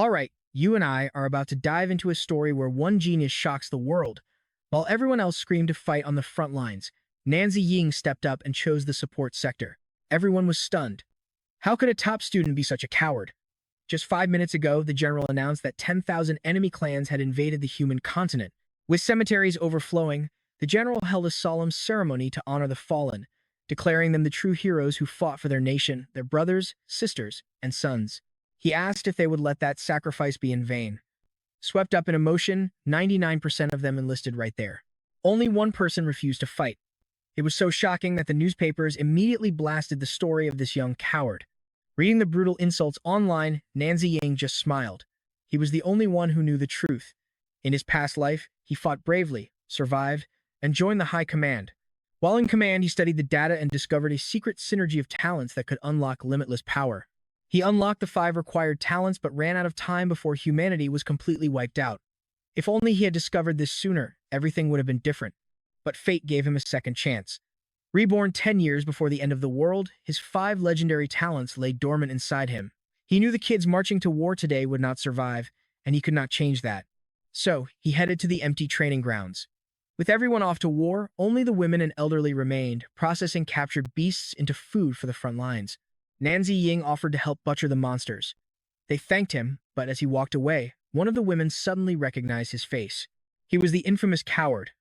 Alright, you and I are about to dive into a story where one genius shocks the world. While everyone else screamed to fight on the front lines, Nanzi Ying stepped up and chose the support sector. Everyone was stunned. How could a top student be such a coward? Just 5 minutes ago, the general announced that 10,000 enemy clans had invaded the human continent. With cemeteries overflowing, the general held a solemn ceremony to honor the fallen, declaring them the true heroes who fought for their nation, their brothers, sisters, and sons. He asked if they would let that sacrifice be in vain. Swept up in emotion, 99% of them enlisted right there. Only one person refused to fight. It was so shocking that the newspapers immediately blasted the story of this young coward. Reading the brutal insults online, Nanzi Ying just smiled. He was the only one who knew the truth. In his past life, he fought bravely, survived, and joined the high command. While in command, he studied the data and discovered a secret synergy of talents that could unlock limitless power. He unlocked the 5 required talents but ran out of time before humanity was completely wiped out. If only he had discovered this sooner, everything would have been different. But fate gave him a second chance. Reborn 10 years before the end of the world, his 5 legendary talents lay dormant inside him. He knew the kids marching to war today would not survive, and he could not change that. So, he headed to the empty training grounds. With everyone off to war, only the women and elderly remained, processing captured beasts into food for the front lines. Nanzi Ying offered to help butcher the monsters. They thanked him, but as he walked away, one of the women suddenly recognized his face. He was the infamous coward.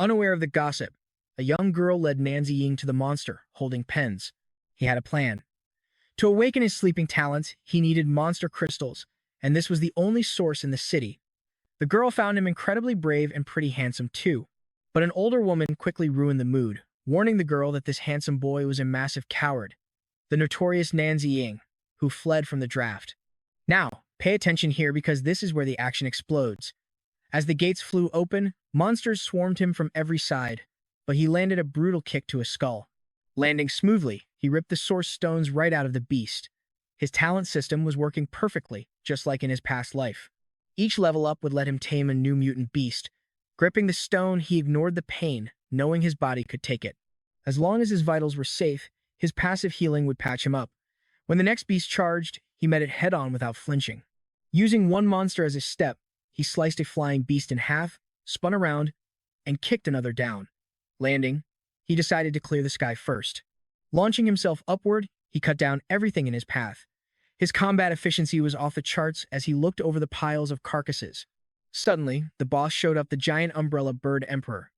Unaware of the gossip, a young girl led Nanzi Ying to the monster, holding pens. He had a plan. To awaken his sleeping talents, he needed monster crystals, and this was the only source in the city. The girl found him incredibly brave and pretty handsome too. But an older woman quickly ruined the mood, warning the girl that this handsome boy was a massive coward. The notorious Nanzi Ying, who fled from the draft. Now, pay attention here because this is where the action explodes. As the gates flew open, monsters swarmed him from every side, but he landed a brutal kick to his skull. Landing smoothly, he ripped the source stones right out of the beast. His talent system was working perfectly, just like in his past life. Each level up would let him tame a new mutant beast. Gripping the stone, he ignored the pain, knowing his body could take it. As long as his vitals were safe, his passive healing would patch him up. When the next beast charged, he met it head-on without flinching. Using one monster as his step, he sliced a flying beast in half, spun around, and kicked another down. Landing, he decided to clear the sky first. Launching himself upward, he cut down everything in his path. His combat efficiency was off the charts as he looked over the piles of carcasses. Suddenly, the boss showed up, the giant umbrella bird emperor.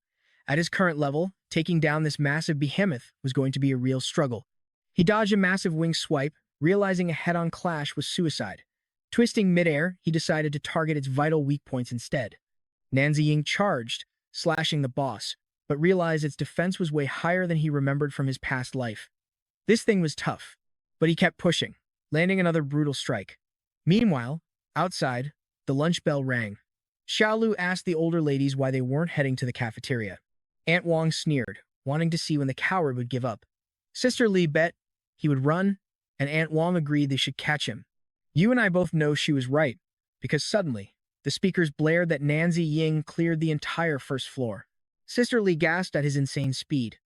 At his current level, taking down this massive behemoth was going to be a real struggle. He dodged a massive wing swipe, realizing a head-on clash was suicide. Twisting midair, he decided to target its vital weak points instead. Nanzi Ying charged, slashing the boss, but realized its defense was way higher than he remembered from his past life. This thing was tough, but he kept pushing, landing another brutal strike. Meanwhile, outside, the lunch bell rang. Xiaolu asked the older ladies why they weren't heading to the cafeteria. Aunt Wang sneered, wanting to see when the coward would give up. Sister Li bet he would run, and Aunt Wang agreed they should catch him. You and I both know she was right, because suddenly, the speakers blared that Nanzi Ying cleared the entire first floor. Sister Li gasped at his insane speed,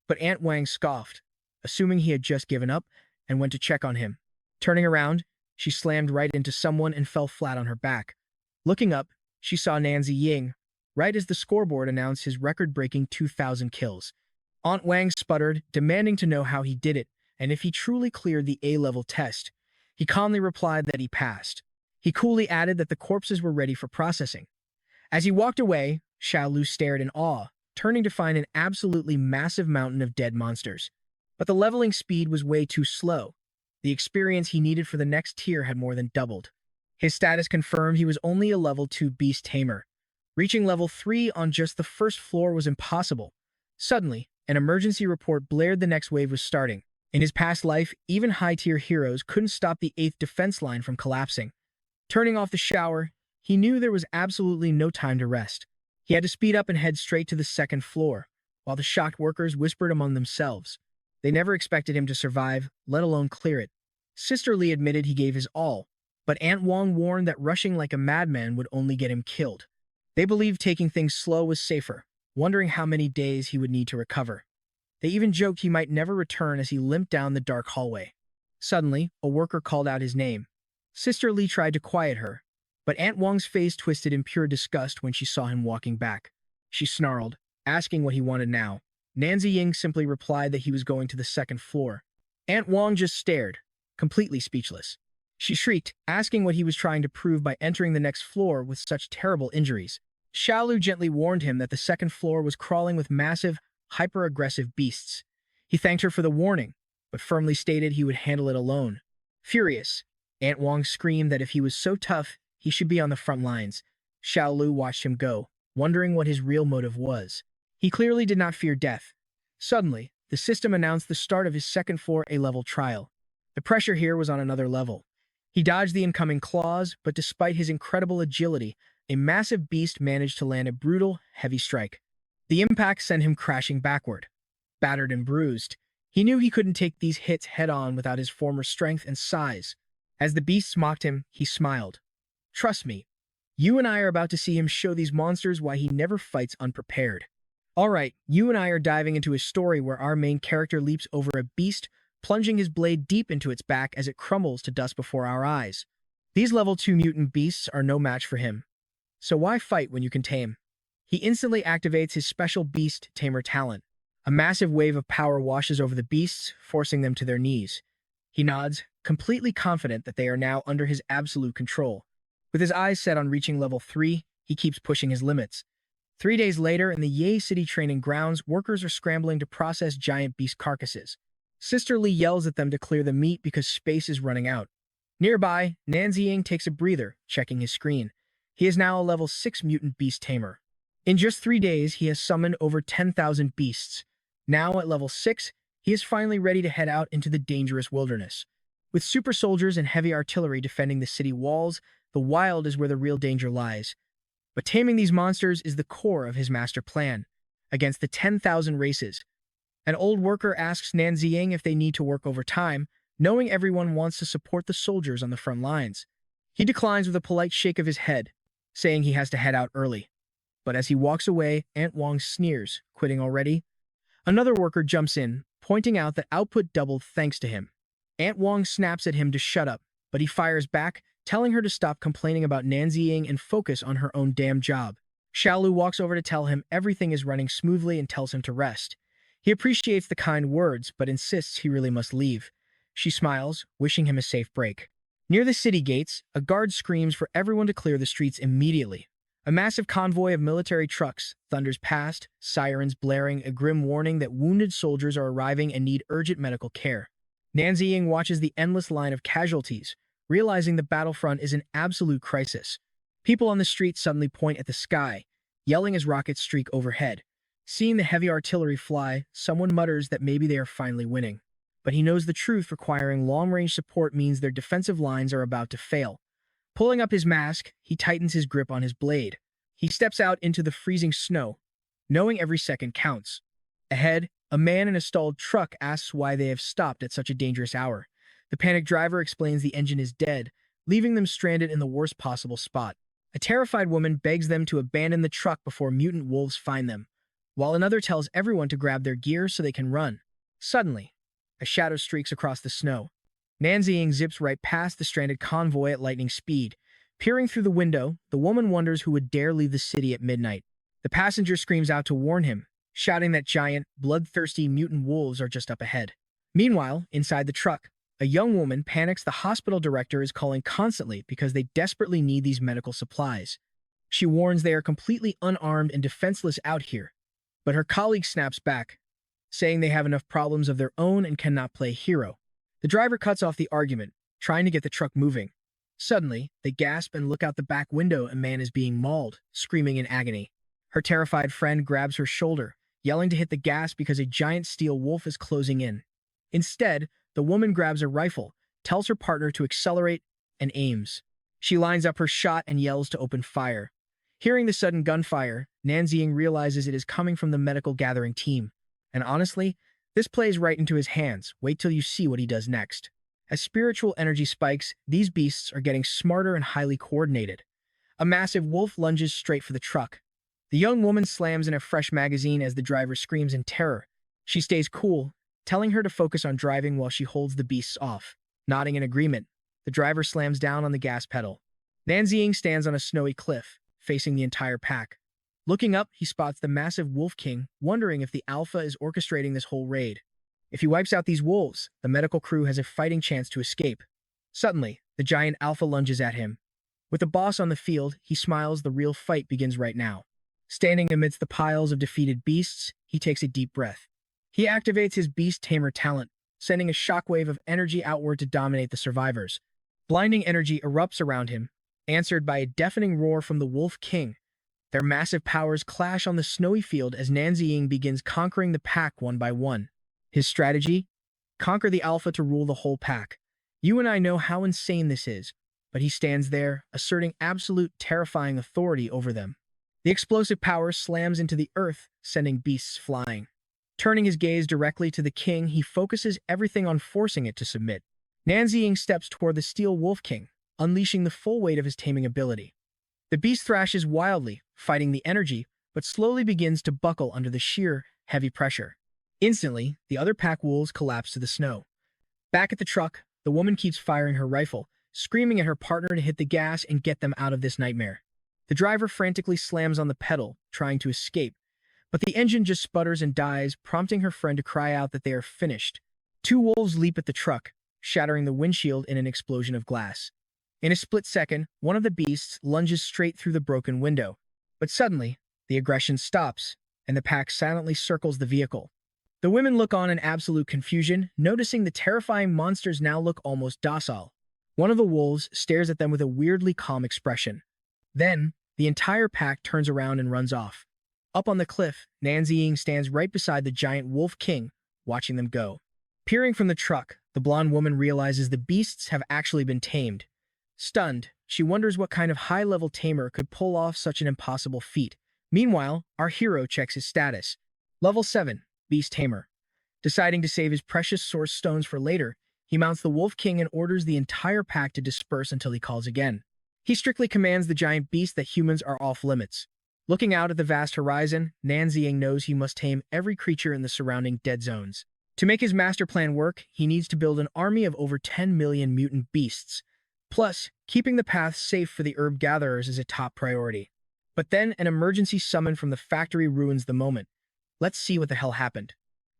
but Aunt Wang scoffed, assuming he had just given up, and went to check on him. Turning around, she slammed right into someone and fell flat on her back. Looking up, she saw Nanzi Ying, right as the scoreboard announced his record-breaking 2,000 kills. Aunt Wang sputtered, demanding to know how he did it, and if he truly cleared the A-level test. He calmly replied that he passed. He coolly added that the corpses were ready for processing. As he walked away, Xiaolu stared in awe, turning to find an absolutely massive mountain of dead monsters. But the leveling speed was way too slow. The experience he needed for the next tier had more than doubled. His status confirmed he was only a level 2 beast tamer. Reaching level 3 on just the first floor was impossible. Suddenly, an emergency report blared the next wave was starting. In his past life, even high-tier heroes couldn't stop the 8th defense line from collapsing. Turning off the shower, he knew there was absolutely no time to rest. He had to speed up and head straight to the 2nd floor, while the shocked workers whispered among themselves. They never expected him to survive, let alone clear it. Sister Li admitted he gave his all, but Aunt Wang warned that rushing like a madman would only get him killed. They believed taking things slow was safer, wondering how many days he would need to recover. They even joked he might never return as he limped down the dark hallway. Suddenly, a worker called out his name. Sister Lee tried to quiet her, but Aunt Wang's face twisted in pure disgust when she saw him walking back. She snarled, asking what he wanted now. Nancy Ying simply replied that he was going to the second floor. Aunt Wang just stared, completely speechless. She shrieked, asking what he was trying to prove by entering the next floor with such terrible injuries. Xiaolu gently warned him that the second floor was crawling with massive, hyper-aggressive beasts. He thanked her for the warning, but firmly stated he would handle it alone. Furious, Aunt Wang screamed that if he was so tough, he should be on the front lines. Xiaolu watched him go, wondering what his real motive was. He clearly did not fear death. Suddenly, the system announced the start of his second floor A-level trial. The pressure here was on another level. He dodged the incoming claws, but despite his incredible agility, a massive beast managed to land a brutal, heavy strike. The impact sent him crashing backward. Battered and bruised, he knew he couldn't take these hits head-on without his former strength and size. As the beasts mocked him, he smiled. "Trust me, you and I are about to see him show these monsters why he never fights unprepared." Alright, you and I are diving into a story where our main character leaps over a beast, plunging his blade deep into its back as it crumbles to dust before our eyes. These level 2 mutant beasts are no match for him. So why fight when you can tame? He instantly activates his special beast tamer talent. A massive wave of power washes over the beasts, forcing them to their knees. He nods, completely confident that they are now under his absolute control. With his eyes set on reaching level 3, he keeps pushing his limits. 3 days later, in the Ye City training grounds, workers are scrambling to process giant beast carcasses. Sister Lee yells at them to clear the meat because space is running out. Nearby, Nanziying takes a breather, checking his screen. He is now a level 6 mutant beast tamer. In just 3 days, he has summoned over 10,000 beasts. Now at level 6, he is finally ready to head out into the dangerous wilderness. With super soldiers and heavy artillery defending the city walls, the wild is where the real danger lies. But taming these monsters is the core of his master plan. Against the 10,000 races, an old worker asks Nanziying if they need to work overtime, knowing everyone wants to support the soldiers on the front lines. He declines with a polite shake of his head, saying he has to head out early. But as he walks away, Aunt Wang sneers, "Quitting already?" Another worker jumps in, pointing out that output doubled thanks to him. Aunt Wang snaps at him to shut up, but he fires back, telling her to stop complaining about Nanziying and focus on her own damn job. Xiaolu walks over to tell him everything is running smoothly and tells him to rest. He appreciates the kind words, but insists he really must leave. She smiles, wishing him a safe break. Near the city gates, a guard screams for everyone to clear the streets immediately. A massive convoy of military trucks thunders past, sirens blaring, a grim warning that wounded soldiers are arriving and need urgent medical care. Nanziying watches the endless line of casualties, realizing the battlefront is an absolute crisis. People on the street suddenly point at the sky, yelling as rockets streak overhead. Seeing the heavy artillery fly, someone mutters that maybe they are finally winning. But he knows the truth, requiring long-range support means their defensive lines are about to fail. Pulling up his mask, he tightens his grip on his blade. He steps out into the freezing snow, knowing every second counts. Ahead, a man in a stalled truck asks why they have stopped at such a dangerous hour. The panicked driver explains the engine is dead, leaving them stranded in the worst possible spot. A terrified woman begs them to abandon the truck before mutant wolves find them, while another tells everyone to grab their gear so they can run. Suddenly, a shadow streaks across the snow. Nanziying zips right past the stranded convoy at lightning speed. Peering through the window, the woman wonders who would dare leave the city at midnight. The passenger screams out to warn him, shouting that giant, bloodthirsty mutant wolves are just up ahead. Meanwhile, inside the truck, a young woman panics the hospital director is calling constantly because they desperately need these medical supplies. She warns they are completely unarmed and defenseless out here, but her colleague snaps back, saying they have enough problems of their own and cannot play hero. The driver cuts off the argument, trying to get the truck moving. Suddenly, they gasp and look out the back window. A man is being mauled, screaming in agony. Her terrified friend grabs her shoulder, yelling to hit the gas because a giant steel wolf is closing in. Instead, the woman grabs a rifle, tells her partner to accelerate, and aims. She lines up her shot and yells to open fire. Hearing the sudden gunfire, Nanziying realizes it is coming from the medical gathering team. And honestly, this plays right into his hands. Wait till you see what he does next. As spiritual energy spikes, these beasts are getting smarter and highly coordinated. A massive wolf lunges straight for the truck. The young woman slams in a fresh magazine as the driver screams in terror. She stays cool, telling her to focus on driving while she holds the beasts off. Nodding in agreement, The driver slams down on the gas pedal. Nanziying stands on a snowy cliff, facing the entire pack. Looking up, he spots the massive Wolf King, wondering if the Alpha is orchestrating this whole raid. If he wipes out these wolves, the medical crew has a fighting chance to escape. Suddenly, the giant Alpha lunges at him. With the boss on the field, he smiles. The real fight begins right now. Standing amidst the piles of defeated beasts, he takes a deep breath. He activates his Beast Tamer talent, sending a shockwave of energy outward to dominate the survivors. Blinding energy erupts around him, answered by a deafening roar from the Wolf King. Their massive powers clash on the snowy field as Nanziying begins conquering the pack one by one. His strategy? Conquer the Alpha to rule the whole pack. You and I know how insane this is, but he stands there, asserting absolute terrifying authority over them. The explosive power slams into the earth, sending beasts flying. Turning his gaze directly to the king, he focuses everything on forcing it to submit. Nanziying steps toward the Steel Wolf King, unleashing the full weight of his taming ability. The beast thrashes wildly, fighting the energy, but slowly begins to buckle under the sheer, heavy pressure. Instantly, the other pack wolves collapse to the snow. Back at the truck, the woman keeps firing her rifle, screaming at her partner to hit the gas and get them out of this nightmare. The driver frantically slams on the pedal, trying to escape, but the engine just sputters and dies, prompting her friend to cry out that they are finished. Two wolves leap at the truck, shattering the windshield in an explosion of glass. In a split second, one of the beasts lunges straight through the broken window. But suddenly, the aggression stops, and the pack silently circles the vehicle. The women look on in absolute confusion, noticing the terrifying monsters now look almost docile. One of the wolves stares at them with a weirdly calm expression. Then, the entire pack turns around and runs off. Up on the cliff, Nanziying stands right beside the giant Wolf King, watching them go. Peering from the truck, the blonde woman realizes the beasts have actually been tamed. Stunned, she wonders what kind of high-level tamer could pull off such an impossible feat. Meanwhile, our hero checks his status. Level 7, Beast Tamer. Deciding to save his precious source stones for later, he mounts the Wolf King and orders the entire pack to disperse until he calls again. He strictly commands the giant beast that humans are off-limits. Looking out at the vast horizon, Nanziying knows he must tame every creature in the surrounding dead zones. To make his master plan work, he needs to build an army of over 10 million mutant beasts. Plus, keeping the paths safe for the herb gatherers is a top priority. But then an emergency summon from the factory ruins the moment. Let's see what the hell happened.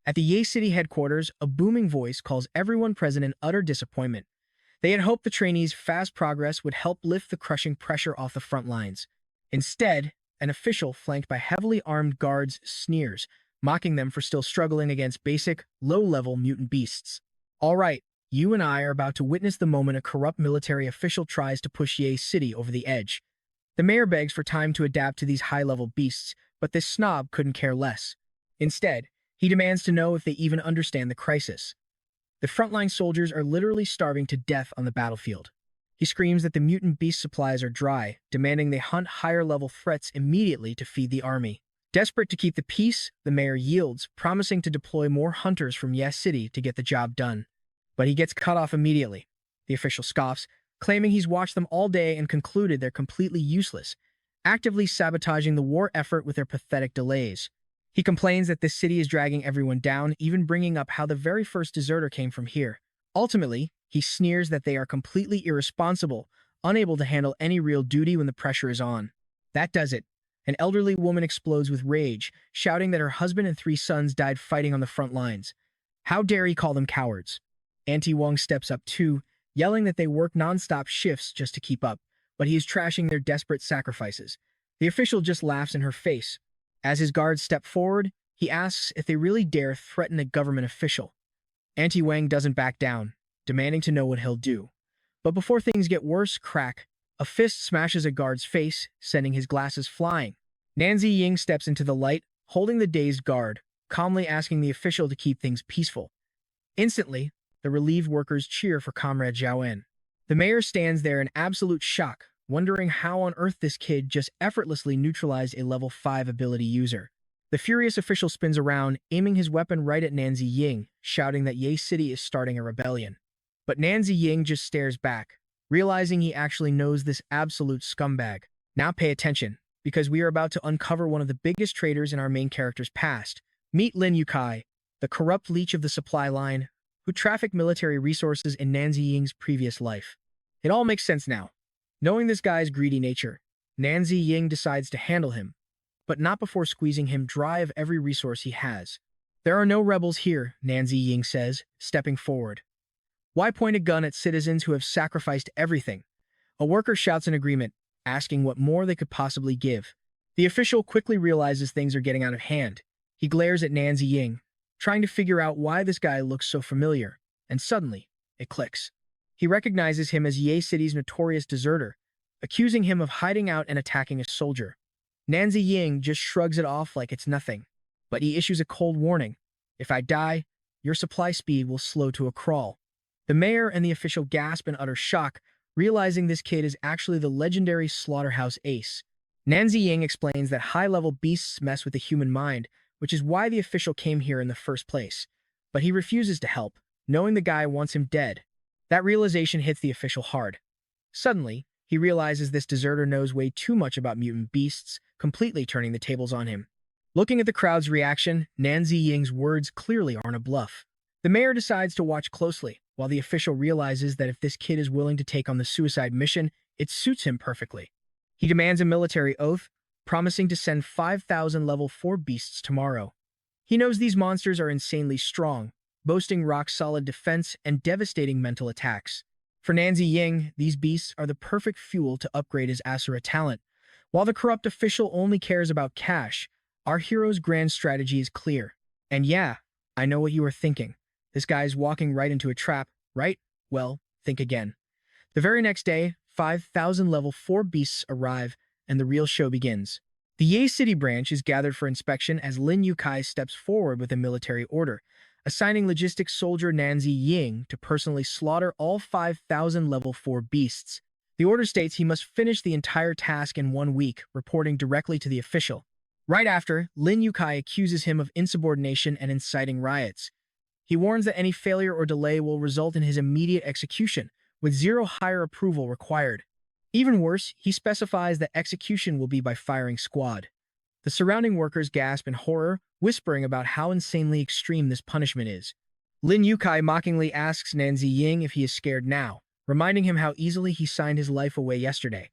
At the Ye City headquarters, a booming voice calls everyone present in utter disappointment. They had hoped the trainees' fast progress would help lift the crushing pressure off the front lines. Instead, an official flanked by heavily armed guards sneers, mocking them for still struggling against basic, low-level mutant beasts. All right, you and I are about to witness the moment a corrupt military official tries to push Ye City over the edge. The mayor begs for time to adapt to these high-level beasts, but this snob couldn't care less. Instead, he demands to know if they even understand the crisis. The frontline soldiers are literally starving to death on the battlefield. He screams that the mutant beast supplies are dry, demanding they hunt higher-level threats immediately to feed the army. Desperate to keep the peace, the mayor yields, promising to deploy more hunters from Ye City to get the job done. But he gets cut off immediately. The official scoffs, claiming he's watched them all day and concluded they're completely useless, actively sabotaging the war effort with their pathetic delays. He complains that this city is dragging everyone down, even bringing up how the very first deserter came from here. Ultimately, he sneers that they are completely irresponsible, unable to handle any real duty when the pressure is on. That does it. An elderly woman explodes with rage, shouting that her husband and 3 sons died fighting on the front lines. How dare he call them cowards? Auntie Wong steps up too, yelling that they work non-stop shifts just to keep up, but he is trashing their desperate sacrifices. The official just laughs in her face. As his guards step forward, he asks if they really dare threaten a government official. Auntie Wang doesn't back down, demanding to know what he'll do. But before things get worse, crack, a fist smashes a guard's face, sending his glasses flying. Nanziying steps into the light, holding the dazed guard, calmly asking the official to keep things peaceful. Instantly, the relieved workers cheer for Comrade Zhaoen. The mayor stands there in absolute shock, wondering how on earth this kid just effortlessly neutralized a level 5 ability user. The furious official spins around, aiming his weapon right at Nanziying, shouting that Ye City is starting a rebellion. But Nanziying just stares back, realizing he actually knows this absolute scumbag. Now pay attention, because we are about to uncover one of the biggest traitors in our main character's past. Meet Lin Yukai, the corrupt leech of the supply line, who trafficked military resources in Nanziying's previous life. It all makes sense now. Knowing this guy's greedy nature, Nanzi Ying decides to handle him, but not before squeezing him dry of every resource he has. There are no rebels here, Nanzi Ying says, stepping forward. Why point a gun at citizens who have sacrificed everything? A worker shouts in agreement, asking what more they could possibly give. The official quickly realizes things are getting out of hand. He glares at Nanzi Ying, trying to figure out why this guy looks so familiar, and suddenly, it clicks. He recognizes him as Ye City's notorious deserter, accusing him of hiding out and attacking a soldier. Nanzi Ying just shrugs it off like it's nothing, but he issues a cold warning. If I die, your supply speed will slow to a crawl. The mayor and the official gasp in utter shock, realizing this kid is actually the legendary slaughterhouse ace. Nanzi Ying explains that high-level beasts mess with the human mind, which is why the official came here in the first place. But he refuses to help, knowing the guy wants him dead. That realization hits the official hard. Suddenly, he realizes this deserter knows way too much about mutant beasts, completely turning the tables on him. Looking at the crowd's reaction, Nanzi Ying's words clearly aren't a bluff. The mayor decides to watch closely, while the official realizes that if this kid is willing to take on the suicide mission, it suits him perfectly. He demands a military oath, promising to send 5,000 level 4 beasts tomorrow. He knows these monsters are insanely strong, boasting rock-solid defense and devastating mental attacks. For Nanzi Ying, these beasts are the perfect fuel to upgrade his Asura talent. While the corrupt official only cares about cash, our hero's grand strategy is clear. And yeah, I know what you are thinking. This guy's walking right into a trap, right? Well, think again. The very next day, 5,000 level 4 beasts arrive, and the real show begins. The Ye City branch is gathered for inspection as Lin Yukai steps forward with a military order, assigning logistics soldier Nanzi Ying to personally slaughter all 5,000 level 4 beasts. The order states he must finish the entire task in 1 week, reporting directly to the official. Right after, Lin Yukai accuses him of insubordination and inciting riots. He warns that any failure or delay will result in his immediate execution, with zero higher approval required. Even worse, he specifies that execution will be by firing squad. The surrounding workers gasp in horror, whispering about how insanely extreme this punishment is. Lin Yukai mockingly asks Nanzi Ying if he is scared now, reminding him how easily he signed his life away yesterday.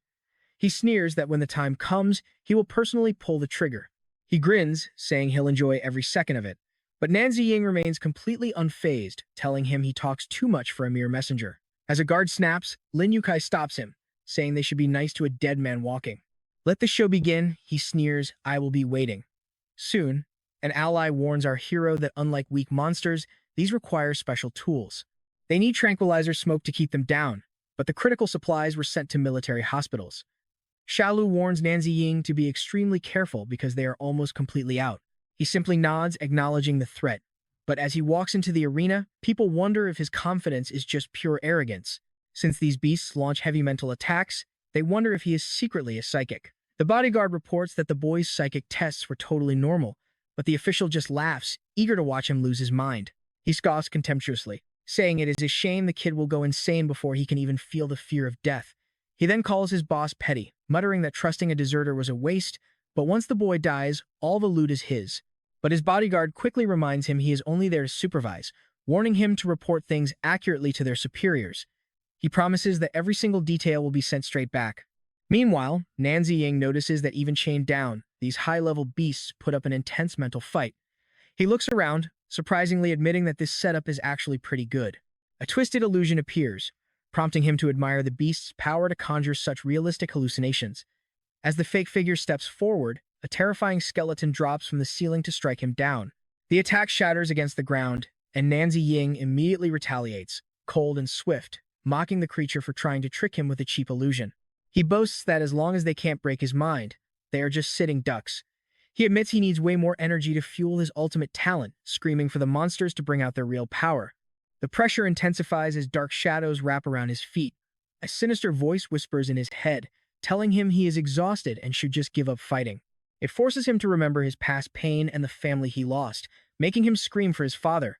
He sneers that when the time comes, he will personally pull the trigger. He grins, saying he'll enjoy every second of it. But Nanzi Ying remains completely unfazed, telling him he talks too much for a mere messenger. As a guard snaps, Lin Yukai stops him, saying they should be nice to a dead man walking. Let the show begin, he sneers, I will be waiting. Soon, an ally warns our hero that unlike weak monsters, these require special tools. They need tranquilizer smoke to keep them down, but the critical supplies were sent to military hospitals. Shalu warns Nanzi Ying to be extremely careful because they are almost completely out. He simply nods, acknowledging the threat. But as he walks into the arena, people wonder if his confidence is just pure arrogance. Since these beasts launch heavy mental attacks, they wonder if he is secretly a psychic. The bodyguard reports that the boy's psychic tests were totally normal, but the official just laughs, eager to watch him lose his mind. He scoffs contemptuously, saying it is a shame the kid will go insane before he can even feel the fear of death. He then calls his boss petty, muttering that trusting a deserter was a waste, but once the boy dies, all the loot is his. But his bodyguard quickly reminds him he is only there to supervise, warning him to report things accurately to their superiors. He promises that every single detail will be sent straight back. Meanwhile, Nanzi Ying notices that even chained down, these high-level beasts put up an intense mental fight. He looks around, surprisingly admitting that this setup is actually pretty good. A twisted illusion appears, prompting him to admire the beast's power to conjure such realistic hallucinations. As the fake figure steps forward, a terrifying skeleton drops from the ceiling to strike him down. The attack shatters against the ground, and Nanzi Ying immediately retaliates, cold and swift, mocking the creature for trying to trick him with a cheap illusion. He boasts that as long as they can't break his mind, they are just sitting ducks. He admits he needs way more energy to fuel his ultimate talent, screaming for the monsters to bring out their real power. The pressure intensifies as dark shadows wrap around his feet. A sinister voice whispers in his head, telling him he is exhausted and should just give up fighting. It forces him to remember his past pain and the family he lost, making him scream for his father.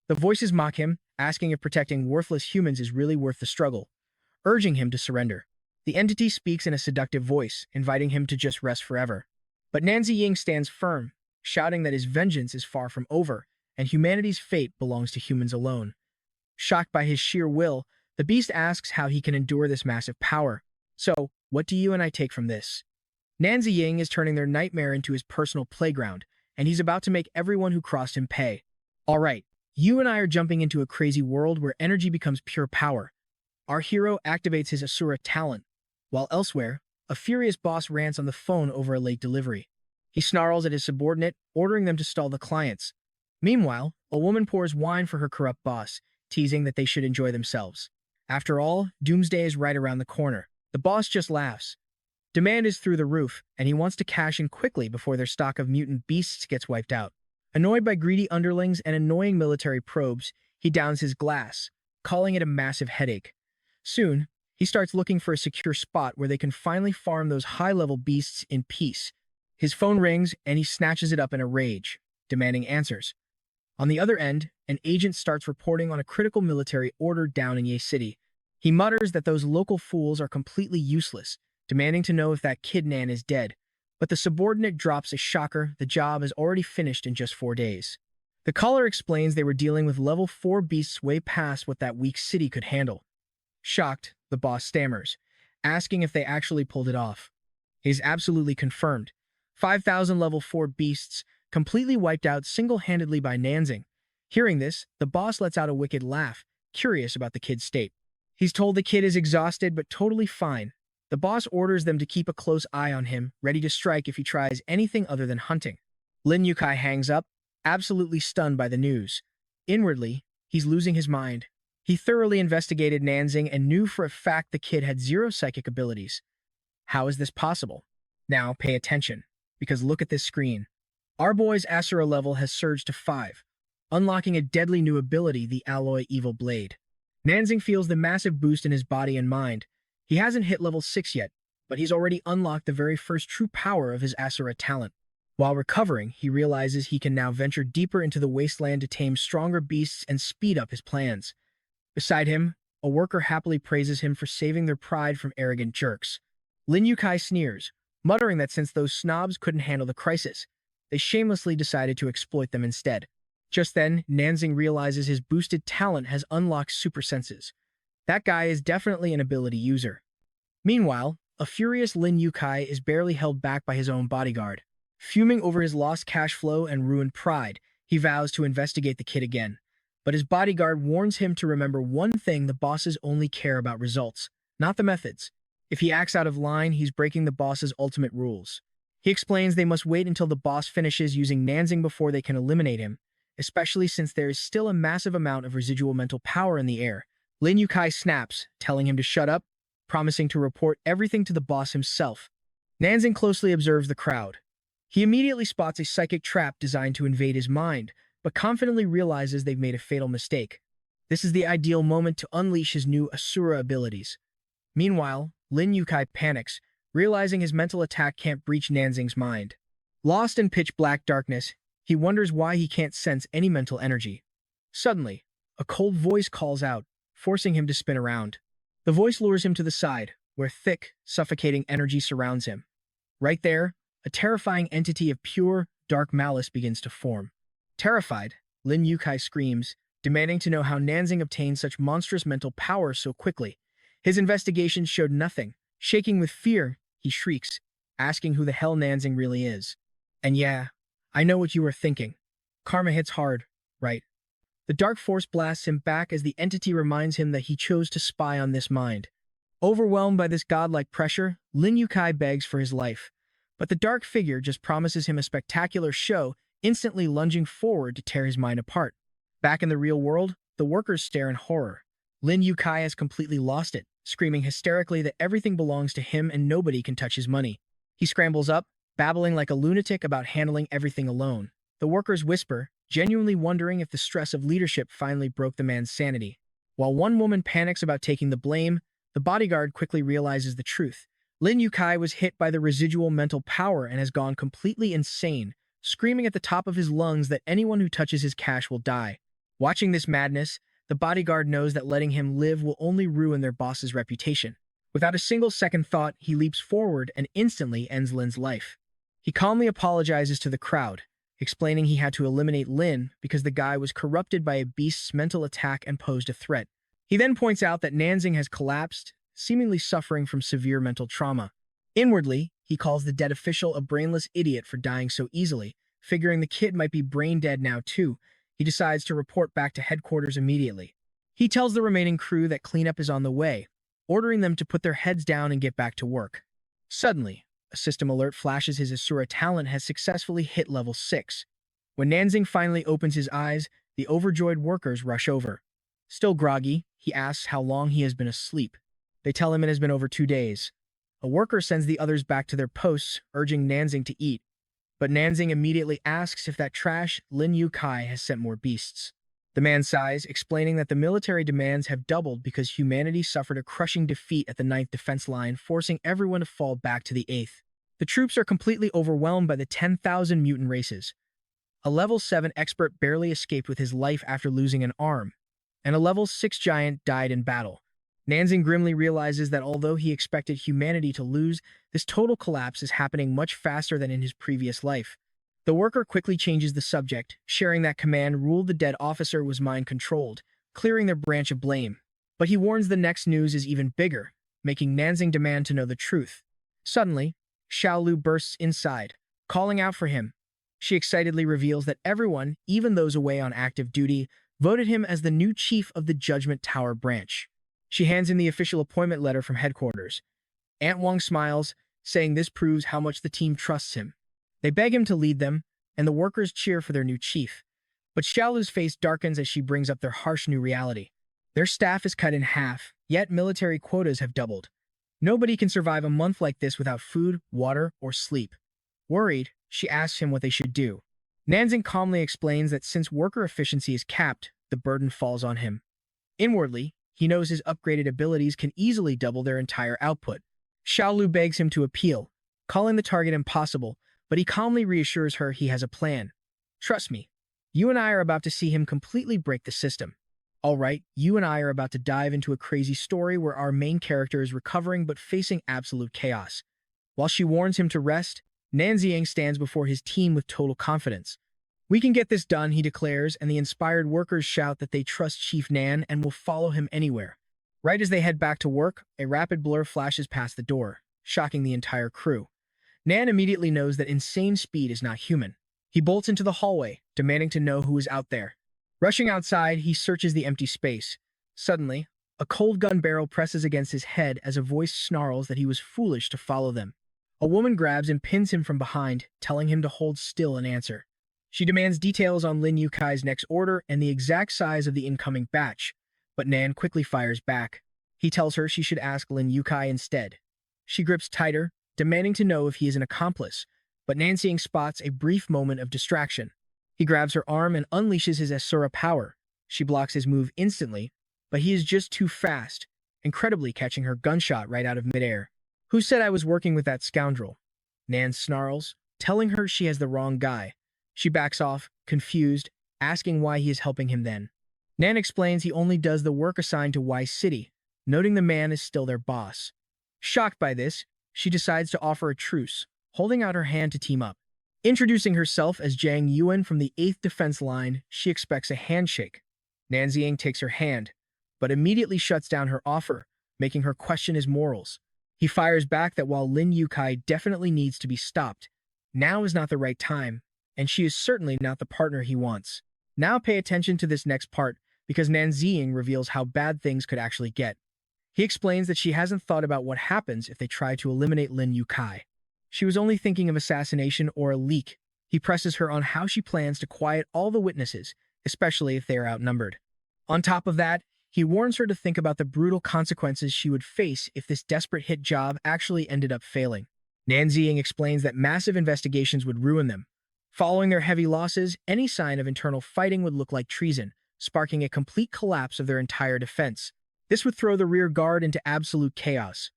The voices mock him, asking if protecting worthless humans is really worth the struggle, urging him to surrender. The entity speaks in a seductive voice, inviting him to just rest forever. But Nanzi Ying stands firm, shouting that his vengeance is far from over, and humanity's fate belongs to humans alone. Shocked by his sheer will, The beast asks how he can endure this massive power. So, what do you and I take from this? Nanzi Ying is turning their nightmare into his personal playground, and he's about to make everyone who crossed him pay. Alright, you and I are jumping into a crazy world where energy becomes pure power. Our hero activates his Asura talent, while elsewhere, a furious boss rants on the phone over a late delivery. He snarls at his subordinate, ordering them to stall the clients. Meanwhile, a woman pours wine for her corrupt boss, teasing that they should enjoy themselves. After all, doomsday is right around the corner. The boss just laughs. Demand is through the roof, and he wants to cash in quickly before their stock of mutant beasts gets wiped out. Annoyed by greedy underlings and annoying military probes, he downs his glass, calling it a massive headache. Soon, he starts looking for a secure spot where they can finally farm those high-level beasts in peace. His phone rings, and he snatches it up in a rage, demanding answers. On the other end, an agent starts reporting on a critical military order down in Ye City. He mutters that those local fools are completely useless, demanding to know if that kid Nan is dead. But the subordinate drops a shocker: the job is already finished in just 4 days. The caller explains they were dealing with level 4 beasts way past what that weak city could handle. Shocked, the boss stammers, asking if they actually pulled it off. He is absolutely confirmed. 5,000 level 4 beasts, completely wiped out single-handedly by Nanzing. Hearing this, the boss lets out a wicked laugh, curious about the kid's state. He's told the kid is exhausted but totally fine. The boss orders them to keep a close eye on him, ready to strike if he tries anything other than hunting. Lin Yukai hangs up, absolutely stunned by the news. Inwardly, he's losing his mind. He thoroughly investigated Nanzing and knew for a fact the kid had 0 psychic abilities. How is this possible? Now pay attention, because look at this screen. Our boy's Asura level has surged to 5, unlocking a deadly new ability, the Alloy Evil Blade. Nanzing feels the massive boost in his body and mind. He hasn't hit level 6 yet, but he's already unlocked the very first true power of his Asura talent. While recovering, he realizes he can now venture deeper into the wasteland to tame stronger beasts and speed up his plans. Beside him, a worker happily praises him for saving their pride from arrogant jerks. Lin Yukai sneers, muttering that since those snobs couldn't handle the crisis, they shamelessly decided to exploit them instead. Just then, Nanzing realizes his boosted talent has unlocked super senses. That guy is definitely an ability user. Meanwhile, a furious Lin Yukai is barely held back by his own bodyguard. Fuming over his lost cash flow and ruined pride, he vows to investigate the kid again. But his bodyguard warns him to remember one thing: the bosses only care about results, not the methods. If he acts out of line, he's breaking the boss's ultimate rules. He explains they must wait until the boss finishes using Nanzing before they can eliminate him, especially since there is still a massive amount of residual mental power in the air. Lin Yukai snaps, telling him to shut up, promising to report everything to the boss himself. Nanzing closely observes the crowd. He immediately spots a psychic trap designed to invade his mind, but confidently realizes they've made a fatal mistake. This is the ideal moment to unleash his new Asura abilities. Meanwhile, Lin Yukai panics, realizing his mental attack can't breach Nanzing's mind. Lost in pitch-black darkness, he wonders why he can't sense any mental energy. Suddenly, a cold voice calls out, forcing him to spin around. The voice lures him to the side, where thick, suffocating energy surrounds him. Right there, a terrifying entity of pure, dark malice begins to form. Terrified, Lin Yukai screams, demanding to know how Nanzing obtained such monstrous mental power so quickly. His investigations showed nothing. Shaking with fear, he shrieks, asking who the hell Nanzing really is. And yeah, I know what you were thinking. Karma hits hard, right? The dark force blasts him back as the entity reminds him that he chose to spy on this mind. Overwhelmed by this godlike pressure, Lin Yukai begs for his life. But the dark figure just promises him a spectacular show, instantly lunging forward to tear his mind apart. Back in the real world, the workers stare in horror. Lin Yukai has completely lost it, screaming hysterically that everything belongs to him and nobody can touch his money. He scrambles up, babbling like a lunatic about handling everything alone. The workers whisper, genuinely wondering if the stress of leadership finally broke the man's sanity. While one woman panics about taking the blame, the bodyguard quickly realizes the truth. Lin Yukai was hit by the residual mental power and has gone completely insane, screaming at the top of his lungs that anyone who touches his cash will die. Watching this madness, the bodyguard knows that letting him live will only ruin their boss's reputation. Without a single second thought, he leaps forward and instantly ends Lin's life. He calmly apologizes to the crowd, explaining he had to eliminate Lin because the guy was corrupted by a beast's mental attack and posed a threat. He then points out that Nanzing has collapsed, seemingly suffering from severe mental trauma. Inwardly, he calls the dead official a brainless idiot for dying so easily. Figuring the kid might be brain dead now too, he decides to report back to headquarters immediately. He tells the remaining crew that cleanup is on the way, ordering them to put their heads down and get back to work. Suddenly, a system alert flashes his Asura talent has successfully hit level 6. When Nanzing finally opens his eyes, the overjoyed workers rush over. Still groggy, he asks how long he has been asleep. They tell him it has been over 2 days. A worker sends the others back to their posts, urging Nanzing to eat. But Nanzing immediately asks if that trash Lin Yukai has sent more beasts. The man sighs, explaining that the military demands have doubled because humanity suffered a crushing defeat at the 9th defense line, forcing everyone to fall back to the 8th. The troops are completely overwhelmed by the 10,000 mutant races. A level 7 expert barely escaped with his life after losing an arm, and a level 6 giant died in battle. Nanzing grimly realizes that although he expected humanity to lose, this total collapse is happening much faster than in his previous life. The worker quickly changes the subject, sharing that command ruled the dead officer was mind-controlled, clearing their branch of blame. But he warns the next news is even bigger, making Nanzing demand to know the truth. Suddenly, Xiaolu bursts inside, calling out for him. She excitedly reveals that everyone, even those away on active duty, voted him as the new chief of the Judgment Tower branch. She hands him the official appointment letter from headquarters. Aunt Wang smiles, saying this proves how much the team trusts him. They beg him to lead them, and the workers cheer for their new chief. But Xiaolu's face darkens as she brings up their harsh new reality. Their staff is cut in half, yet military quotas have doubled. Nobody can survive a month like this without food, water, or sleep. Worried, she asks him what they should do. Nanzing calmly explains that since worker efficiency is capped, the burden falls on him. Inwardly, he knows his upgraded abilities can easily double their entire output. Xiaolu begs him to appeal, calling the target impossible, but he calmly reassures her he has a plan. Trust me, you and I are about to see him completely break the system. All right, you and I are about to dive into a crazy story where our main character is recovering but facing absolute chaos. While she warns him to rest, Nanzing stands before his team with total confidence. We can get this done, he declares, and the inspired workers shout that they trust Chief Nan and will follow him anywhere. Right as they head back to work, a rapid blur flashes past the door, shocking the entire crew. Nan immediately knows that insane speed is not human. He bolts into the hallway, demanding to know who is out there. Rushing outside, he searches the empty space. Suddenly, a cold gun barrel presses against his head as a voice snarls that he was foolish to follow them. A woman grabs and pins him from behind, telling him to hold still and answer. She demands details on Lin Yukai's next order and the exact size of the incoming batch, but Nan quickly fires back. He tells her she should ask Lin Yukai instead. She grips tighter, demanding to know if he is an accomplice, but Nanzing spots a brief moment of distraction. He grabs her arm and unleashes his Asura power. She blocks his move instantly, but he is just too fast, incredibly catching her gunshot right out of midair. Who said I was working with that scoundrel? Nan snarls, telling her she has the wrong guy. She backs off, confused, asking why he is helping him then. Nan explains he only does the work assigned to Y City, noting the man is still their boss. Shocked by this, she decides to offer a truce, holding out her hand to team up. Introducing herself as Zhang Yuan from the 8th defense line, she expects a handshake. Nanzing takes her hand, but immediately shuts down her offer, making her question his morals. He fires back that while Lin Yukai definitely needs to be stopped, now is not the right time, and she is certainly not the partner he wants. Now pay attention to this next part, because Nanzing reveals how bad things could actually get. He explains that she hasn't thought about what happens if they try to eliminate Lin Yukai. She was only thinking of assassination or a leak. He presses her on how she plans to quiet all the witnesses, especially if they are outnumbered. On top of that, he warns her to think about the brutal consequences she would face if this desperate hit job actually ended up failing. Nanzing explains that massive investigations would ruin them. Following their heavy losses, any sign of internal fighting would look like treason, sparking a complete collapse of their entire defense. This would throw the rear guard into absolute chaos.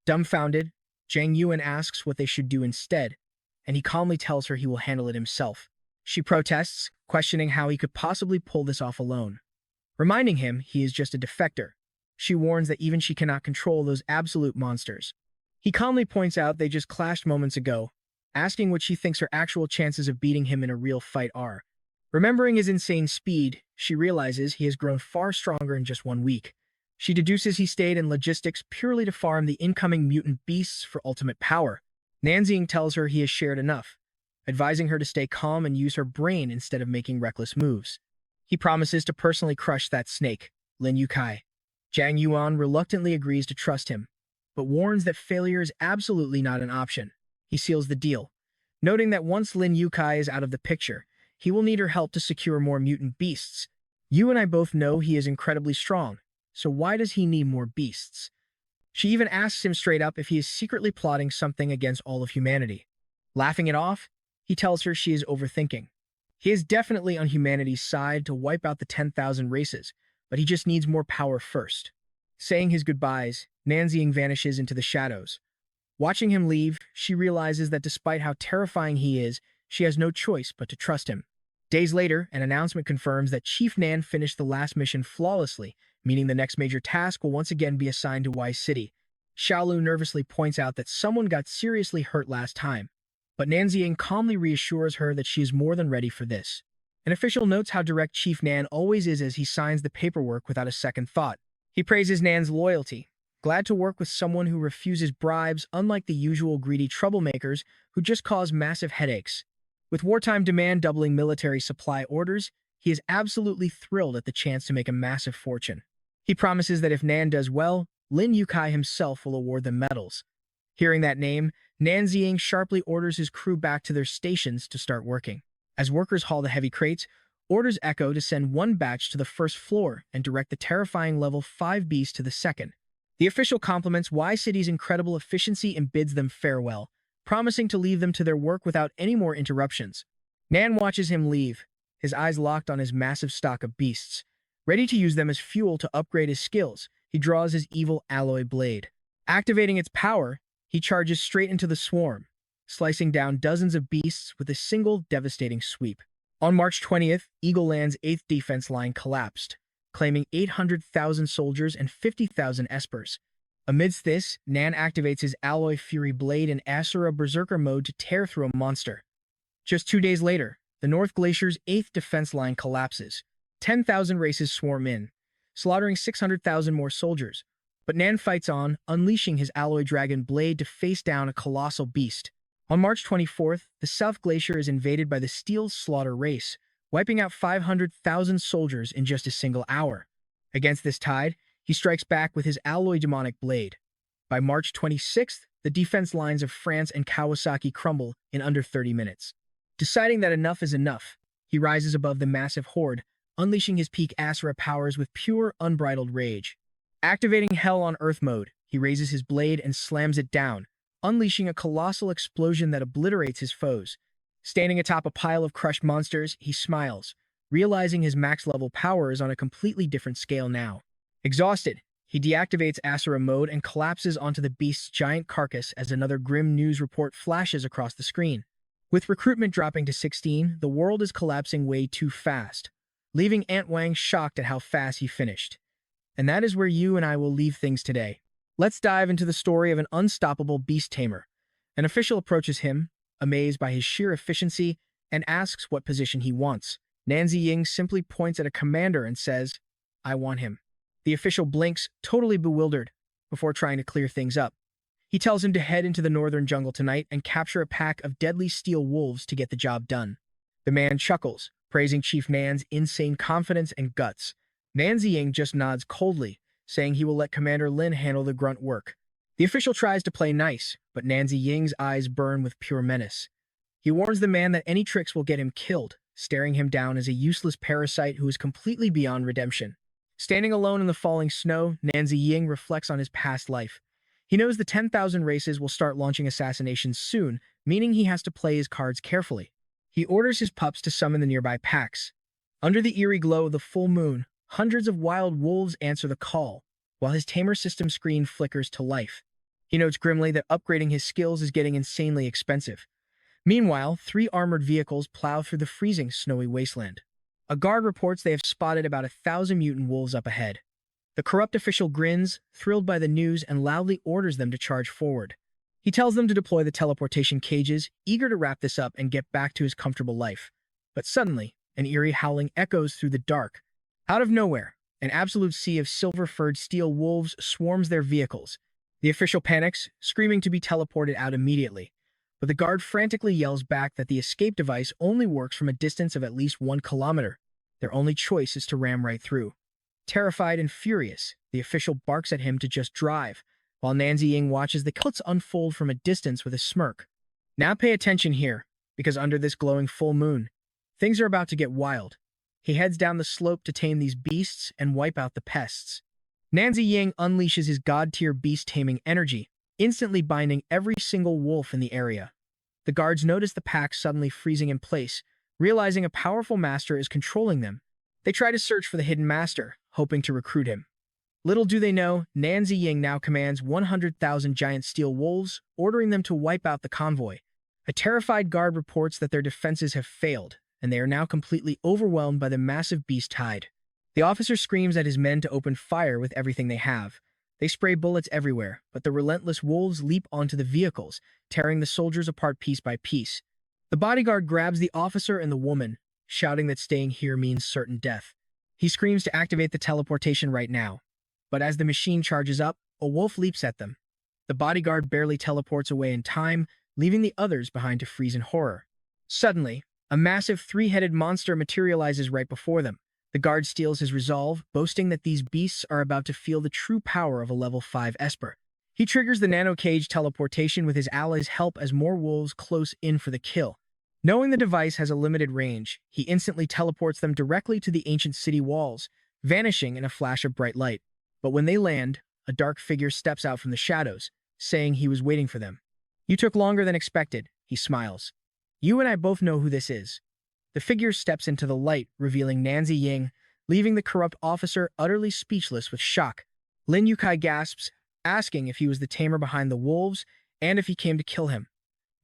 Dumbfounded, Zhang Yuan asks what they should do instead, and he calmly tells her he will handle it himself. She protests, questioning how he could possibly pull this off alone. Reminding him he is just a defector, she warns that even she cannot control those absolute monsters. He calmly points out they just clashed moments ago, asking what she thinks her actual chances of beating him in a real fight are. Remembering his insane speed, she realizes he has grown far stronger in just 1 week. She deduces he stayed in logistics purely to farm the incoming mutant beasts for ultimate power. Nanzing tells her he has shared enough, advising her to stay calm and use her brain instead of making reckless moves. He promises to personally crush that snake, Lin Yukai. Zhang Yuan reluctantly agrees to trust him, but warns that failure is absolutely not an option. He seals the deal, noting that once Lin Yukai is out of the picture, he will need her help to secure more mutant beasts. You and I both know he is incredibly strong, so why does he need more beasts? She even asks him straight up if he is secretly plotting something against all of humanity. Laughing it off, he tells her she is overthinking. He is definitely on humanity's side to wipe out the 10,000 races, but he just needs more power first. Saying his goodbyes, Nanzing vanishes into the shadows. Watching him leave, she realizes that despite how terrifying he is, she has no choice but to trust him. Days later, an announcement confirms that Chief Nan finished the last mission flawlessly, meaning the next major task will once again be assigned to Wise City. Xiaolu nervously points out that someone got seriously hurt last time, but Nanzing calmly reassures her that she is more than ready for this. An official notes how direct Chief Nan always is as he signs the paperwork without a second thought. He praises Nan's loyalty, glad to work with someone who refuses bribes unlike the usual greedy troublemakers who just cause massive headaches. With wartime demand doubling military supply orders, he is absolutely thrilled at the chance to make a massive fortune. He promises that if Nan does well, Lin Yukai himself will award them medals. Hearing that name, Nanzing sharply orders his crew back to their stations to start working. As workers haul the heavy crates, orders echo to send one batch to the first floor and direct the terrifying level 5 beast to the second. The official compliments Y City's incredible efficiency and bids them farewell, promising to leave them to their work without any more interruptions. Nan watches him leave, his eyes locked on his massive stock of beasts. Ready to use them as fuel to upgrade his skills, he draws his evil alloy blade. Activating its power, he charges straight into the swarm, slicing down dozens of beasts with a single devastating sweep. On March 20th, Eagle Land's 8th defense line collapsed, claiming 800,000 soldiers and 50,000 espers. Amidst this, Nan activates his Alloy Fury Blade in Asura Berserker mode to tear through a monster. Just 2 days later, the North Glacier's 8th defense line collapses. 10,000 races swarm in, slaughtering 600,000 more soldiers. But Nan fights on, unleashing his Alloy Dragon Blade to face down a colossal beast. On March 24th, the South Glacier is invaded by the Steel Slaughter race, wiping out 500,000 soldiers in just a single hour. Against this tide, he strikes back with his Alloy Demonic Blade. By March 26th, the defense lines of France and Kawasaki crumble in under 30 minutes. Deciding that enough is enough, he rises above the massive horde, unleashing his peak Asura powers with pure, unbridled rage. Activating Hell on Earth mode, he raises his blade and slams it down, unleashing a colossal explosion that obliterates his foes. Standing atop a pile of crushed monsters, he smiles, realizing his max-level power is on a completely different scale now. Exhausted, he deactivates Asura mode and collapses onto the beast's giant carcass as another grim news report flashes across the screen. With recruitment dropping to 16, the world is collapsing way too fast, leaving Aunt Wang shocked at how fast he finished. And that is where you and I will leave things today. Let's dive into the story of an unstoppable beast tamer. An official approaches him, amazed by his sheer efficiency, and asks what position he wants. Nanzing simply points at a commander and says, "I want him." The official blinks, totally bewildered, before trying to clear things up. He tells him to head into the northern jungle tonight and capture a pack of deadly steel wolves to get the job done. The man chuckles, praising Chief Nan's insane confidence and guts. Nanzing just nods coldly, saying he will let Commander Lin handle the grunt work. The official tries to play nice, but Nanzing's eyes burn with pure menace. He warns the man that any tricks will get him killed, staring him down as a useless parasite who is completely beyond redemption. Standing alone in the falling snow, Nanzing reflects on his past life. He knows the 10,000 races will start launching assassinations soon, meaning he has to play his cards carefully. He orders his pups to summon the nearby packs. Under the eerie glow of the full moon, hundreds of wild wolves answer the call, while his tamer system screen flickers to life. He notes grimly that upgrading his skills is getting insanely expensive. Meanwhile, 3 armored vehicles plow through the freezing, snowy wasteland. A guard reports they have spotted about 1,000 mutant wolves up ahead. The corrupt official grins, thrilled by the news, and loudly orders them to charge forward. He tells them to deploy the teleportation cages, eager to wrap this up and get back to his comfortable life. But suddenly, an eerie howling echoes through the dark. Out of nowhere, An absolute sea of silver-furred steel wolves swarms their vehicles. The official panics, screaming to be teleported out immediately. But the guard frantically yells back that the escape device only works from a distance of at least 1 kilometer. Their only choice is to ram right through. Terrified and furious, the official barks at him to just drive, while Nanzi Ying watches the cuts unfold from a distance with a smirk. Now pay attention here, because under this glowing full moon, things are about to get wild. He heads down the slope to tame these beasts and wipe out the pests. Nanzi Ying unleashes his god-tier beast-taming energy, instantly binding every single wolf in the area. The guards notice the pack suddenly freezing in place, realizing a powerful master is controlling them. They try to search for the hidden master, hoping to recruit him. Little do they know, Nanzi Ying now commands 100,000 giant steel wolves, ordering them to wipe out the convoy. A terrified guard reports that their defenses have failed, and they are now completely overwhelmed by the massive beast tide. The officer screams at his men to open fire with everything they have. They spray bullets everywhere, but the relentless wolves leap onto the vehicles, tearing the soldiers apart piece by piece. The bodyguard grabs the officer and the woman, shouting that staying here means certain death. He screams to activate the teleportation right now. But as the machine charges up, a wolf leaps at them. The bodyguard barely teleports away in time, leaving the others behind to freeze in horror. Suddenly, a massive 3-headed monster materializes right before them. The guard steals his resolve, boasting that these beasts are about to feel the true power of a level 5 Esper. He triggers the nano-cage teleportation with his allies' help as more wolves close in for the kill. Knowing the device has a limited range, he instantly teleports them directly to the ancient city walls, vanishing in a flash of bright light. But when they land, a dark figure steps out from the shadows, saying he was waiting for them. "You took longer than expected," he smiles. "You and I both know who this is." The figure steps into the light, revealing Nanzi Ying, leaving the corrupt officer utterly speechless with shock. Lin Yukai gasps, asking if he was the tamer behind the wolves and if he came to kill him.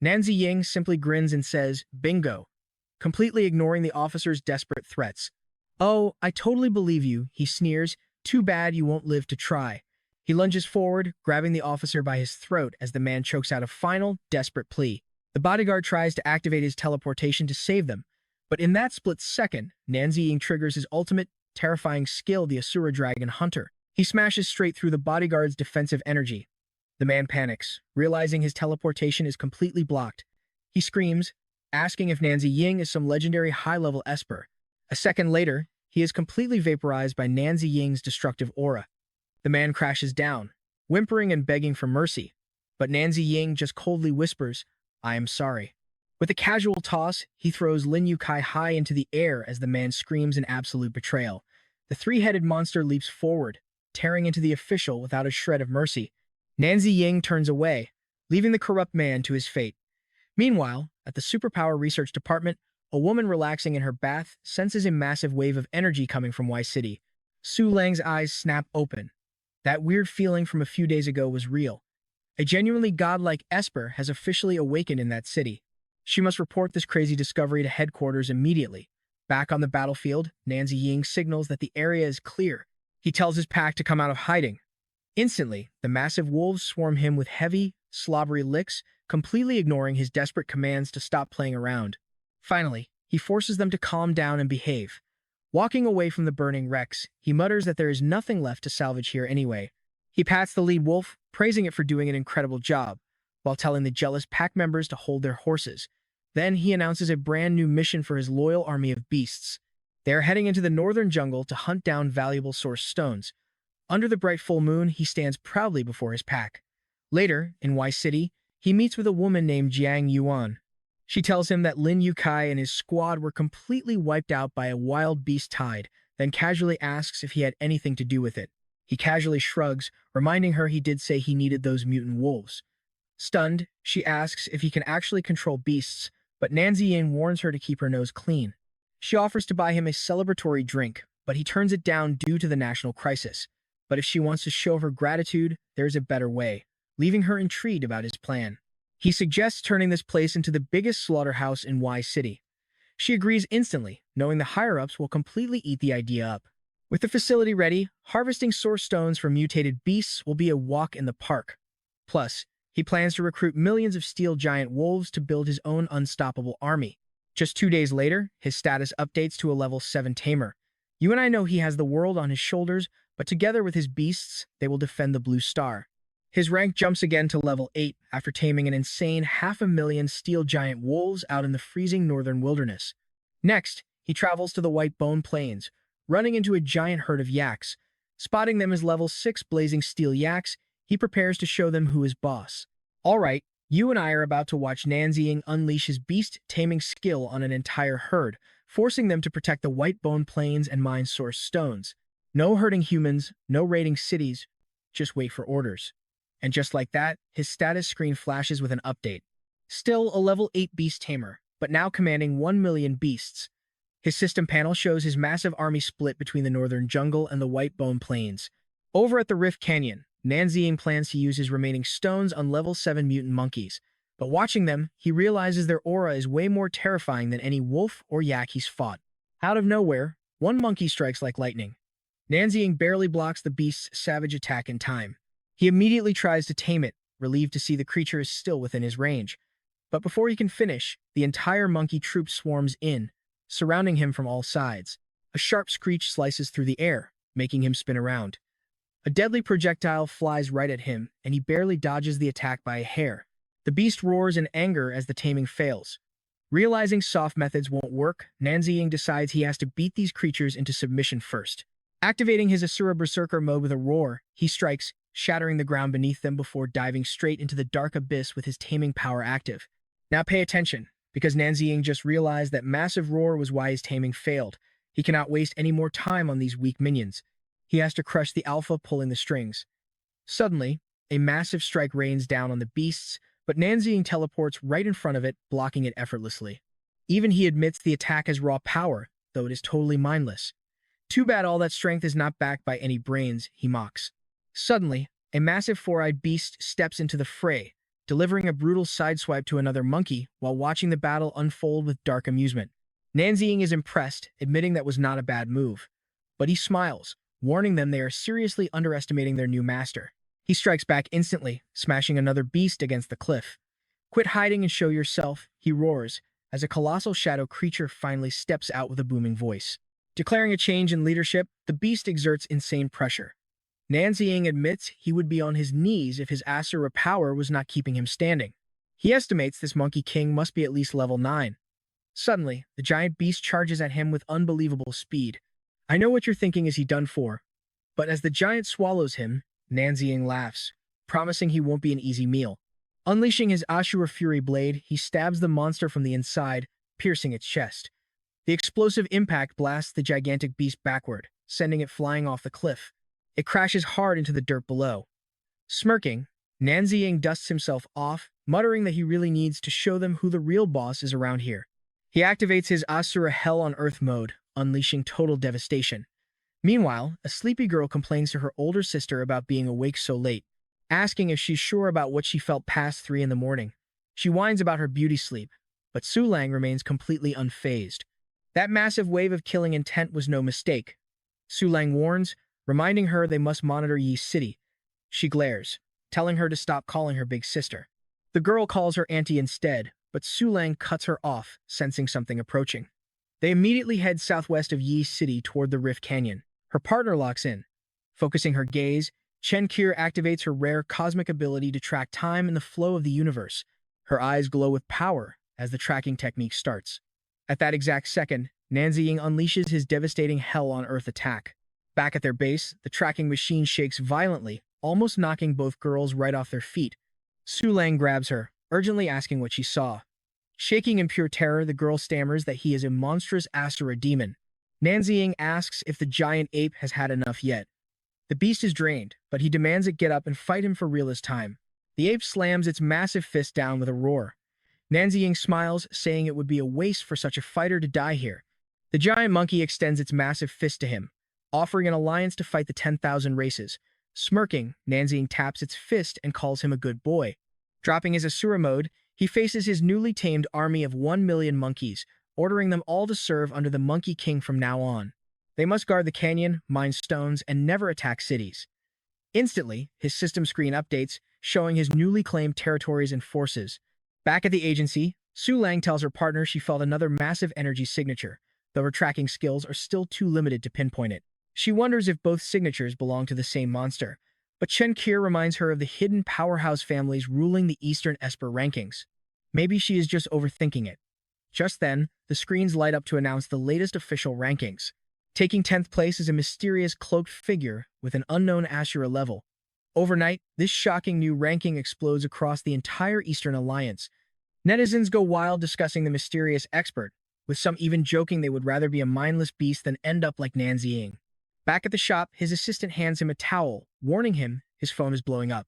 Nanzi Ying simply grins and says, "Bingo," completely ignoring the officer's desperate threats. "Oh, I totally believe you," he sneers. "Too bad you won't live to try." He lunges forward, grabbing the officer by his throat as the man chokes out a final, desperate plea. The bodyguard tries to activate his teleportation to save them, but in that split second, Nanzi Ying triggers his ultimate, terrifying skill, the Asura Dragon Hunter. He smashes straight through the bodyguard's defensive energy. The man panics, realizing his teleportation is completely blocked. He screams, asking if Nanzi Ying is some legendary high-level Esper. A second later, he is completely vaporized by Nanzi Ying's destructive aura. The man crashes down, whimpering and begging for mercy, but Nanzi Ying just coldly whispers, "I am sorry." With a casual toss, he throws Lin Yukai high into the air as the man screams in absolute betrayal. The 3-headed monster leaps forward, tearing into the official without a shred of mercy. Nanzi Ying turns away, leaving the corrupt man to his fate. Meanwhile, at the Superpower Research Department, a woman relaxing in her bath senses a massive wave of energy coming from Y City. Su Lang's eyes snap open. That weird feeling from a few days ago was real. A genuinely godlike Esper has officially awakened in that city. She must report this crazy discovery to headquarters immediately. Back on the battlefield, Nanzi Ying signals that the area is clear. He tells his pack to come out of hiding. Instantly, the massive wolves swarm him with heavy, slobbery licks, completely ignoring his desperate commands to stop playing around. Finally, he forces them to calm down and behave. Walking away from the burning wrecks, he mutters that there is nothing left to salvage here anyway. He pats the lead wolf, praising it for doing an incredible job, while telling the jealous pack members to hold their horses. Then he announces a brand new mission for his loyal army of beasts. They are heading into the northern jungle to hunt down valuable source stones. Under the bright full moon, he stands proudly before his pack. Later, in Y City, he meets with a woman named Jiang Yuan. She tells him that Lin Yukai and his squad were completely wiped out by a wild beast tide, then casually asks if he had anything to do with it. He casually shrugs, reminding her he did say he needed those mutant wolves. Stunned, she asks if he can actually control beasts, but Nanzi Ying warns her to keep her nose clean. She offers to buy him a celebratory drink, but he turns it down due to the national crisis. But if she wants to show her gratitude, there's a better way, leaving her intrigued about his plan. He suggests turning this place into the biggest slaughterhouse in Y City. She agrees instantly, knowing the higher-ups will completely eat the idea up. With the facility ready, harvesting source stones from mutated beasts will be a walk in the park. Plus, he plans to recruit millions of steel giant wolves to build his own unstoppable army. Just 2 days later, his status updates to a level 7 tamer. You and I know he has the world on his shoulders, but together with his beasts, they will defend the Blue Star. His rank jumps again to level 8 after taming an insane 500,000 steel giant wolves out in the freezing northern wilderness. Next, he travels to the White Bone Plains, running into a giant herd of yaks. Spotting them as level 6 blazing steel yaks, he prepares to show them who is boss. Alright, you and I are about to watch Nanziying unleash his beast-taming skill on an entire herd, forcing them to protect the White Bone Plains and mine source stones. No hurting humans, no raiding cities, just wait for orders. And just like that, his status screen flashes with an update. Still a level 8 beast tamer, but now commanding 1,000,000 beasts. His system panel shows his massive army split between the northern jungle and the White Bone Plains. Over at the Rift Canyon, Nanziying plans to use his remaining stones on level 7 mutant monkeys, but watching them, he realizes their aura is way more terrifying than any wolf or yak he's fought. Out of nowhere, one monkey strikes like lightning. Nanziying barely blocks the beast's savage attack in time. He immediately tries to tame it, relieved to see the creature is still within his range. But before he can finish, the entire monkey troop swarms in, surrounding him from all sides. A sharp screech slices through the air, making him spin around. A deadly projectile flies right at him, and he barely dodges the attack by a hair. The beast roars in anger as the taming fails. Realizing soft methods won't work, Nanziying decides he has to beat these creatures into submission first. Activating his Asura Berserker mode with a roar, he strikes, shattering the ground beneath them before diving straight into the dark abyss with his taming power active. Now pay attention, because Nanziying just realized that massive roar was why his taming failed. He cannot waste any more time on these weak minions. He has to crush the alpha pulling the strings. Suddenly, a massive strike rains down on the beasts, but Nanziying teleports right in front of it, blocking it effortlessly. Even he admits the attack has raw power, though it is totally mindless. Too bad all that strength is not backed by any brains, he mocks. Suddenly, a massive four-eyed beast steps into the fray, delivering a brutal sideswipe to another monkey while watching the battle unfold with dark amusement. Nanziying is impressed, admitting that was not a bad move. But he smiles, warning them they are seriously underestimating their new master. He strikes back instantly, smashing another beast against the cliff. Quit hiding and show yourself, he roars, as a colossal shadow creature finally steps out with a booming voice. Declaring a change in leadership, the beast exerts insane pressure. Nanziying admits he would be on his knees if his Asura power was not keeping him standing. He estimates this Monkey King must be at least level 9. Suddenly, the giant beast charges at him with unbelievable speed. I know what you're thinking, is he done for? But as the giant swallows him, Nanziying laughs, promising he won't be an easy meal. Unleashing his Asura Fury Blade, he stabs the monster from the inside, piercing its chest. The explosive impact blasts the gigantic beast backward, sending it flying off the cliff. It crashes hard into the dirt below. Smirking, Nanziying dusts himself off, muttering that he really needs to show them who the real boss is around here. He activates his Asura Hell on Earth mode, unleashing total devastation. Meanwhile, a sleepy girl complains to her older sister about being awake so late, asking if she's sure about what she felt past 3 in the morning. She whines about her beauty sleep, but Sulang remains completely unfazed. That massive wave of killing intent was no mistake. Sulang warns, reminding her they must monitor Yi's city. She glares, telling her to stop calling her big sister. The girl calls her auntie instead, but Sulang cuts her off, sensing something approaching. They immediately head southwest of Yi's city toward the Rift Canyon. Her partner locks in. Focusing her gaze, Chen Kier activates her rare cosmic ability to track time and the flow of the universe. Her eyes glow with power as the tracking technique starts. At that exact second, Nanziying unleashes his devastating Hell on Earth attack. Back at their base, the tracking machine shakes violently, almost knocking both girls right off their feet. Sulang grabs her, urgently asking what she saw. Shaking in pure terror, the girl stammers that he is a monstrous Asura demon. Nanziying asks if the giant ape has had enough yet. The beast is drained, but he demands it get up and fight him for real this time. The ape slams its massive fist down with a roar. Nanziying smiles, saying it would be a waste for such a fighter to die here. The giant monkey extends its massive fist to him, offering an alliance to fight the 10,000 races. Smirking, Nanziying taps its fist and calls him a good boy. Dropping his Asura mode, he faces his newly tamed army of 1,000,000 monkeys, ordering them all to serve under the Monkey King from now on. They must guard the canyon, mine stones, and never attack cities. Instantly, his system screen updates, showing his newly claimed territories and forces. Back at the agency, Sulang tells her partner she felt another massive energy signature. though her tracking skills are still too limited to pinpoint it. She wonders if both signatures belong to the same monster, but Chen Kier reminds her of the hidden powerhouse families ruling the Eastern Esper rankings. Maybe she is just overthinking it. Just then, the screens light up to announce the latest official rankings. Taking 10th place is a mysterious cloaked figure with an unknown Ashura level. Overnight, this shocking new ranking explodes across the entire Eastern Alliance. Netizens go wild discussing the mysterious expert, with some even joking they would rather be a mindless beast than end up like Nan Ziying. Back at the shop, his assistant hands him a towel, warning him his phone is blowing up.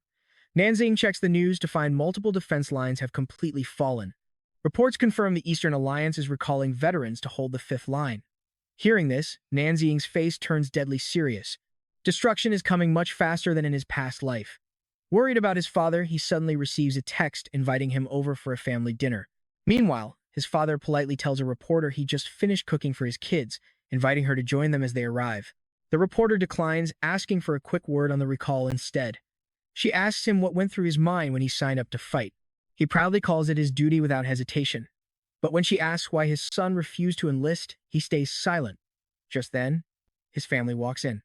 Nan Ziying checks the news to find multiple defense lines have completely fallen. Reports confirm the Eastern Alliance is recalling veterans to hold the fifth line. Hearing this, Nan Ziying's face turns deadly serious. Destruction is coming much faster than in his past life. Worried about his father, he suddenly receives a text inviting him over for a family dinner. Meanwhile, his father politely tells a reporter he just finished cooking for his kids, inviting her to join them as they arrive. The reporter declines, asking for a quick word on the recall instead. She asks him what went through his mind when he signed up to fight. He proudly calls it his duty without hesitation. But when she asks why his son refused to enlist, he stays silent. Just then, his family walks in.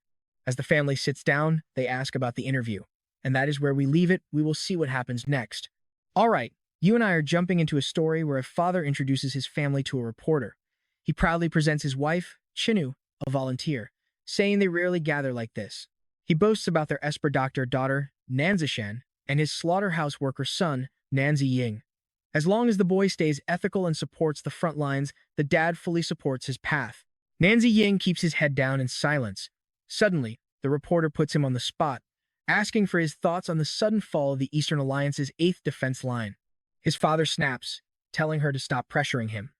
As the family sits down, they ask about the interview. And that is where we leave it. We will see what happens next. All right, you and I are jumping into a story where a father introduces his family to a reporter. He proudly presents his wife, Chinu, a volunteer, saying they rarely gather like this. He boasts about their Esper doctor daughter, Nanzishan, and his slaughterhouse worker son, Nanzi Ying. As long as the boy stays ethical and supports the front lines, the dad fully supports his path. Nanzi Ying keeps his head down in silence. Suddenly, the reporter puts him on the spot, asking for his thoughts on the sudden fall of the Eastern Alliance's 8th defense line. His father snaps, telling her to stop pressuring him.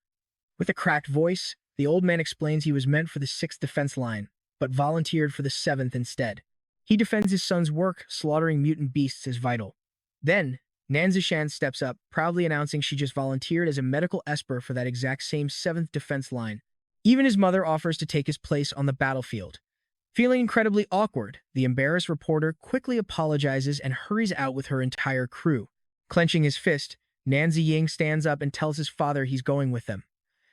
With a cracked voice, the old man explains he was meant for the 6th defense line, but volunteered for the 7th instead. He defends his son's work, slaughtering mutant beasts as vital. Then, Nanzishan steps up, proudly announcing she just volunteered as a medical esper for that exact same 7th defense line. Even his mother offers to take his place on the battlefield. Feeling incredibly awkward, the embarrassed reporter quickly apologizes and hurries out with her entire crew. Clenching his fist, Nanzi Ying stands up and tells his father he's going with them.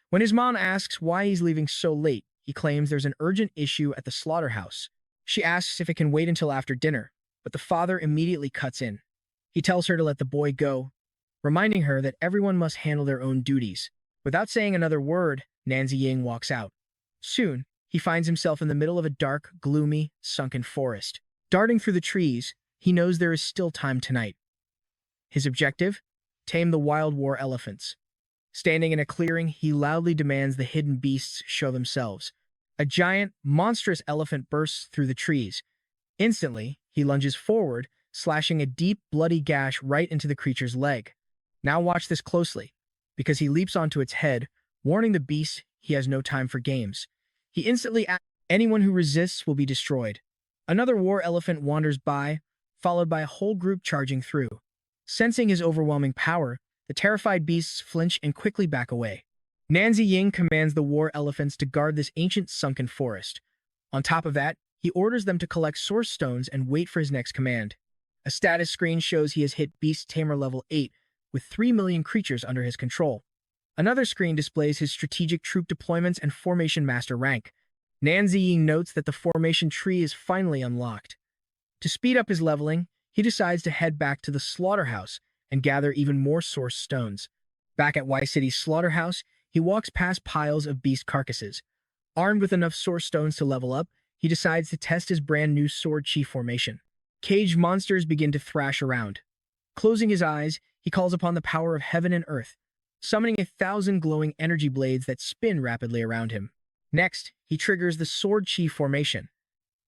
When his mom asks why he's leaving so late, he claims there's an urgent issue at the slaughterhouse. She asks if it can wait until after dinner, but the father immediately cuts in. He tells her to let the boy go, reminding her that everyone must handle their own duties. Without saying another word, Nanzi Ying walks out. Soon, he finds himself in the middle of a dark, gloomy, sunken forest. Darting through the trees, he knows there is still time tonight. His objective? Tame the wild war elephants. Standing in a clearing, he loudly demands the hidden beasts show themselves. A giant, monstrous elephant bursts through the trees. Instantly, he lunges forward, slashing a deep, bloody gash right into the creature's leg. Now watch this closely, because he leaps onto its head, warning the beast he has no time for games. He instantly asks, anyone who resists will be destroyed. Another war elephant wanders by, followed by a whole group charging through. Sensing his overwhelming power, the terrified beasts flinch and quickly back away. Nanzi Ying commands the war elephants to guard this ancient sunken forest. On top of that, he orders them to collect source stones and wait for his next command. A status screen shows he has hit Beast Tamer level 8, with 3 million creatures under his control. Another screen displays his strategic troop deployments and formation master rank. Nanzi Ying notes that the formation tree is finally unlocked. To speed up his leveling, he decides to head back to the slaughterhouse and gather even more source stones. Back at Y City's slaughterhouse, he walks past piles of beast carcasses. Armed with enough source stones to level up, he decides to test his brand new sword chi formation. Caged monsters begin to thrash around. Closing his eyes, he calls upon the power of heaven and earth, summoning 1,000 glowing energy blades that spin rapidly around him. Next, he triggers the sword chi formation.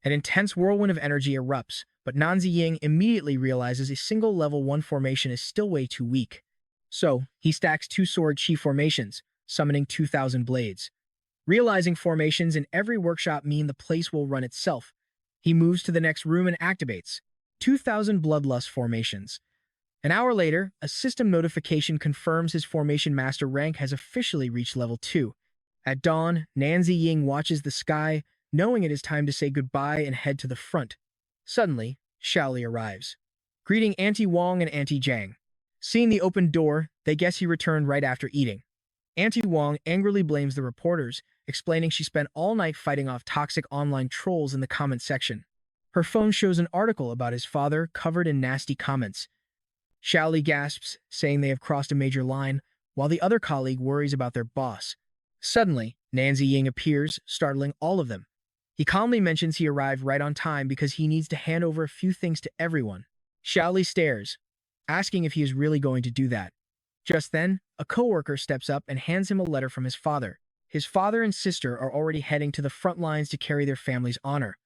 An intense whirlwind of energy erupts, but Nanzi Ying immediately realizes a single level 1 formation is still way too weak. So, he stacks 2 sword chi formations, summoning 2,000 blades. Realizing formations in every workshop mean the place will run itself, he moves to the next room and activates 2,000 bloodlust formations. An hour later, a system notification confirms his formation master rank has officially reached level 2. At dawn, Nanzi Ying watches the sky, knowing it is time to say goodbye and head to the front. Suddenly, Xiaoli arrives, greeting Auntie Wong and Auntie Zhang. Seeing the open door, they guess he returned right after eating. Auntie Wong angrily blames the reporters, explaining she spent all night fighting off toxic online trolls in the comment section. Her phone shows an article about his father covered in nasty comments. Xiaoli gasps, saying they have crossed a major line, while the other colleague worries about their boss. Suddenly, Nanzi Ying appears, startling all of them. He calmly mentions he arrived right on time because he needs to hand over a few things to everyone. Xiaoli stares, asking if he is really going to do that. Just then, a coworker steps up and hands him a letter from his father. His father and sister are already heading to the front lines to carry their family's honor.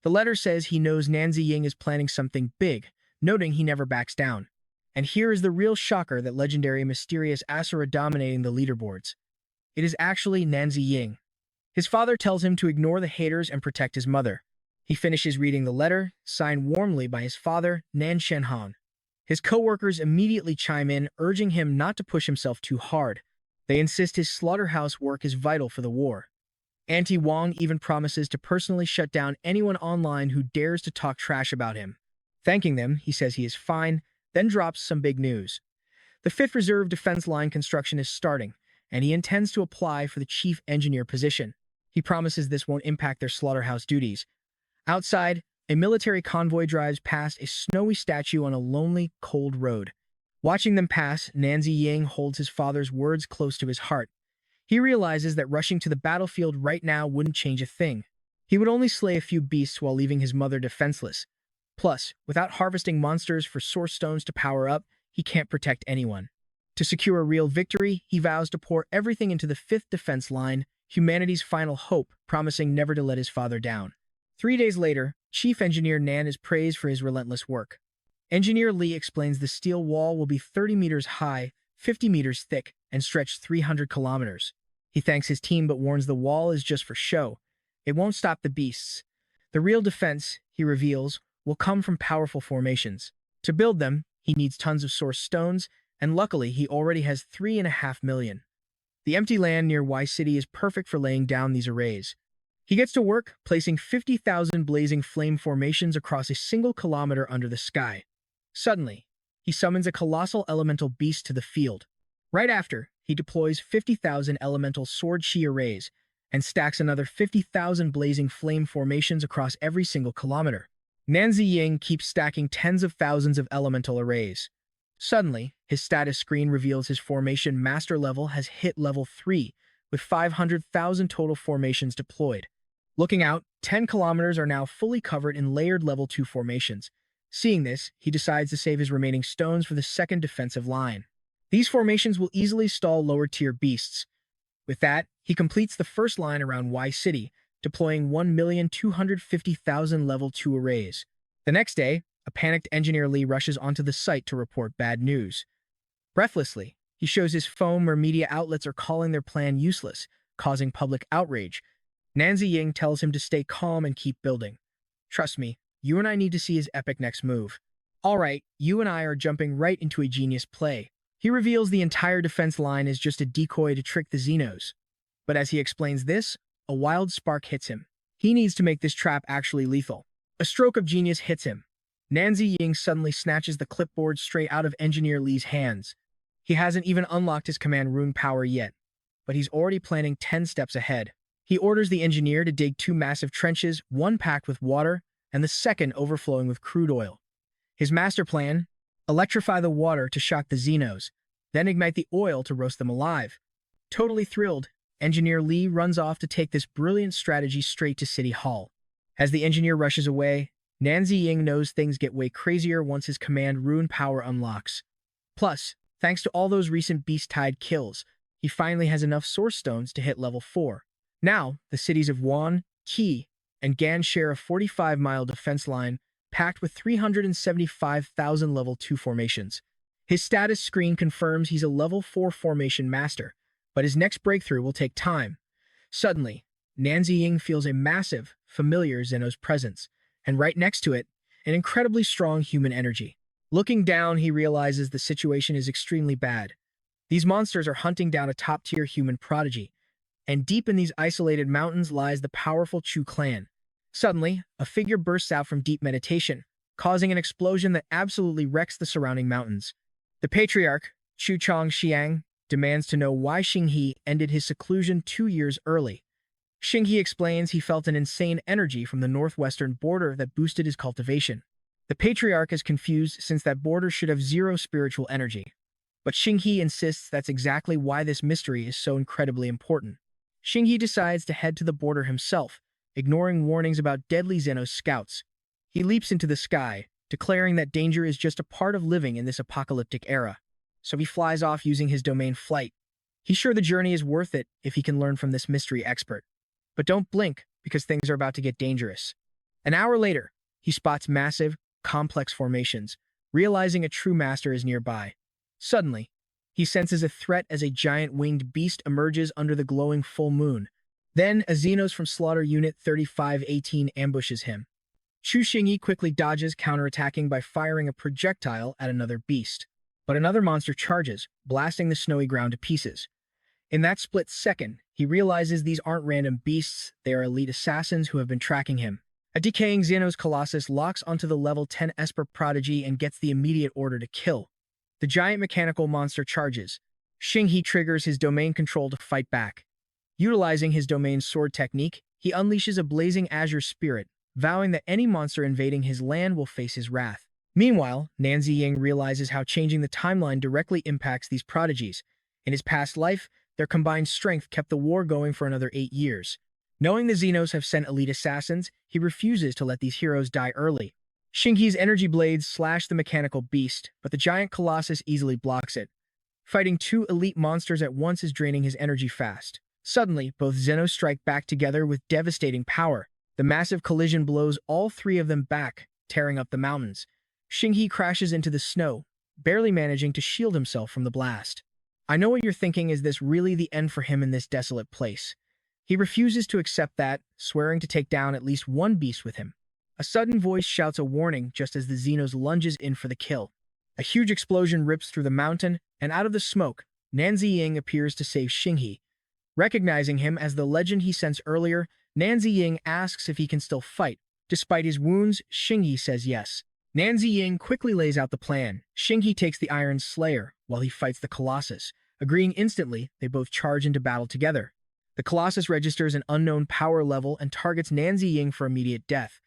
The letter says he knows Nanzi Ying is planning something big, noting he never backs down. And here is the real shocker that legendary mysterious Asura dominating the leaderboards. It is actually Nanzi Ying. His father tells him to ignore the haters and protect his mother. He finishes reading the letter, signed warmly by his father, Nan Shenhan. His co-workers immediately chime in, urging him not to push himself too hard. They insist his slaughterhouse work is vital for the war. Auntie Wong even promises to personally shut down anyone online who dares to talk trash about him. Thanking them, he says he is fine, then drops some big news. The 5th Reserve Defense Line construction is starting, and he intends to apply for the chief engineer position. He promises this won't impact their slaughterhouse duties. Outside, a military convoy drives past a snowy statue on a lonely, cold road. Watching them pass, Nanzi Ying holds his father's words close to his heart. He realizes that rushing to the battlefield right now wouldn't change a thing. He would only slay a few beasts while leaving his mother defenseless. Plus, without harvesting monsters for source stones to power up, he can't protect anyone. To secure a real victory, he vows to pour everything into the 5th Defense Line, humanity's final hope, promising never to let his father down. 3 days later, Chief Engineer Nan is praised for his relentless work. Engineer Lee explains the steel wall will be 30 meters high, 50 meters thick, and stretch 300 kilometers. He thanks his team but warns the wall is just for show. It won't stop the beasts. The real defense, he reveals, will come from powerful formations. To build them, he needs tons of source stones, and luckily he already has 3.5 million. The empty land near Y City is perfect for laying down these arrays. He gets to work, placing 50,000 blazing flame formations across a single kilometer under the sky. Suddenly, he summons a colossal elemental beast to the field. Right after, he deploys 50,000 elemental sword chi arrays and stacks another 50,000 blazing flame formations across every single kilometer. Nanzi Ying keeps stacking tens of thousands of elemental arrays. Suddenly, his status screen reveals his formation master level has hit level 3, with 500,000 total formations deployed. Looking out, 10 kilometers are now fully covered in layered level 2 formations. Seeing this, he decides to save his remaining stones for the 2nd defensive line. These formations will easily stall lower-tier beasts. With that, he completes the first line around Y City, deploying 1,250,000 level 2 arrays. The next day, a panicked Engineer Lee rushes onto the site to report bad news. Breathlessly, he shows his phone where media outlets are calling their plan useless, causing public outrage. Nanzi Ying tells him to stay calm and keep building. Trust me, you and I need to see his epic next move. Alright, you and I are jumping right into a genius play. He reveals the entire defense line is just a decoy to trick the Xenos. But as he explains this, a wild spark hits him. He needs to make this trap actually lethal. A stroke of genius hits him. Nanzi Ying suddenly snatches the clipboard straight out of Engineer Lee's hands. He hasn't even unlocked his command rune power yet, but he's already planning 10 steps ahead. He orders the engineer to dig 2 massive trenches, one packed with water, and the second overflowing with crude oil. His master plan? Electrify the water to shock the Xenos, then ignite the oil to roast them alive. Totally thrilled, Engineer Lee runs off to take this brilliant strategy straight to City Hall. As the engineer rushes away, Nanzi Ying knows things get way crazier once his command rune power unlocks. Plus, thanks to all those recent beast-tied kills, he finally has enough source stones to hit level 4. Now, the cities of Wan, Qi, and Gan share a 45-mile defense line packed with 375,000 level 2 formations. His status screen confirms he's a level 4 formation master, but his next breakthrough will take time. Suddenly, Nanzi Ying feels a massive, familiar Xenos presence, and right next to it, an incredibly strong human energy. Looking down, he realizes the situation is extremely bad. These monsters are hunting down a top-tier human prodigy, and deep in these isolated mountains lies the powerful Chu clan. Suddenly, a figure bursts out from deep meditation, causing an explosion that absolutely wrecks the surrounding mountains. The patriarch, Chu Chong Xiang, demands to know why Xinghe ended his seclusion 2 years early. Xinghe explains he felt an insane energy from the northwestern border that boosted his cultivation. The patriarch is confused since that border should have zero spiritual energy. But Xinghe insists that's exactly why this mystery is so incredibly important. Xinghe decides to head to the border himself, ignoring warnings about deadly Xenos scouts. He leaps into the sky, declaring that danger is just a part of living in this apocalyptic era. So he flies off using his domain flight. He's sure the journey is worth it if he can learn from this mystery expert. But don't blink, because things are about to get dangerous. An hour later, he spots massive, complex formations, realizing a true master is nearby. Suddenly, he senses a threat as a giant winged beast emerges under the glowing full moon. Then, a Xenos from Slaughter Unit 3518 ambushes him. Chu Xinghe quickly dodges, counterattacking by firing a projectile at another beast. But another monster charges, blasting the snowy ground to pieces. In that split second, he realizes these aren't random beasts, they are elite assassins who have been tracking him. A decaying Xenos Colossus locks onto the level 10 Esper Prodigy and gets the immediate order to kill. The giant mechanical monster charges. Xinghe triggers his domain control to fight back. Utilizing his domain's sword technique, he unleashes a blazing azure spirit, vowing that any monster invading his land will face his wrath. Meanwhile, Nanzi Ying realizes how changing the timeline directly impacts these prodigies. In his past life, their combined strength kept the war going for another 8 years. Knowing the Xenos have sent elite assassins, he refuses to let these heroes die early. Xinghe's energy blades slash the mechanical beast, but the giant colossus easily blocks it. Fighting 2 elite monsters at once is draining his energy fast. Suddenly, both Xenos strike back together with devastating power. The massive collision blows all 3 of them back, tearing up the mountains. Xinghe crashes into the snow, barely managing to shield himself from the blast. I know what you're thinking, is this really the end for him in this desolate place? He refuses to accept that, swearing to take down at least one beast with him. A sudden voice shouts a warning just as the Xenos lunges in for the kill. A huge explosion rips through the mountain, and out of the smoke, Nanzi Ying appears to save Xinghe. Recognizing him as the legend he sensed earlier, Nanzi Ying asks if he can still fight. Despite his wounds, Xinghe says yes. Nanzi Ying quickly lays out the plan. Xinghe takes the Iron Slayer, while he fights the Colossus. Agreeing instantly, they both charge into battle together. The Colossus registers an unknown power level and targets Nanzi Ying for immediate death.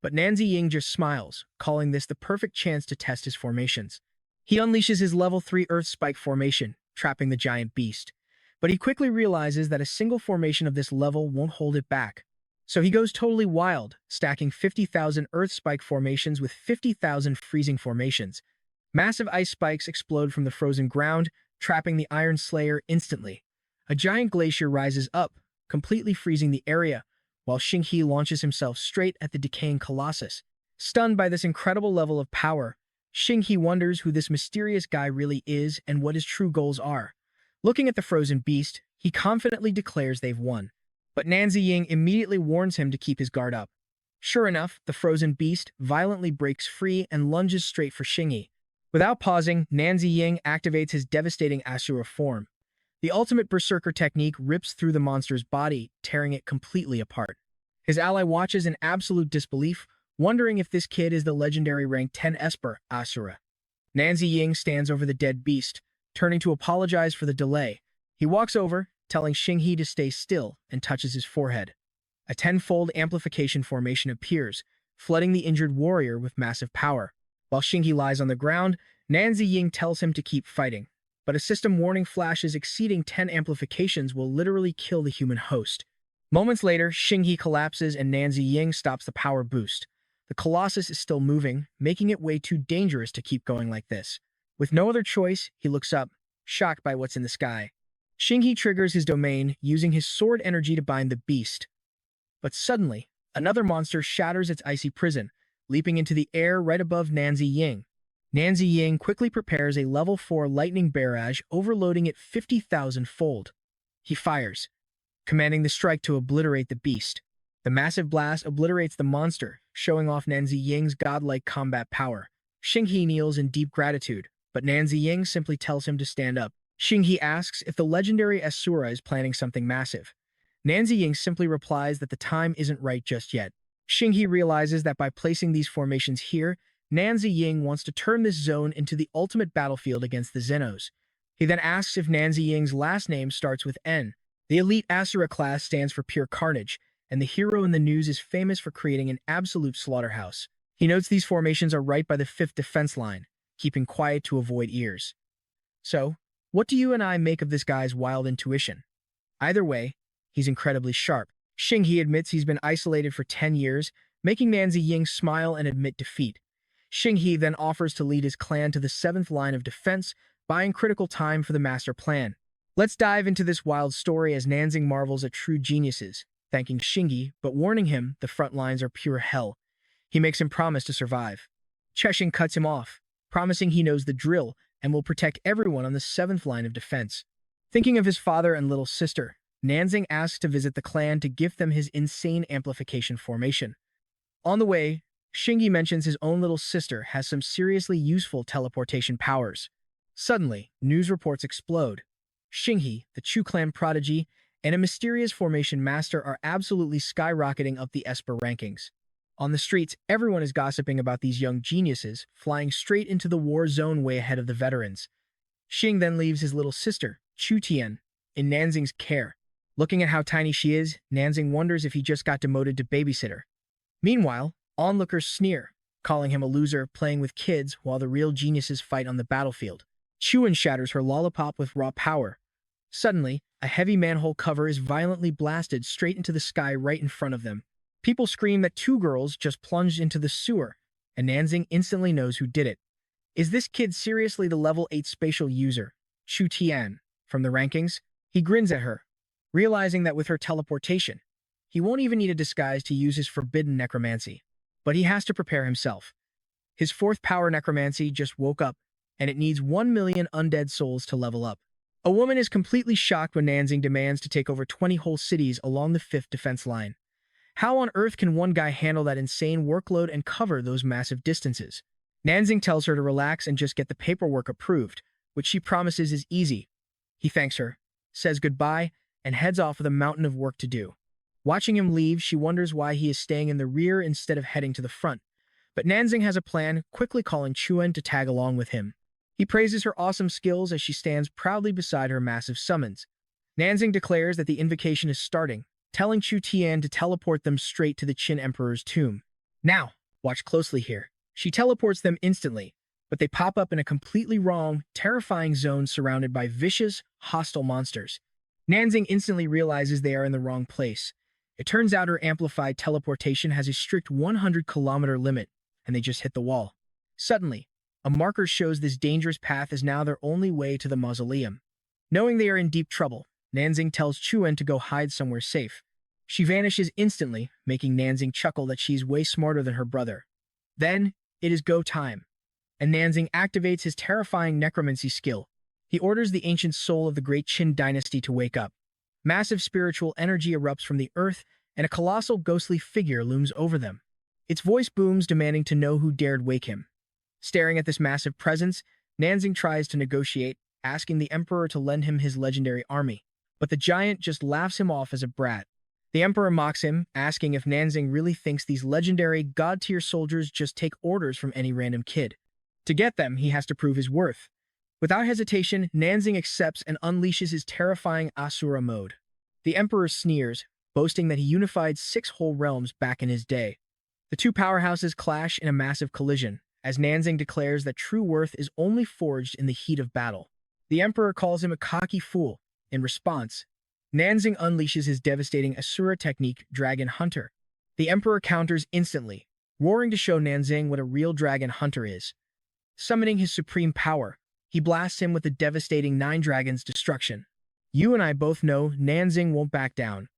But Nanzi Ying just smiles, calling this the perfect chance to test his formations. He unleashes his level 3 Earth Spike formation, trapping the giant beast. But he quickly realizes that a single formation of this level won't hold it back. So he goes totally wild, stacking 50,000 Earth Spike formations with 50,000 freezing formations. Massive ice spikes explode from the frozen ground, trapping the Iron Slayer instantly. A giant glacier rises up, completely freezing the area, while Xinghe launches himself straight at the decaying Colossus. Stunned by this incredible level of power, Xinghe wonders who this mysterious guy really is and what his true goals are. Looking at the frozen beast, he confidently declares they've won. But Nanzi Ying immediately warns him to keep his guard up. Sure enough, the frozen beast violently breaks free and lunges straight for Xinghe. Without pausing, Nanzi Ying activates his devastating Asura form. The ultimate berserker technique rips through the monster's body, tearing it completely apart. His ally watches in absolute disbelief, wondering if this kid is the legendary rank 10 Esper Asura. Nanzi Ying stands over the dead beast, turning to apologize for the delay. He walks over, telling Xinghe to stay still, and touches his forehead. A 10-fold amplification formation appears, flooding the injured warrior with massive power. While Xinghe lies on the ground, Nanzi Ying tells him to keep fighting. But a system warning flashes exceeding 10 amplifications will literally kill the human host. Moments later, Xinghe collapses and Nanzi Ying stops the power boost. The Colossus is still moving, making it way too dangerous to keep going like this. With no other choice, he looks up, shocked by what's in the sky. Xinghe triggers his domain, using his sword energy to bind the beast. But suddenly, another monster shatters its icy prison, leaping into the air right above Nanzi Ying. Nanzi Ying quickly prepares a level 4 lightning barrage, overloading it 50,000-fold. He fires, commanding the strike to obliterate the beast. The massive blast obliterates the monster, showing off Nanzi Ying's godlike combat power. Xinghe kneels in deep gratitude, but Nanzi Ying simply tells him to stand up. Xinghe asks if the legendary Asura is planning something massive. Nanzi Ying simply replies that the time isn't right just yet. Xinghe realizes that by placing these formations here, Nanzi Ying wants to turn this zone into the ultimate battlefield against the Xenos. He then asks if Nanzi Ying's last name starts with N. The elite Asura class stands for pure carnage, and the hero in the news is famous for creating an absolute slaughterhouse. He notes these formations are right by the 5th defense line, keeping quiet to avoid ears. So, what do you and I make of this guy's wild intuition? Either way, he's incredibly sharp. Xinghe admits he's been isolated for 10 years, making Nanzi Ying smile and admit defeat. Xinghe then offers to lead his clan to the 7th line of defense, buying critical time for the master plan. Let's dive into this wild story as Nanzing marvels at true geniuses, thanking Xinghe but warning him the front lines are pure hell. He makes him promise to survive. Cheshing cuts him off, promising he knows the drill and will protect everyone on the 7th line of defense. Thinking of his father and little sister, Nanzing asks to visit the clan to gift them his insane amplification formation. On the way, Xinghe mentions his own little sister has some seriously useful teleportation powers. Suddenly, news reports explode. Xinghe, the Chu clan prodigy, and a mysterious formation master are absolutely skyrocketing up the Esper rankings. On the streets, everyone is gossiping about these young geniuses, flying straight into the war zone way ahead of the veterans. Xing then leaves his little sister, Chu Tian, in Nanzing's care. Looking at how tiny she is, Nanzing wonders if he just got demoted to babysitter. Meanwhile, onlookers sneer, calling him a loser playing with kids while the real geniuses fight on the battlefield. Chuan shatters her lollipop with raw power. Suddenly, a heavy manhole cover is violently blasted straight into the sky right in front of them. People scream that 2 girls just plunged into the sewer, and Nanzing instantly knows who did it. Is this kid seriously the level 8 spatial user, Chu Tian, from the rankings? He grins at her, realizing that with her teleportation, he won't even need a disguise to use his forbidden necromancy. But he has to prepare himself. His 4th power necromancy just woke up, and it needs 1 million undead souls to level up. A woman is completely shocked when Nanzing demands to take over 20 whole cities along the 5th defense line. How on earth can one guy handle that insane workload and cover those massive distances? Nanzing tells her to relax and just get the paperwork approved, which she promises is easy. He thanks her, says goodbye, and heads off with a mountain of work to do. Watching him leave, she wonders why he is staying in the rear instead of heading to the front. But Nanzing has a plan, quickly calling Chuan to tag along with him. He praises her awesome skills as she stands proudly beside her massive summons. Nanzing declares that the invocation is starting, telling Chu Tian to teleport them straight to the Qin Emperor's tomb. Now, watch closely here. She teleports them instantly, but they pop up in a completely wrong, terrifying zone surrounded by vicious, hostile monsters. Nanzing instantly realizes they are in the wrong place. It turns out her amplified teleportation has a strict 100-kilometer limit, and they just hit the wall. Suddenly, a marker shows this dangerous path is now their only way to the mausoleum. Knowing they are in deep trouble, Nanzing tells Chuan to go hide somewhere safe. She vanishes instantly, making Nanzing chuckle that she's way smarter than her brother. Then, it is go time, and Nanzing activates his terrifying necromancy skill. He orders the ancient soul of the great Qin dynasty to wake up. Massive spiritual energy erupts from the earth, and a colossal ghostly figure looms over them. Its voice booms, demanding to know who dared wake him. Staring at this massive presence, Nanzing tries to negotiate, asking the emperor to lend him his legendary army. But the giant just laughs him off as a brat. The emperor mocks him, asking if Nanzing really thinks these legendary, god-tier soldiers just take orders from any random kid. To get them, he has to prove his worth. Without hesitation, Nanzing accepts and unleashes his terrifying Asura mode. The emperor sneers, boasting that he unified 6 whole realms back in his day. The 2 powerhouses clash in a massive collision, as Nanzing declares that true worth is only forged in the heat of battle. The emperor calls him a cocky fool. In response, Nanzing unleashes his devastating Asura technique, Dragon Hunter. The emperor counters instantly, roaring to show Nanzing what a real dragon hunter is. Summoning his supreme power, he blasts him with the devastating 9 Dragons destruction. You and I both know Nanzing won't back down.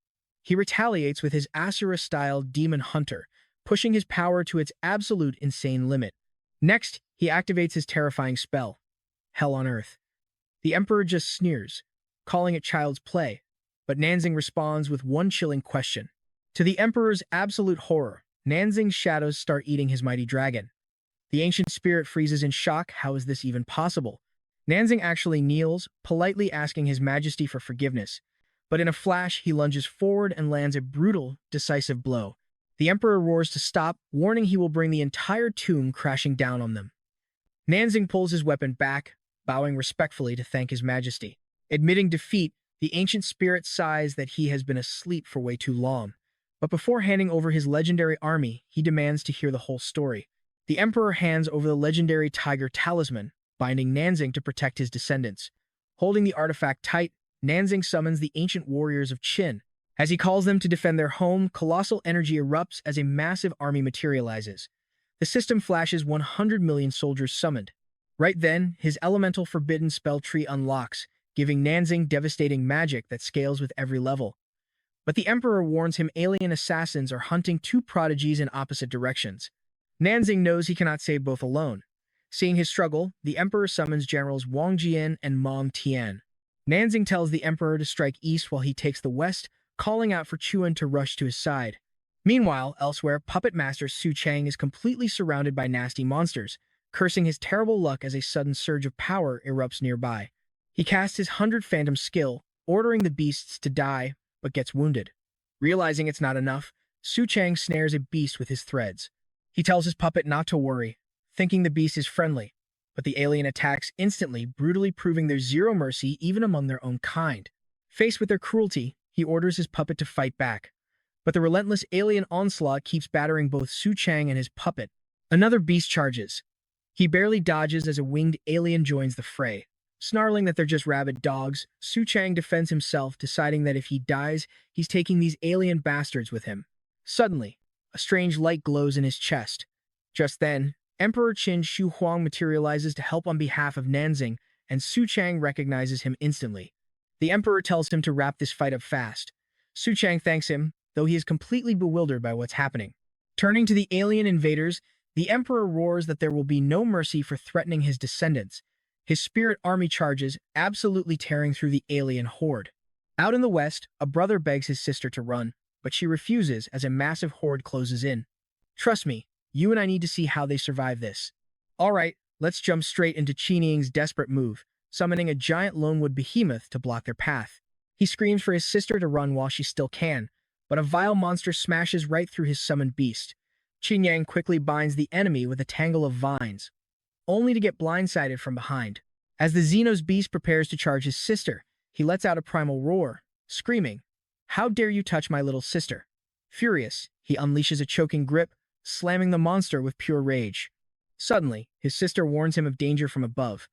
He retaliates with his Asura-style Demon Hunter, pushing his power to its absolute insane limit. Next, he activates his terrifying spell, Hell on Earth. The emperor just sneers, calling it child's play, but Nanzing responds with one chilling question. To the emperor's absolute horror, Nanzing's shadows start eating his mighty dragon. The ancient spirit freezes in shock. How is this even possible? Nanzing actually kneels, politely asking his majesty for forgiveness, but in a flash he lunges forward and lands a brutal, decisive blow. The emperor roars to stop, warning he will bring the entire tomb crashing down on them. Nanzing pulls his weapon back, bowing respectfully to thank His Majesty. Admitting defeat, the ancient spirit sighs that he has been asleep for way too long. But before handing over his legendary army, he demands to hear the whole story. The Emperor hands over the legendary tiger talisman, binding Nanzing to protect his descendants. Holding the artifact tight, Nanzing summons the ancient warriors of Qin. As he calls them to defend their home, colossal energy erupts as a massive army materializes. The system flashes 100 million soldiers summoned. Right then, his elemental forbidden spell tree unlocks, giving Nanzing devastating magic that scales with every level. But the Emperor warns him alien assassins are hunting two prodigies in opposite directions. Nanzing knows he cannot save both alone. Seeing his struggle, the Emperor summons Generals Wang Jian and Meng Tian. Nanzing tells the Emperor to strike east while he takes the west, calling out for Chuan to rush to his side. Meanwhile, elsewhere, Puppet Master Su Chang is completely surrounded by nasty monsters, cursing his terrible luck as a sudden surge of power erupts nearby. He casts his 100 Phantom skill, ordering the beasts to die, but gets wounded. Realizing it's not enough, Su Chang snares a beast with his threads. He tells his puppet not to worry, thinking the beast is friendly, but the alien attacks instantly, brutally proving there's zero mercy even among their own kind. Faced with their cruelty, he orders his puppet to fight back. But the relentless alien onslaught keeps battering both Su Chang and his puppet. Another beast charges. He barely dodges as a winged alien joins the fray. Snarling that they're just rabid dogs, Su Chang defends himself, deciding that if he dies, he's taking these alien bastards with him. Suddenly, a strange light glows in his chest. Just then, Emperor Qin Shi Huang materializes to help on behalf of Nanzing, and Su Chang recognizes him instantly. The Emperor tells him to wrap this fight up fast. Su Chang thanks him, though he is completely bewildered by what's happening. Turning to the alien invaders, the Emperor roars that there will be no mercy for threatening his descendants. His spirit army charges, absolutely tearing through the alien horde. Out in the west, a brother begs his sister to run, but she refuses as a massive horde closes in. Trust me, you and I need to see how they survive this. Alright, let's jump straight into Qining's desperate move, summoning a giant lonewood behemoth to block their path. He screams for his sister to run while she still can, but a vile monster smashes right through his summoned beast. Qin quickly binds the enemy with a tangle of vines, only to get blindsided from behind. As the Xenos beast prepares to charge his sister, he lets out a primal roar, screaming, "How dare you touch my little sister!" Furious, he unleashes a choking grip, slamming the monster with pure rage. Suddenly, his sister warns him of danger from above.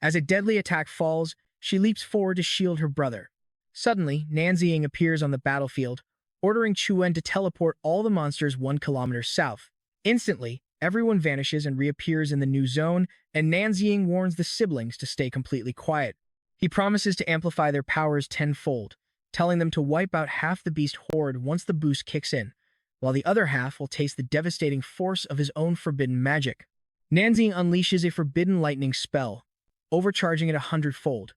As a deadly attack falls, she leaps forward to shield her brother. Suddenly, Nanzing appears on the battlefield, ordering Chuan to teleport all the monsters 1 kilometer south. Instantly, everyone vanishes and reappears in the new zone, and Nanzing warns the siblings to stay completely quiet. He promises to amplify their powers tenfold, telling them to wipe out half the beast horde once the boost kicks in, while the other half will taste the devastating force of his own forbidden magic. Nanzing unleashes a forbidden lightning spell, overcharging it 100-fold.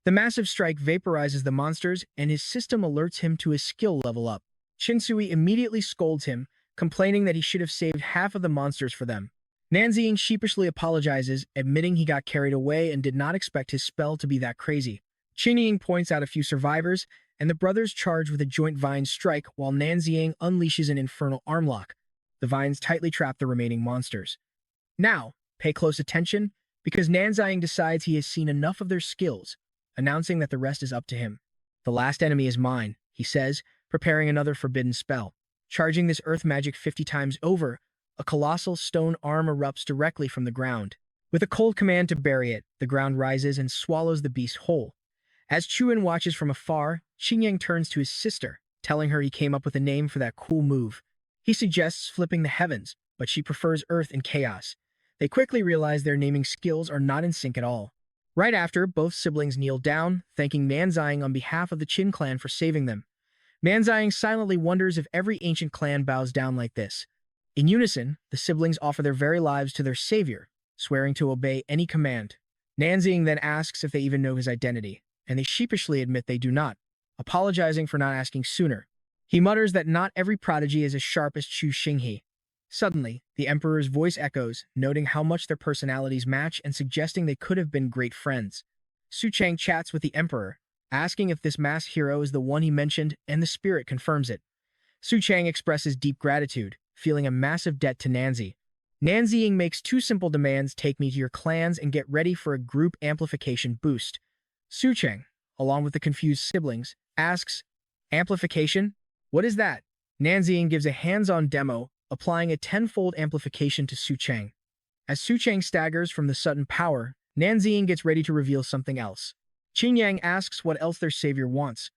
The massive strike vaporizes the monsters, and his system alerts him to his skill level up. Chinsui immediately scolds him, complaining that he should have saved half of the monsters for them. Nanzing sheepishly apologizes, admitting he got carried away and did not expect his spell to be that crazy. Qin points out a few survivors, and the brothers charge with a joint vine strike while Nanzing unleashes an infernal armlock. The vines tightly trap the remaining monsters. Now, pay close attention, because Nanzing decides he has seen enough of their skills, announcing that the rest is up to him. "The last enemy is mine," he says, preparing another forbidden spell. Charging this earth magic 50 times over, a colossal stone arm erupts directly from the ground. With a cold command to bury it, the ground rises and swallows the beast whole. As Chuan watches from afar, Qin turns to his sister, telling her he came up with a name for that cool move. He suggests flipping the heavens, but she prefers earth and chaos. They quickly realize their naming skills are not in sync at all. Right after, both siblings kneel down, thanking Nanzing on behalf of the Qin clan for saving them. Nanzing silently wonders if every ancient clan bows down like this. In unison, the siblings offer their very lives to their savior, swearing to obey any command. Nanzing then asks if they even know his identity, and they sheepishly admit they do not, apologizing for not asking sooner. He mutters that not every prodigy is as sharp as Chu Xinghe. Suddenly, the Emperor's voice echoes, noting how much their personalities match and suggesting they could have been great friends. Su Chang chats with the Emperor, asking if this masked hero is the one he mentioned, and the spirit confirms it. Su Chang expresses deep gratitude, feeling a massive debt to Nanzi. Nanziying makes two simple demands: take me to your clans and get ready for a group amplification boost. Su Cheng, along with the confused siblings, asks, amplification? What is that? Nanziying gives a hands-on demo, applying a tenfold amplification to Su Cheng. As Su Cheng staggers from the sudden power, Nanziying gets ready to reveal something else. Qin Yang asks what else their savior wants,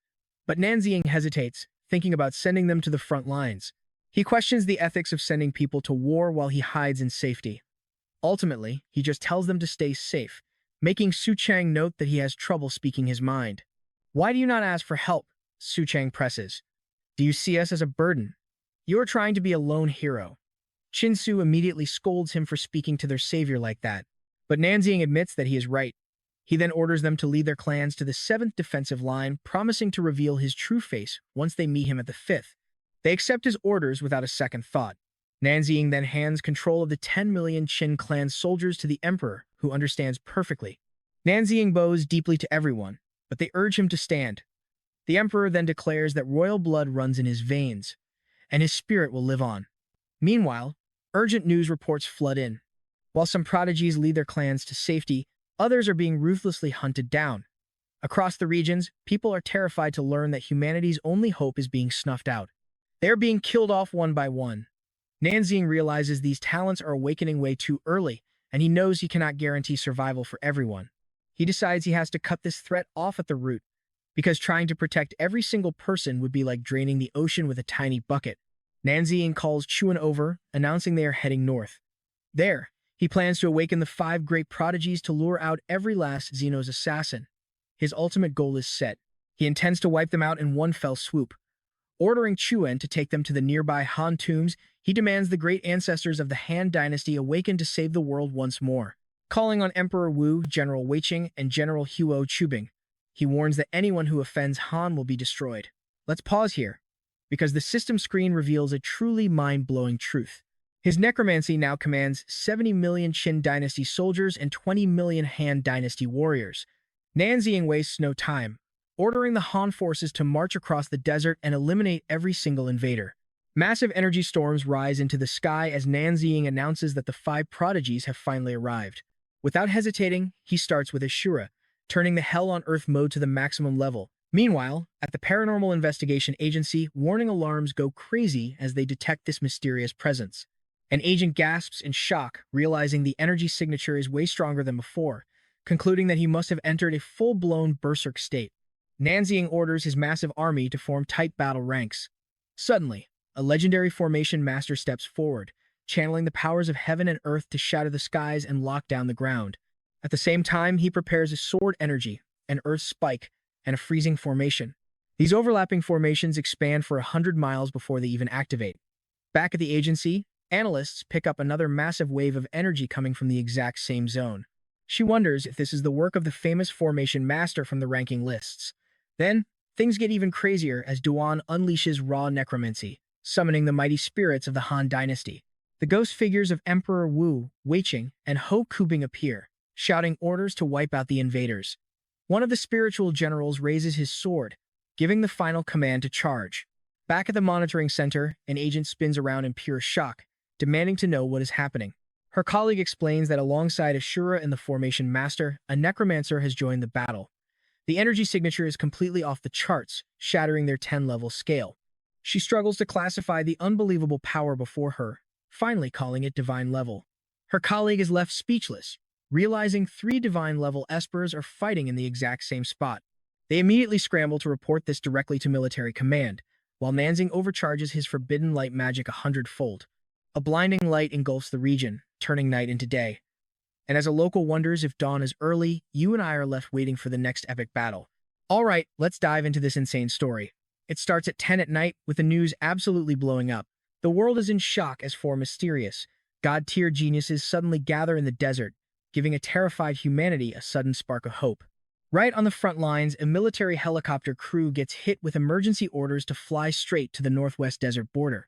but Nanziying hesitates, thinking about sending them to the front lines. He questions the ethics of sending people to war while he hides in safety. Ultimately, he just tells them to stay safe, making Su Cheng note that he has trouble speaking his mind. Why do you not ask for help? Su Cheng presses. Do you see us as a burden? You are trying to be a lone hero. Qin Su immediately scolds him for speaking to their savior like that, but Nanziying admits that he is right. He then orders them to lead their clans to the 7th defensive line, promising to reveal his true face once they meet him at the 5th. They accept his orders without a second thought. Nanziying then hands control of the 10 million Qin clan soldiers to the emperor, who understands perfectly. Nanziying bows deeply to everyone, but they urge him to stand. The emperor then declares that royal blood runs in his veins, and his spirit will live on. Meanwhile, urgent news reports flood in. While some prodigies lead their clans to safety, others are being ruthlessly hunted down. Across the regions, people are terrified to learn that humanity's only hope is being snuffed out. They are being killed off one by one. Nanziying realizes these talents are awakening way too early, and he knows he cannot guarantee survival for everyone. He decides he has to cut this threat off at the root, because trying to protect every single person would be like draining the ocean with a tiny bucket. Nanziying calls Chuan over, announcing they are heading north. There, he plans to awaken the 5 great prodigies to lure out every last Xeno's assassin. His ultimate goal is set. He intends to wipe them out in one fell swoop. Ordering Chuan to take them to the nearby Han tombs, he demands the great ancestors of the Han dynasty awaken to save the world once more. Calling on Emperor Wu, General Weiqing, and General Huo Chubing, he warns that anyone who offends Han will be destroyed. Let's pause here, because the system screen reveals a truly mind-blowing truth. His necromancy now commands 70 million Qin dynasty soldiers and 20 million Han dynasty warriors. Nanziying wastes no time, ordering the Han forces to march across the desert and eliminate every single invader. Massive energy storms rise into the sky as Nanziying announces that the 5 prodigies have finally arrived. Without hesitating, he starts with Ashura, turning the Hell on Earth mode to the maximum level. Meanwhile, at the Paranormal Investigation Agency, warning alarms go crazy as they detect this mysterious presence. An agent gasps in shock, realizing the energy signature is way stronger than before, concluding that he must have entered a full-blown berserk state. Nanziying orders his massive army to form tight battle ranks. Suddenly, a legendary formation master steps forward, channeling the powers of heaven and earth to shatter the skies and lock down the ground. At the same time, he prepares a sword energy, an earth spike, and a freezing formation. These overlapping formations expand for 100 miles before they even activate. Back at the agency, analysts pick up another massive wave of energy coming from the exact same zone. She wonders if this is the work of the famous formation master from the ranking lists. Then, things get even crazier as Duan unleashes raw necromancy, summoning the mighty spirits of the Han dynasty. The ghost figures of Emperor Wu, Weiqing, and Ho Kubing appear, shouting orders to wipe out the invaders. One of the spiritual generals raises his sword, giving the final command to charge. Back at the monitoring center, an agent spins around in pure shock, demanding to know what is happening. Her colleague explains that alongside Ashura and the Formation Master, a necromancer has joined the battle. The energy signature is completely off the charts, shattering their 10-level scale. She struggles to classify the unbelievable power before her, finally calling it divine level. Her colleague is left speechless, realizing 3 divine-level espers are fighting in the exact same spot. They immediately scramble to report this directly to military command, while Nanziying overcharges his forbidden light magic 100-fold. A blinding light engulfs the region, turning night into day. And as a local wonders if dawn is early, you and I are left waiting for the next epic battle. Alright, let's dive into this insane story. It starts at 10 at night, with the news absolutely blowing up. The world is in shock as 4 mysterious, god-tier geniuses suddenly gather in the desert, giving a terrified humanity a sudden spark of hope. Right on the front lines, a military helicopter crew gets hit with emergency orders to fly straight to the northwest desert border.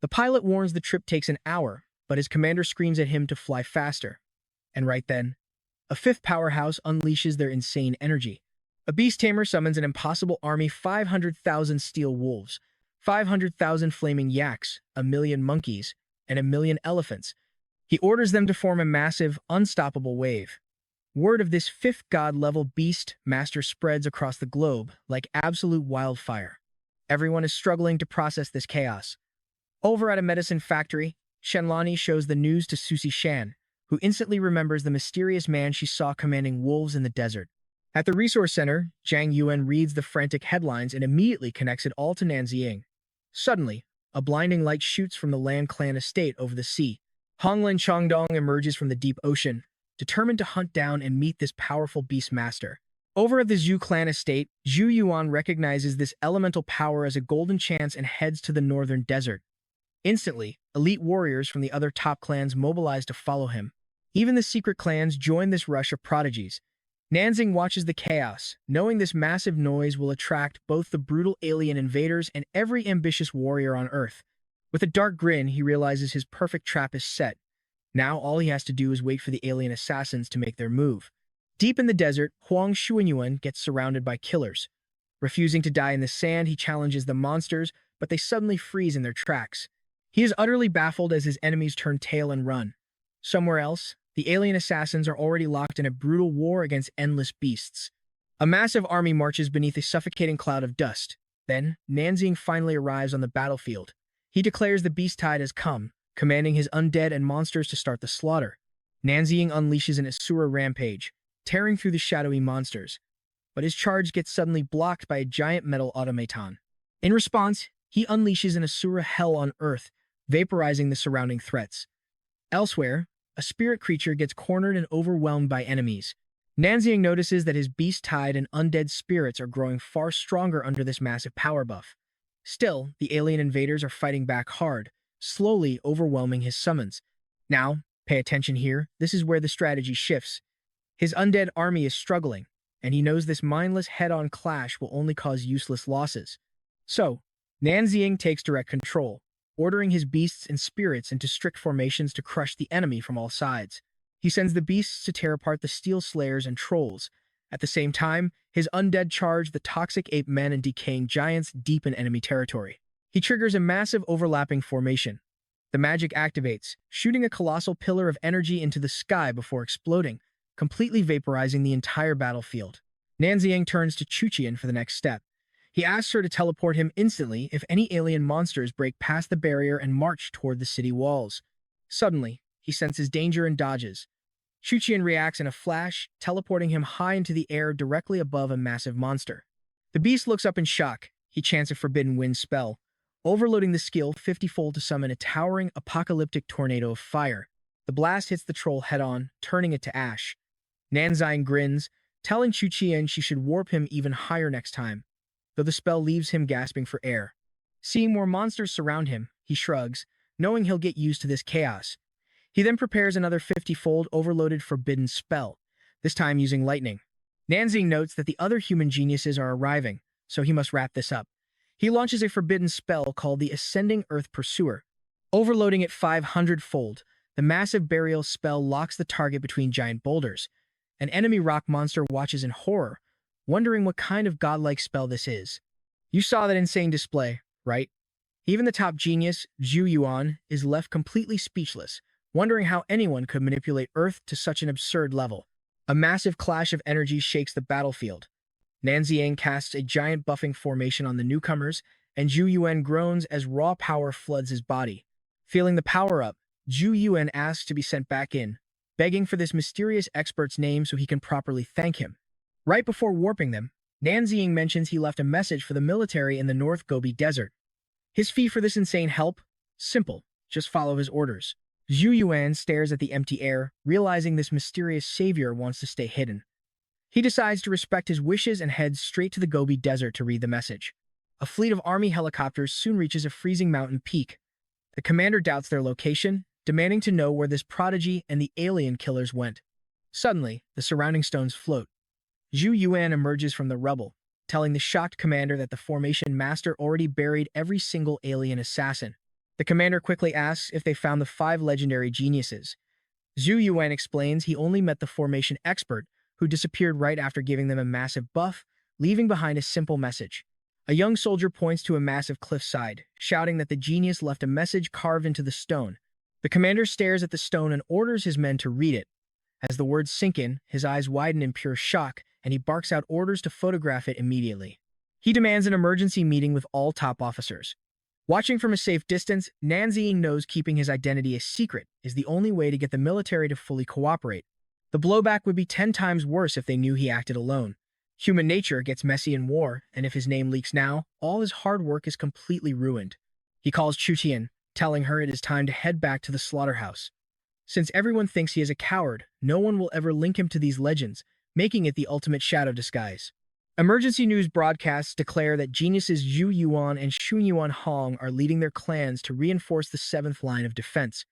The pilot warns the trip takes an hour, but his commander screams at him to fly faster. And right then, a 5th powerhouse unleashes their insane energy. A beast tamer summons an impossible army: 500,000 steel wolves, 500,000 flaming yaks, 1,000,000 monkeys, and 1,000,000 elephants. He orders them to form a massive, unstoppable wave. Word of this fifth god-level beast master spreads across the globe like absolute wildfire. Everyone is struggling to process this chaos. Over at a medicine factory, Shenlani shows the news to Susie Shan, who instantly remembers the mysterious man she saw commanding wolves in the desert. At the resource center, Zhang Yuan reads the frantic headlines and immediately connects it all to Nanziying. Suddenly, a blinding light shoots from the Lan clan estate over the sea. Honglin Chongdong emerges from the deep ocean, determined to hunt down and meet this powerful beast master. Over at the Zhu clan estate, Zhu Yuan recognizes this elemental power as a golden chance and heads to the northern desert. Instantly, elite warriors from the other top clans mobilize to follow him. Even the secret clans join this rush of prodigies. Nanzing watches the chaos, knowing this massive noise will attract both the brutal alien invaders and every ambitious warrior on Earth. With a dark grin, he realizes his perfect trap is set. Now all he has to do is wait for the alien assassins to make their move. Deep in the desert, Huang Xuanyuan gets surrounded by killers. Refusing to die in the sand, he challenges the monsters, but they suddenly freeze in their tracks. He is utterly baffled as his enemies turn tail and run. Somewhere else, the alien assassins are already locked in a brutal war against endless beasts. A massive army marches beneath a suffocating cloud of dust. Then, Nanzing finally arrives on the battlefield. He declares the beast tide has come, commanding his undead and monsters to start the slaughter. Nanzing unleashes an Asura rampage, tearing through the shadowy monsters. But his charge gets suddenly blocked by a giant metal automaton. In response, he unleashes an Asura hell on Earth, vaporizing the surrounding threats. Elsewhere, a spirit creature gets cornered and overwhelmed by enemies. Nanzing notices that his beast tide and undead spirits are growing far stronger under this massive power buff. Still, the alien invaders are fighting back hard, slowly overwhelming his summons. Now, pay attention here, this is where the strategy shifts. His undead army is struggling, and he knows this mindless head-on clash will only cause useless losses. So, Nanzing takes direct control, ordering his beasts and spirits into strict formations to crush the enemy from all sides. He sends the beasts to tear apart the steel slayers and trolls. At the same time, his undead charge the toxic ape men and decaying giants deep in enemy territory. He triggers a massive overlapping formation. The magic activates, shooting a colossal pillar of energy into the sky before exploding, completely vaporizing the entire battlefield. Nanziyang turns to Chuchian for the next step. He asks her to teleport him instantly if any alien monsters break past the barrier and march toward the city walls. Suddenly, he senses danger and dodges. Chuchian reacts in a flash, teleporting him high into the air directly above a massive monster. The beast looks up in shock. He chants a forbidden wind spell, overloading the skill 50-fold to summon a towering, apocalyptic tornado of fire. The blast hits the troll head-on, turning it to ash. Nanzing grins, telling Chuchian she should warp him even higher next time, though the spell leaves him gasping for air. Seeing more monsters surround him, he shrugs, knowing he'll get used to this chaos. He then prepares another 50-fold overloaded forbidden spell, this time using lightning. Nanzing notes that the other human geniuses are arriving, so he must wrap this up. He launches a forbidden spell called the Ascending Earth Pursuer. Overloading it 500-fold, the massive burial spell locks the target between giant boulders. An enemy rock monster watches in horror, wondering what kind of godlike spell this is. You saw that insane display, right? Even the top genius, Zhu Yuan, is left completely speechless, wondering how anyone could manipulate Earth to such an absurd level. A massive clash of energy shakes the battlefield. Nanziyang casts a giant buffing formation on the newcomers, and Zhu Yuan groans as raw power floods his body. Feeling the power up, Zhu Yuan asks to be sent back in, begging for this mysterious expert's name so he can properly thank him. Right before warping them, Nanziyang mentions he left a message for the military in the North Gobi Desert. His fee for this insane help? Simple, just follow his orders. Zhu Yuan stares at the empty air, realizing this mysterious savior wants to stay hidden. He decides to respect his wishes and heads straight to the Gobi Desert to read the message. A fleet of army helicopters soon reaches a freezing mountain peak. The commander doubts their location, demanding to know where this prodigy and the alien killers went. Suddenly, the surrounding stones float. Zhu Yuan emerges from the rubble, telling the shocked commander that the formation master already buried every single alien assassin. The commander quickly asks if they found the 5 legendary geniuses. Zhu Yuan explains he only met the formation expert, who disappeared right after giving them a massive buff, leaving behind a simple message. A young soldier points to a massive cliffside, shouting that the genius left a message carved into the stone. The commander stares at the stone and orders his men to read it. As the words sink in, his eyes widen in pure shock, and he barks out orders to photograph it immediately. He demands an emergency meeting with all top officers. Watching from a safe distance, Nanzi knows keeping his identity a secret is the only way to get the military to fully cooperate. The blowback would be 10 times worse if they knew he acted alone. Human nature gets messy in war, and if his name leaks now, all his hard work is completely ruined. He calls Chutian, telling her it is time to head back to the slaughterhouse. Since everyone thinks he is a coward, no one will ever link him to these legends, making it the ultimate shadow disguise. Emergency news broadcasts declare that geniuses Zhu Yuan and Xu Yuan Hong are leading their clans to reinforce the 7th line of defense.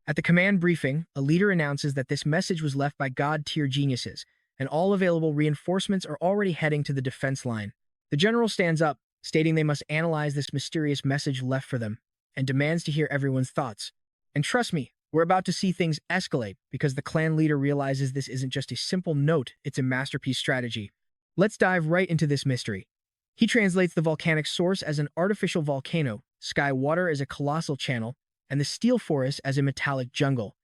At the command briefing, a leader announces that this message was left by god-tier geniuses, and all available reinforcements are already heading to the defense line. The general stands up, stating they must analyze this mysterious message left for them, and demands to hear everyone's thoughts. And trust me, we're about to see things escalate because the clan leader realizes this isn't just a simple note, it's a masterpiece strategy. Let's dive right into this mystery. He translates the volcanic source as an artificial volcano, sky water as a colossal channel, and the steel forest as a metallic jungle.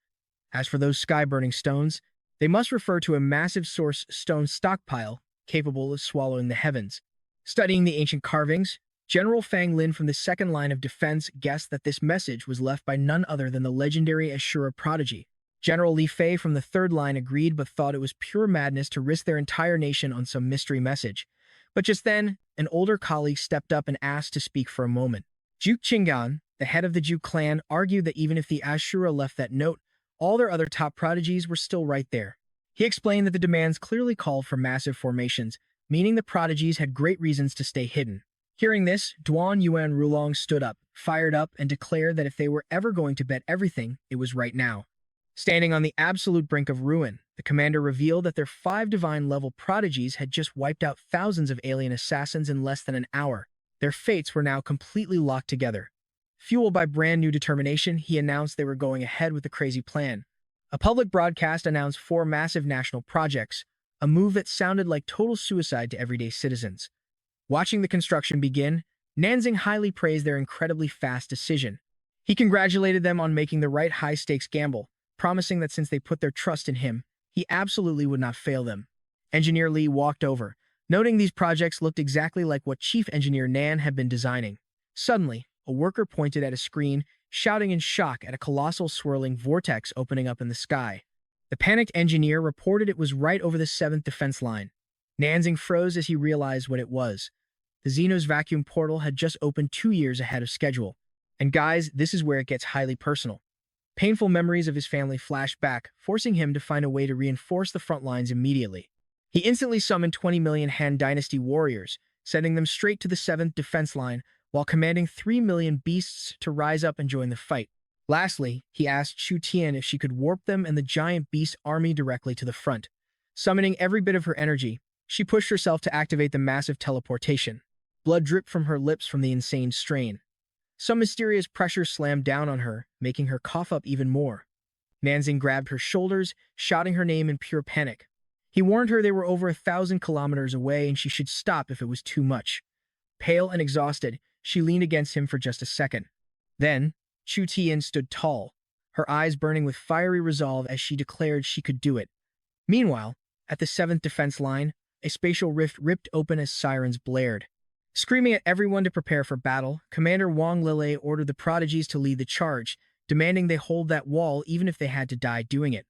As for those sky-burning stones, they must refer to a massive source stone stockpile capable of swallowing the heavens. Studying the ancient carvings, General Fang Lin from the 2nd line of defense guessed that this message was left by none other than the legendary Ashura prodigy. General Li Fei from the 3rd line agreed but thought it was pure madness to risk their entire nation on some mystery message. But just then, an older colleague stepped up and asked to speak for a moment. Zhu Qinggan, the head of the Zhu clan, argued that even if the Ashura left that note, all their other top prodigies were still right there. He explained that the demands clearly called for massive formations, meaning the prodigies had great reasons to stay hidden. Hearing this, Duan Yuan Rulong stood up, fired up, and declared that if they were ever going to bet everything, it was right now. Standing on the absolute brink of ruin, the commander revealed that their 5 divine-level prodigies had just wiped out thousands of alien assassins in less than an hour. Their fates were now completely locked together. Fueled by brand-new determination, he announced they were going ahead with the crazy plan. A public broadcast announced 4 massive national projects, a move that sounded like total suicide to everyday citizens. Watching the construction begin, Nanzing highly praised their incredibly fast decision. He congratulated them on making the right high-stakes gamble, promising that since they put their trust in him, he absolutely would not fail them. Engineer Li walked over, noting these projects looked exactly like what Chief Engineer Nan had been designing. Suddenly, a worker pointed at a screen, shouting in shock at a colossal swirling vortex opening up in the sky. The panicked engineer reported it was right over the 7th defense line. Nanzing froze as he realized what it was. The Xenos vacuum portal had just opened 2 years ahead of schedule. And guys, this is where it gets highly personal. Painful memories of his family flashed back, forcing him to find a way to reinforce the front lines immediately. He instantly summoned 20 million Han Dynasty warriors, sending them straight to the 7th defense line, while commanding 3 million beasts to rise up and join the fight. Lastly, he asked Chu Tian if she could warp them and the giant beast army directly to the front. Summoning every bit of her energy, she pushed herself to activate the massive teleportation. Blood dripped from her lips from the insane strain. Some mysterious pressure slammed down on her, making her cough up even more. Nanzing grabbed her shoulders, shouting her name in pure panic. He warned her they were over 1,000 kilometers away and she should stop if it was too much. Pale and exhausted, she leaned against him for just a second. Then, Chu Tian stood tall, her eyes burning with fiery resolve as she declared she could do it. Meanwhile, at the 7th defense line, a spatial rift ripped open as sirens blared. Screaming at everyone to prepare for battle, Commander Wang Lilei ordered the prodigies to lead the charge, demanding they hold that wall even if they had to die doing it.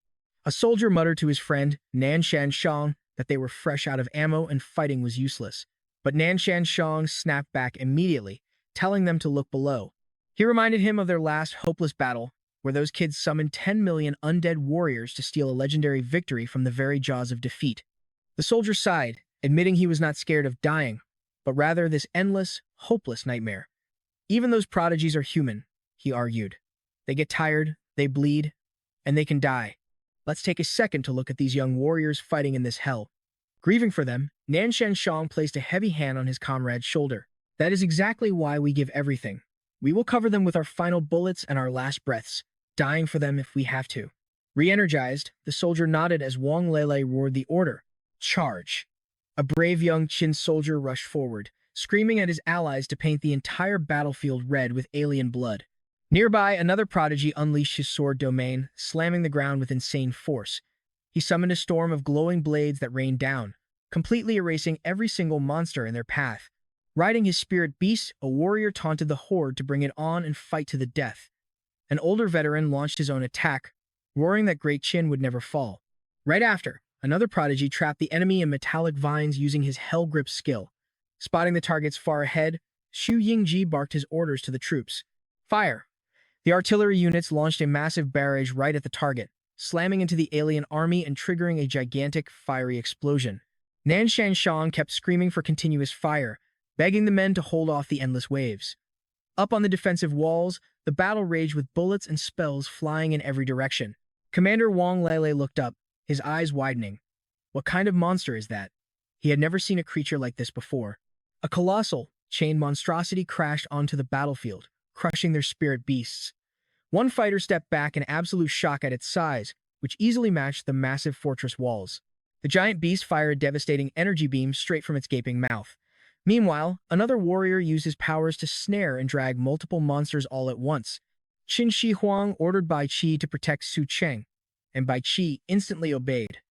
A soldier muttered to his friend, Nan Shanshang, that they were fresh out of ammo and fighting was useless. But Nan Shanshang snapped back immediately, telling them to look below. He reminded him of their last hopeless battle, where those kids summoned 10 million undead warriors to steal a legendary victory from the very jaws of defeat. The soldier sighed, admitting he was not scared of dying, but rather this endless, hopeless nightmare. Even those prodigies are human, he argued. They get tired, they bleed, and they can die. Let's take a second to look at these young warriors fighting in this hell. Grieving for them, Nan Shanshang placed a heavy hand on his comrade's shoulder. That is exactly why we give everything. We will cover them with our final bullets and our last breaths, dying for them if we have to. Re-energized, the soldier nodded as Wang Lele roared the order. Charge! A brave young Qin soldier rushed forward, screaming at his allies to paint the entire battlefield red with alien blood. Nearby, another prodigy unleashed his sword domain, slamming the ground with insane force. He summoned a storm of glowing blades that rained down, completely erasing every single monster in their path. Riding his spirit beast, a warrior taunted the horde to bring it on and fight to the death. An older veteran launched his own attack, roaring that Great Chin would never fall. Right after, another prodigy trapped the enemy in metallic vines using his Hell Grip skill. Spotting the targets far ahead, Xu Yingji barked his orders to the troops. Fire! The artillery units launched a massive barrage right at the target, slamming into the alien army and triggering a gigantic, fiery explosion. Nan Shanshang kept screaming for continuous fire, begging the men to hold off the endless waves. Up on the defensive walls, the battle raged with bullets and spells flying in every direction. Commander Wang Lele looked up, his eyes widening. What kind of monster is that? He had never seen a creature like this before. A colossal, chained monstrosity crashed onto the battlefield, crushing their spirit beasts. One fighter stepped back in absolute shock at its size, which easily matched the massive fortress walls. The giant beast fired devastating energy beams straight from its gaping mouth. Meanwhile, another warrior used his powers to snare and drag multiple monsters all at once. Qin Shi Huang ordered Bai Qi to protect Su Cheng, and Bai Qi instantly obeyed.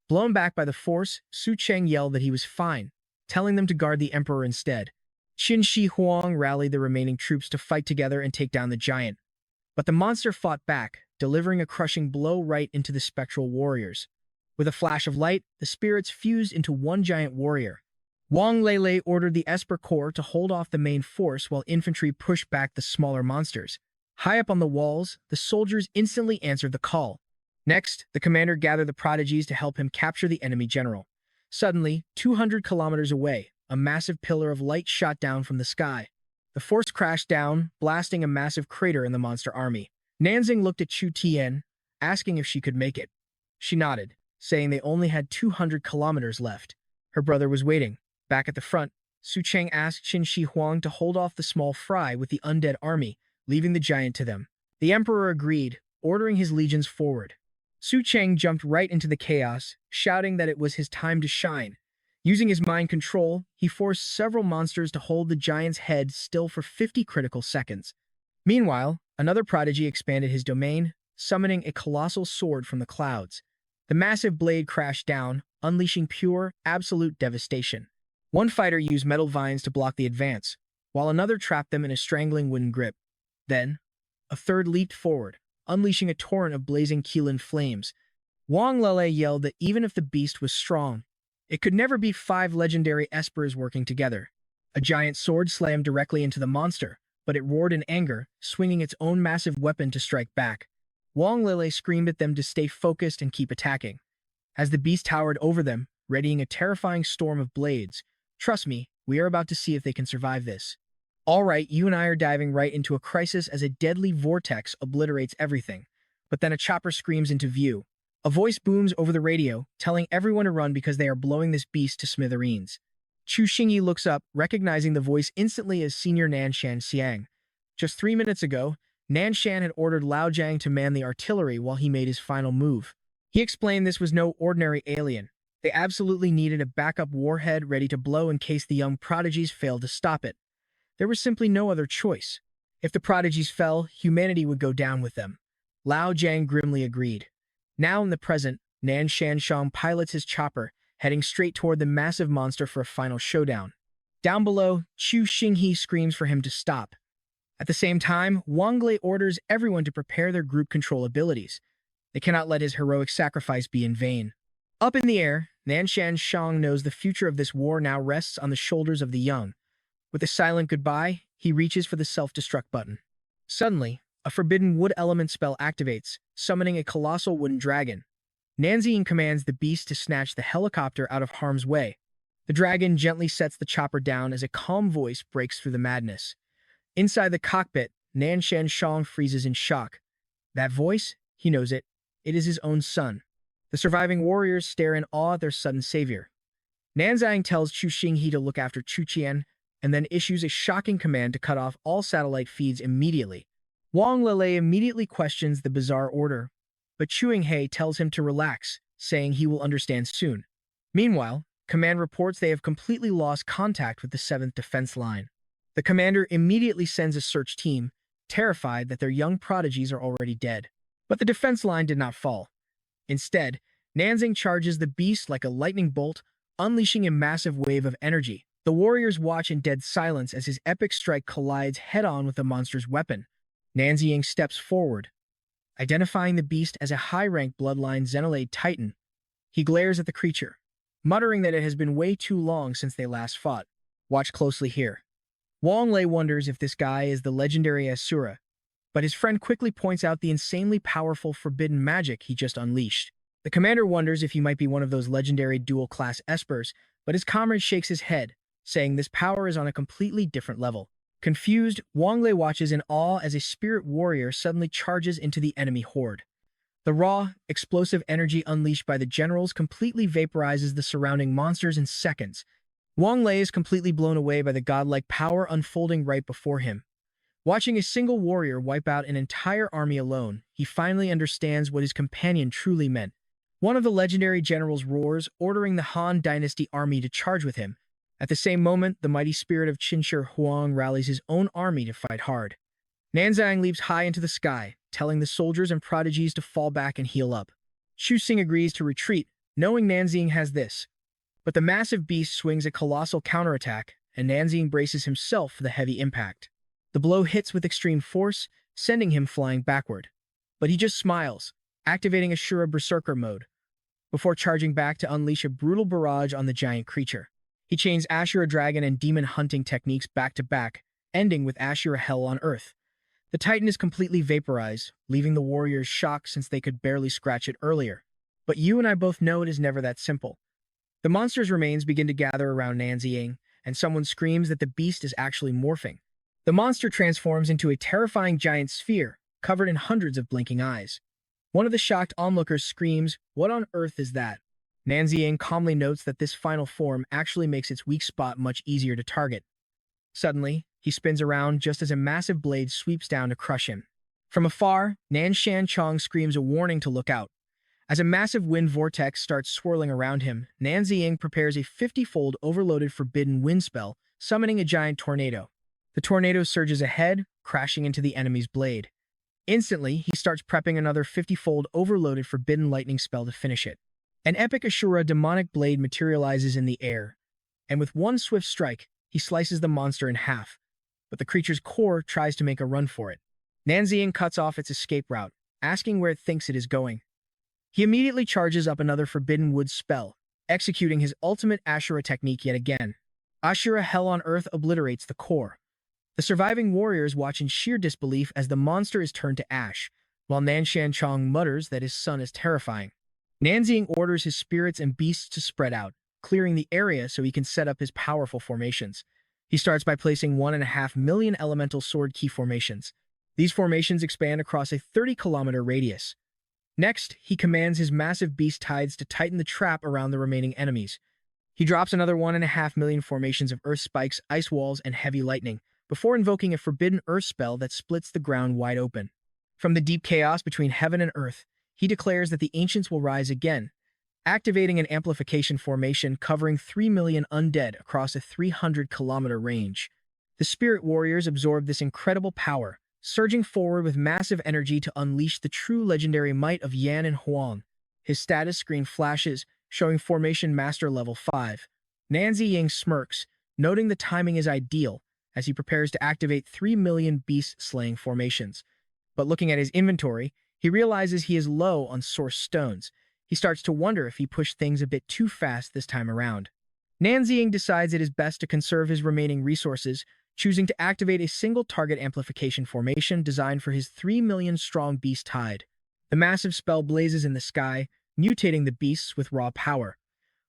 Blown back by the force, Su Cheng yelled that he was fine, telling them to guard the emperor instead. Qin Shi Huang rallied the remaining troops to fight together and take down the giant. But the monster fought back, delivering a crushing blow right into the spectral warriors. With a flash of light, the spirits fused into one giant warrior. Wang Lele ordered the Esper Corps to hold off the main force while infantry pushed back the smaller monsters. High up on the walls, the soldiers instantly answered the call. Next, the commander gathered the prodigies to help him capture the enemy general. Suddenly, 200 kilometers away, a massive pillar of light shot down from the sky. The force crashed down, blasting a massive crater in the monster army. Nanxing looked at Chu Tian, asking if she could make it. She nodded, saying they only had 200 kilometers left. Her brother was waiting. Back at the front, Su Cheng asked Qin Shi Huang to hold off the small fry with the undead army, leaving the giant to them. The emperor agreed, ordering his legions forward. Su Cheng jumped right into the chaos, shouting that it was his time to shine. Using his mind control, he forced several monsters to hold the giant's head still for 50 critical seconds. Meanwhile, another prodigy expanded his domain, summoning a colossal sword from the clouds. The massive blade crashed down, unleashing pure, absolute devastation. One fighter used metal vines to block the advance, while another trapped them in a strangling wooden grip. Then, a third leaped forward, unleashing a torrent of blazing Qilin flames. Wang Lele yelled that even if the beast was strong, it could never be 5 legendary espers working together. A giant sword slammed directly into the monster, but it roared in anger, swinging its own massive weapon to strike back. Wang Lele screamed at them to stay focused and keep attacking. As the beast towered over them, readying a terrifying storm of blades, "Trust me, we are about to see if they can survive this." "All right, you and I are diving right into a crisis as a deadly vortex obliterates everything." But then a chopper screams into view. A voice booms over the radio, telling everyone to run because they are blowing this beast to smithereens. Chu Xingyi looks up, recognizing the voice instantly as Senior Nanshan Xiang. Just 3 minutes ago, Nanshan had ordered Lao Jiang to man the artillery while he made his final move. He explained this was no ordinary alien. They absolutely needed a backup warhead ready to blow in case the young prodigies failed to stop it. There was simply no other choice. If the prodigies fell, humanity would go down with them. Lao Jiang grimly agreed. Now in the present, Nan Shanshang pilots his chopper, heading straight toward the massive monster for a final showdown. Down below, Chu Xingyi screams for him to stop. At the same time, Wang Lei orders everyone to prepare their group control abilities. They cannot let his heroic sacrifice be in vain. Up in the air, Nan Shanshang knows the future of this war now rests on the shoulders of the young. With a silent goodbye, he reaches for the self-destruct button. Suddenly, a forbidden wood element spell activates, summoning a colossal wooden dragon. Nanxing commands the beast to snatch the helicopter out of harm's way. The dragon gently sets the chopper down as a calm voice breaks through the madness. Inside the cockpit, Nan Shanshang freezes in shock. That voice? He knows it. It is his own son. The surviving warriors stare in awe at their sudden savior. Nanxing tells Chu Xingyi to look after Chu Qian, and then issues a shocking command to cut off all satellite feeds immediately. Wang Lele immediately questions the bizarre order, but Chu Yinghe tells him to relax, saying he will understand soon. Meanwhile, command reports they have completely lost contact with the 7th Defense Line. The commander immediately sends a search team, terrified that their young prodigies are already dead. But the defense line did not fall. Instead, Nanzing charges the beast like a lightning bolt, unleashing a massive wave of energy. The warriors watch in dead silence as his epic strike collides head-on with the monster's weapon. Nanzing steps forward, identifying the beast as a high-ranked bloodline Xenolade Titan. He glares at the creature, muttering that it has been way too long since they last fought. Watch closely here. Wang Lei wonders if this guy is the legendary Asura, but his friend quickly points out the insanely powerful forbidden magic he just unleashed. The commander wonders if he might be one of those legendary dual-class espers, but his comrade shakes his head, saying this power is on a completely different level. Confused, Wang Lei watches in awe as a spirit warrior suddenly charges into the enemy horde. The raw, explosive energy unleashed by the generals completely vaporizes the surrounding monsters in seconds. Wang Lei is completely blown away by the godlike power unfolding right before him. Watching a single warrior wipe out an entire army alone, he finally understands what his companion truly meant. One of the legendary generals roars, ordering the Han Dynasty army to charge with him. At the same moment, the mighty spirit of Qinshi Huang rallies his own army to fight hard. Nanzang leaps high into the sky, telling the soldiers and prodigies to fall back and heal up. Xu Xing agrees to retreat, knowing Nanzing has this. But the massive beast swings a colossal counterattack, and Nanzing braces himself for the heavy impact. The blow hits with extreme force, sending him flying backward. But he just smiles, activating Ashura Berserker mode, before charging back to unleash a brutal barrage on the giant creature. He chains Ashura Dragon and Demon Hunting techniques back to back, ending with Ashura Hell on Earth. The Titan is completely vaporized, leaving the warriors shocked since they could barely scratch it earlier. But you and I both know it is never that simple. The monster's remains begin to gather around Nanzing, and someone screams that the beast is actually morphing. The monster transforms into a terrifying giant sphere, covered in hundreds of blinking eyes. One of the shocked onlookers screams, "What on earth is that?" Nanzing calmly notes that this final form actually makes its weak spot much easier to target. Suddenly, he spins around just as a massive blade sweeps down to crush him. From afar, Nanshan Chong screams a warning to look out. As a massive wind vortex starts swirling around him, Nanzing prepares a 50-fold overloaded forbidden wind spell, summoning a giant tornado. The tornado surges ahead, crashing into the enemy's blade. Instantly, he starts prepping another 50-fold overloaded forbidden lightning spell to finish it. An epic Ashura demonic blade materializes in the air, and with one swift strike, he slices the monster in half, but the creature's core tries to make a run for it. Nanzing cuts off its escape route, asking where it thinks it is going. He immediately charges up another forbidden wood spell, executing his ultimate Ashura technique yet again. Ashura Hell on Earth obliterates the core. The surviving warriors watch in sheer disbelief as the monster is turned to ash, while Nanshan Chong mutters that his son is terrifying. Nanzing orders his spirits and beasts to spread out, clearing the area so he can set up his powerful formations. He starts by placing 1.5 million elemental sword key formations. These formations expand across a 30-kilometer radius. Next, he commands his massive beast tides to tighten the trap around the remaining enemies. He drops another 1.5 million formations of earth spikes, ice walls, and heavy lightning, before invoking a forbidden earth spell that splits the ground wide open. From the deep chaos between heaven and earth, he declares that the ancients will rise again, activating an amplification formation covering 3 million undead across a 300-kilometer range. The spirit warriors absorb this incredible power, surging forward with massive energy to unleash the true legendary might of Yan and Huang. His status screen flashes, showing Formation Master Level 5. Nanzing smirks, noting the timing is ideal, as he prepares to activate 3 million beast-slaying formations. But looking at his inventory, he realizes he is low on source stones. He starts to wonder if he pushed things a bit too fast this time around. Nanzing decides it is best to conserve his remaining resources, choosing to activate a single target amplification formation designed for his 3 million strong beast tide. The massive spell blazes in the sky, mutating the beasts with raw power.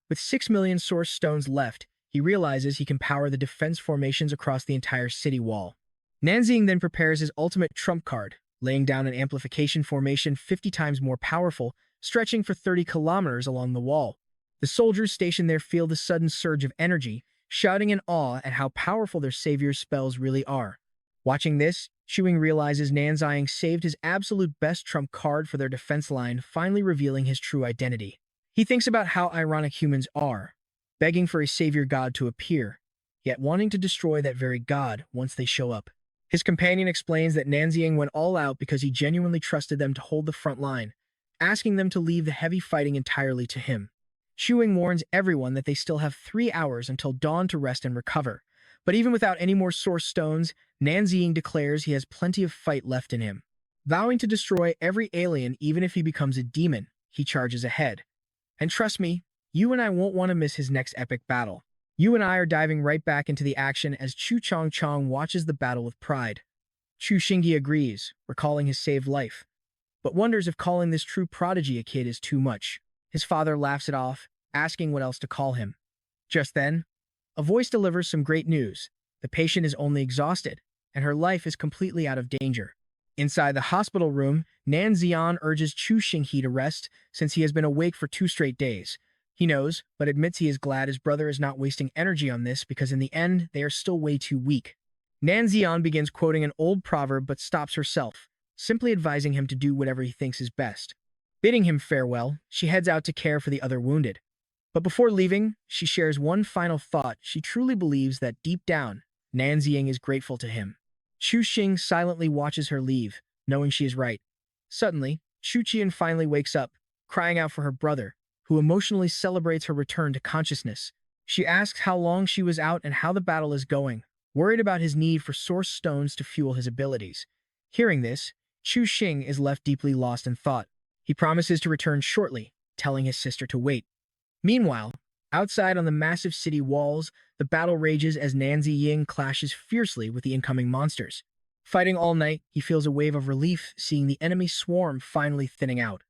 With 6 million source stones left, he realizes he can power the defense formations across the entire city wall. Nanzing then prepares his ultimate trump card, laying down an amplification formation 50 times more powerful, stretching for 30 kilometers along the wall. The soldiers stationed there feel the sudden surge of energy, shouting in awe at how powerful their savior's spells really are. Watching this, Shuing realizes Nanzing saved his absolute best trump card for their defense line, finally revealing his true identity. He thinks about how ironic humans are, begging for a savior god to appear, yet wanting to destroy that very god once they show up. His companion explains that Nanzing went all out because he genuinely trusted them to hold the front line, asking them to leave the heavy fighting entirely to him. Shuing warns everyone that they still have 3 hours until dawn to rest and recover. But even without any more source stones, Nanzing declares he has plenty of fight left in him. Vowing to destroy every alien even if he becomes a demon, he charges ahead. And trust me, you and I won't want to miss his next epic battle. You and I are diving right back into the action as Chu Chong Chong watches the battle with pride. Chu Xingyi agrees, recalling his saved life, but wonders if calling this true prodigy a kid is too much. His father laughs it off, asking what else to call him. Just then, a voice delivers some great news. The patient is only exhausted, and her life is completely out of danger. Inside the hospital room, Nan Xian urges Chu Xingyi to rest since he has been awake for 2 straight days. He knows, but admits he is glad his brother is not wasting energy on this because in the end, they are still way too weak. Nan Xian begins quoting an old proverb but stops herself, simply advising him to do whatever he thinks is best. Bidding him farewell, she heads out to care for the other wounded. But before leaving, she shares one final thought. She truly believes that deep down, Nanzing is grateful to him. Chu Xing silently watches her leave, knowing she is right. Suddenly, Chu Qian finally wakes up, crying out for her brother, who emotionally celebrates her return to consciousness. She asks how long she was out and how the battle is going, worried about his need for source stones to fuel his abilities. Hearing this, Chu Xing is left deeply lost in thought. He promises to return shortly, telling his sister to wait. Meanwhile, outside on the massive city walls, the battle rages as Nanzi Ying clashes fiercely with the incoming monsters. Fighting all night, he feels a wave of relief seeing the enemy swarm finally thinning out.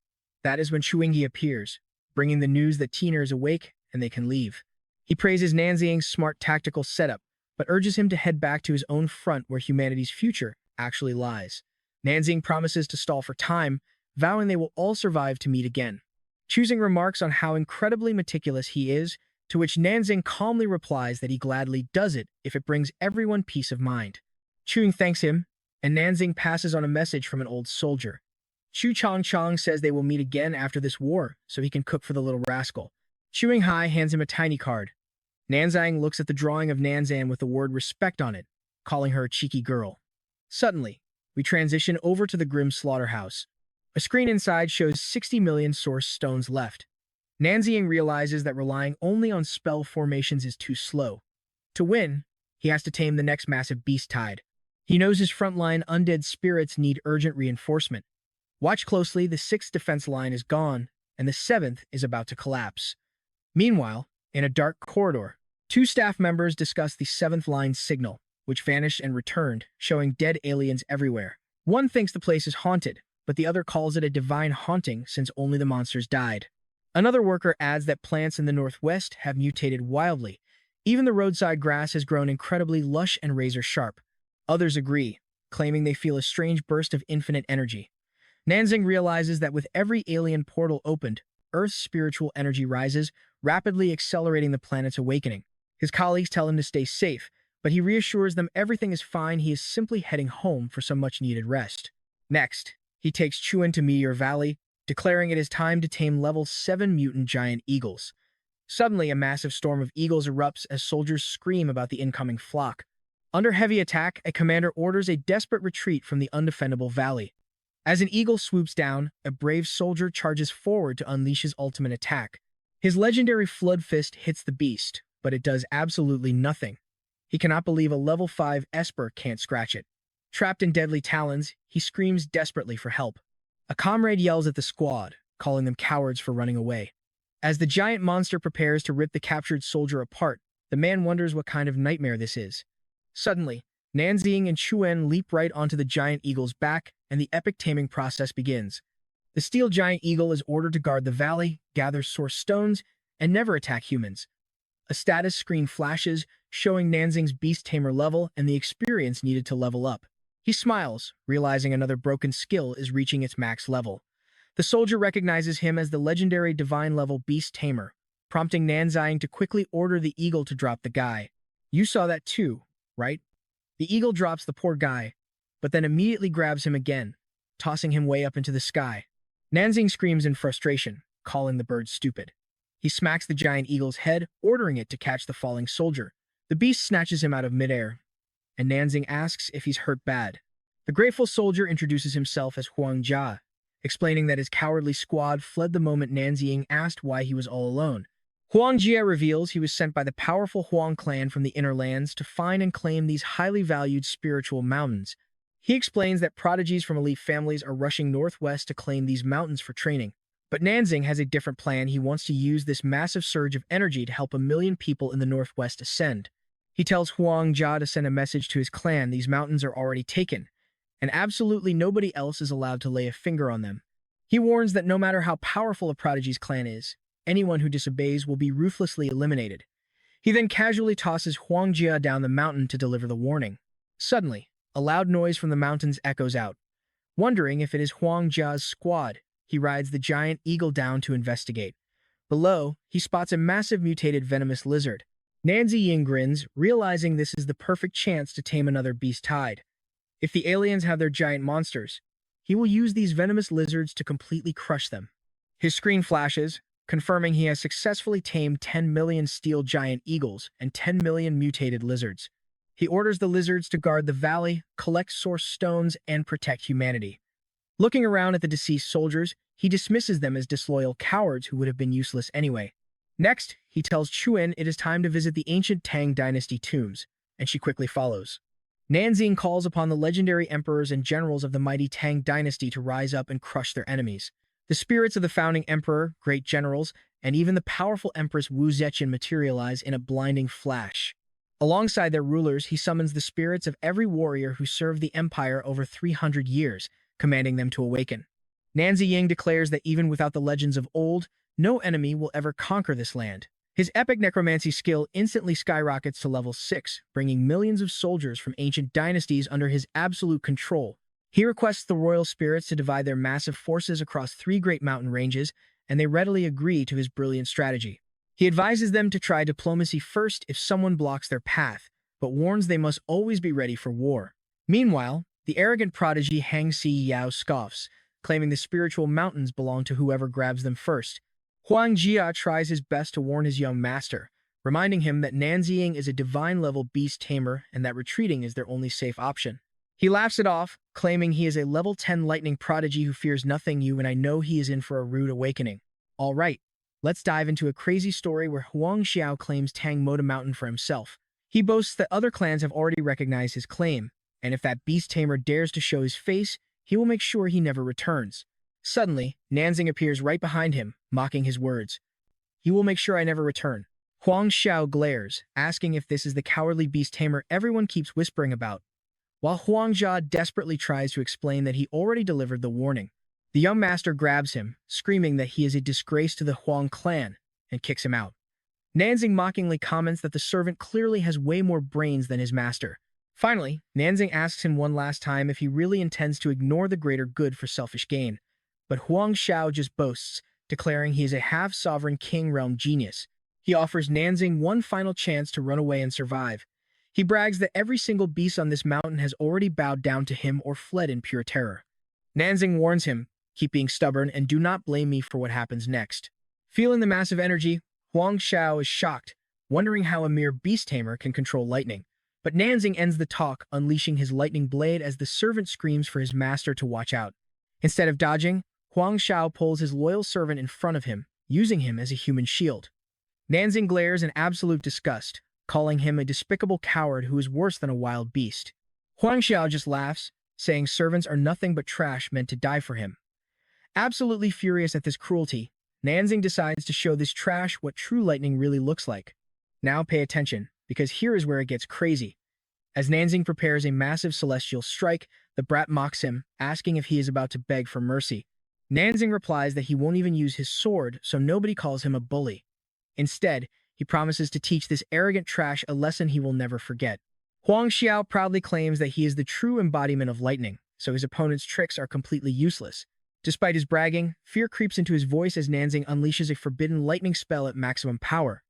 That is when Shuingyi appears, bringing the news that Tina is awake and they can leave. He praises Nanzing's smart tactical setup, but urges him to head back to his own front where humanity's future actually lies. Nanzing promises to stall for time, vowing they will all survive to meet again. Choosing remarks on how incredibly meticulous he is, to which Nanzing calmly replies that he gladly does it if it brings everyone peace of mind. Chu thanks him, and Nanzing passes on a message from an old soldier. Chu Chong Chong says they will meet again after this war, so he can cook for the little rascal. Chu Hai hands him a tiny card. Nanzing looks at the drawing of Nanzan with the word respect on it, calling her a cheeky girl. Suddenly, we transition over to the grim slaughterhouse. A screen inside shows 60 million source stones left. Nanzing realizes that relying only on spell formations is too slow. To win, he has to tame the next massive beast tide. He knows his frontline undead spirits need urgent reinforcement. Watch closely, the 6th defense line is gone, and the 7th is about to collapse. Meanwhile, in a dark corridor, 2 staff members discuss the 7th line's signal, which vanished and returned, showing dead aliens everywhere. One thinks the place is haunted, but the other calls it a divine haunting since only the monsters died. Another worker adds that plants in the northwest have mutated wildly. Even the roadside grass has grown incredibly lush and razor-sharp. Others agree, claiming they feel a strange burst of infinite energy. Nanzing realizes that with every alien portal opened, Earth's spiritual energy rises, rapidly accelerating the planet's awakening. His colleagues tell him to stay safe, but he reassures them everything is fine. He is simply heading home for some much-needed rest. Next, he takes Chuan to Meteor Valley, declaring it is time to tame level 7 mutant giant eagles. Suddenly, a massive storm of eagles erupts as soldiers scream about the incoming flock. Under heavy attack, a commander orders a desperate retreat from the undefendable valley. As an eagle swoops down, a brave soldier charges forward to unleash his ultimate attack. His legendary Flood Fist hits the beast, but it does absolutely nothing. He cannot believe a level 5 Esper can't scratch it. Trapped in deadly talons, he screams desperately for help. A comrade yells at the squad, calling them cowards for running away. As the giant monster prepares to rip the captured soldier apart, the man wonders what kind of nightmare this is. Suddenly, Nanzing and Chuan leap right onto the giant eagle's back, and the epic taming process begins. The steel giant eagle is ordered to guard the valley, gather source stones, and never attack humans. A status screen flashes, showing Nanzing's beast tamer level and the experience needed to level up. He smiles, realizing another broken skill is reaching its max level. The soldier recognizes him as the legendary divine-level beast tamer, prompting Nanzing to quickly order the eagle to drop the guy. You saw that too, right? The eagle drops the poor guy, but then immediately grabs him again, tossing him way up into the sky. Nanzing screams in frustration, calling the bird stupid. He smacks the giant eagle's head, ordering it to catch the falling soldier. The beast snatches him out of midair, and Nanzing asks if he's hurt bad. The grateful soldier introduces himself as Huang Jia, explaining that his cowardly squad fled the moment Nanzing asked why he was all alone. Huang Jia reveals he was sent by the powerful Huang clan from the inner lands to find and claim these highly valued spiritual mountains. He explains that prodigies from elite families are rushing northwest to claim these mountains for training. But Nanzing has a different plan. He wants to use this massive surge of energy to help 1 million people in the northwest ascend. He tells Huang Jia to send a message to his clan these mountains are already taken, and absolutely nobody else is allowed to lay a finger on them. He warns that no matter how powerful a prodigy's clan is, anyone who disobeys will be ruthlessly eliminated. He then casually tosses Huang Jia down the mountain to deliver the warning. Suddenly, a loud noise from the mountains echoes out. Wondering if it is Huang Jia's squad, he rides the giant eagle down to investigate. Below, he spots a massive mutated venomous lizard. Nanzing grins, realizing this is the perfect chance to tame another beast tide. If the aliens have their giant monsters, he will use these venomous lizards to completely crush them. His screen flashes, confirming he has successfully tamed 10 million steel giant eagles and 10 million mutated lizards. He orders the lizards to guard the valley, collect source stones, and protect humanity. Looking around at the deceased soldiers, he dismisses them as disloyal cowards who would have been useless anyway. Next, he tells Chuan it is time to visit the ancient Tang dynasty tombs, and she quickly follows. Nanzing calls upon the legendary emperors and generals of the mighty Tang dynasty to rise up and crush their enemies. The spirits of the founding emperor, great generals, and even the powerful empress Wu Zetian materialize in a blinding flash. Alongside their rulers, he summons the spirits of every warrior who served the empire over 300 years, commanding them to awaken. Nanzing declares that even without the legends of old, no enemy will ever conquer this land. His epic necromancy skill instantly skyrockets to level 6, bringing millions of soldiers from ancient dynasties under his absolute control. He requests the royal spirits to divide their massive forces across 3 great mountain ranges, and they readily agree to his brilliant strategy. He advises them to try diplomacy first if someone blocks their path, but warns they must always be ready for war. Meanwhile, the arrogant prodigy Hang Si Yao scoffs, claiming the spiritual mountains belong to whoever grabs them first. Huang Jia tries his best to warn his young master, reminding him that Nanzing is a divine-level beast tamer and that retreating is their only safe option. He laughs it off, claiming he is a level 10 lightning prodigy who fears nothing new, and I know he is in for a rude awakening. All right, let's dive into a crazy story where Huang Xiao claims Tang Moda Mountain for himself. He boasts that other clans have already recognized his claim, and if that beast tamer dares to show his face, he will make sure he never returns. Suddenly, Nanzing appears right behind him, mocking his words. He will make sure I never return. Huang Xiao glares, asking if this is the cowardly beast tamer everyone keeps whispering about, while Huang Jia desperately tries to explain that he already delivered the warning. The young master grabs him, screaming that he is a disgrace to the Huang clan, and kicks him out. Nanzing mockingly comments that the servant clearly has way more brains than his master. Finally, Nanzing asks him one last time if he really intends to ignore the greater good for selfish gain. But Huang Xiao just boasts, declaring he is a half-sovereign king realm genius. He offers Nanzing one final chance to run away and survive. He brags that every single beast on this mountain has already bowed down to him or fled in pure terror. Nanzing warns him, keep being stubborn and do not blame me for what happens next. Feeling the massive energy, Huang Xiao is shocked, wondering how a mere beast tamer can control lightning. But Nanzing ends the talk, unleashing his lightning blade as the servant screams for his master to watch out. Instead of dodging, Huang Xiao pulls his loyal servant in front of him, using him as a human shield. Nanzing glares in absolute disgust, calling him a despicable coward who is worse than a wild beast. Huang Xiao just laughs, saying servants are nothing but trash meant to die for him. Absolutely furious at this cruelty, Nanzing decides to show this trash what true lightning really looks like. Now pay attention, because here is where it gets crazy. As Nanzing prepares a massive celestial strike, the brat mocks him, asking if he is about to beg for mercy. Nanzing replies that he won't even use his sword, so nobody calls him a bully. Instead, he promises to teach this arrogant trash a lesson he will never forget. Huang Xiao proudly claims that he is the true embodiment of lightning, so his opponent's tricks are completely useless. Despite his bragging, fear creeps into his voice as Nanzing unleashes a forbidden lightning spell at maximum power.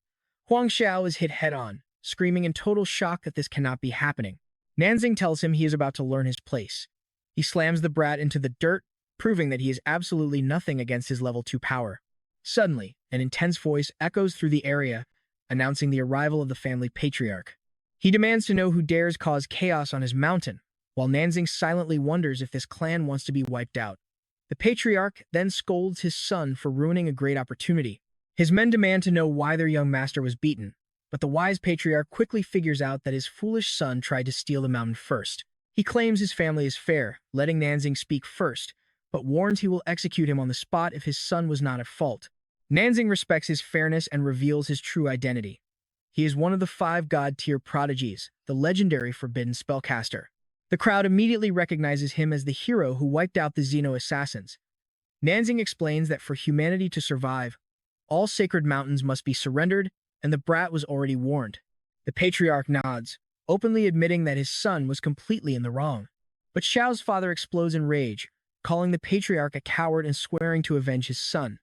Huang Xiao is hit head-on, screaming in total shock that this cannot be happening. Nanzing tells him he is about to learn his place. He slams the brat into the dirt, proving that he is absolutely nothing against his level 2 power. Suddenly, an intense voice echoes through the area, announcing the arrival of the family patriarch. He demands to know who dares cause chaos on his mountain, while Nanzing silently wonders if this clan wants to be wiped out. The patriarch then scolds his son for ruining a great opportunity. His men demand to know why their young master was beaten, but the wise patriarch quickly figures out that his foolish son tried to steal the mountain first. He claims his family is fair, letting Nanzing speak first, but warns he will execute him on the spot if his son was not at fault. Nanzing respects his fairness and reveals his true identity. He is one of the 5 god-tier prodigies, the legendary forbidden spellcaster. The crowd immediately recognizes him as the hero who wiped out the Xeno assassins. Nanzing explains that for humanity to survive, all sacred mountains must be surrendered, and the brat was already warned. The patriarch nods, openly admitting that his son was completely in the wrong. But Xiao's father explodes in rage, calling the patriarch a coward and swearing to avenge his son.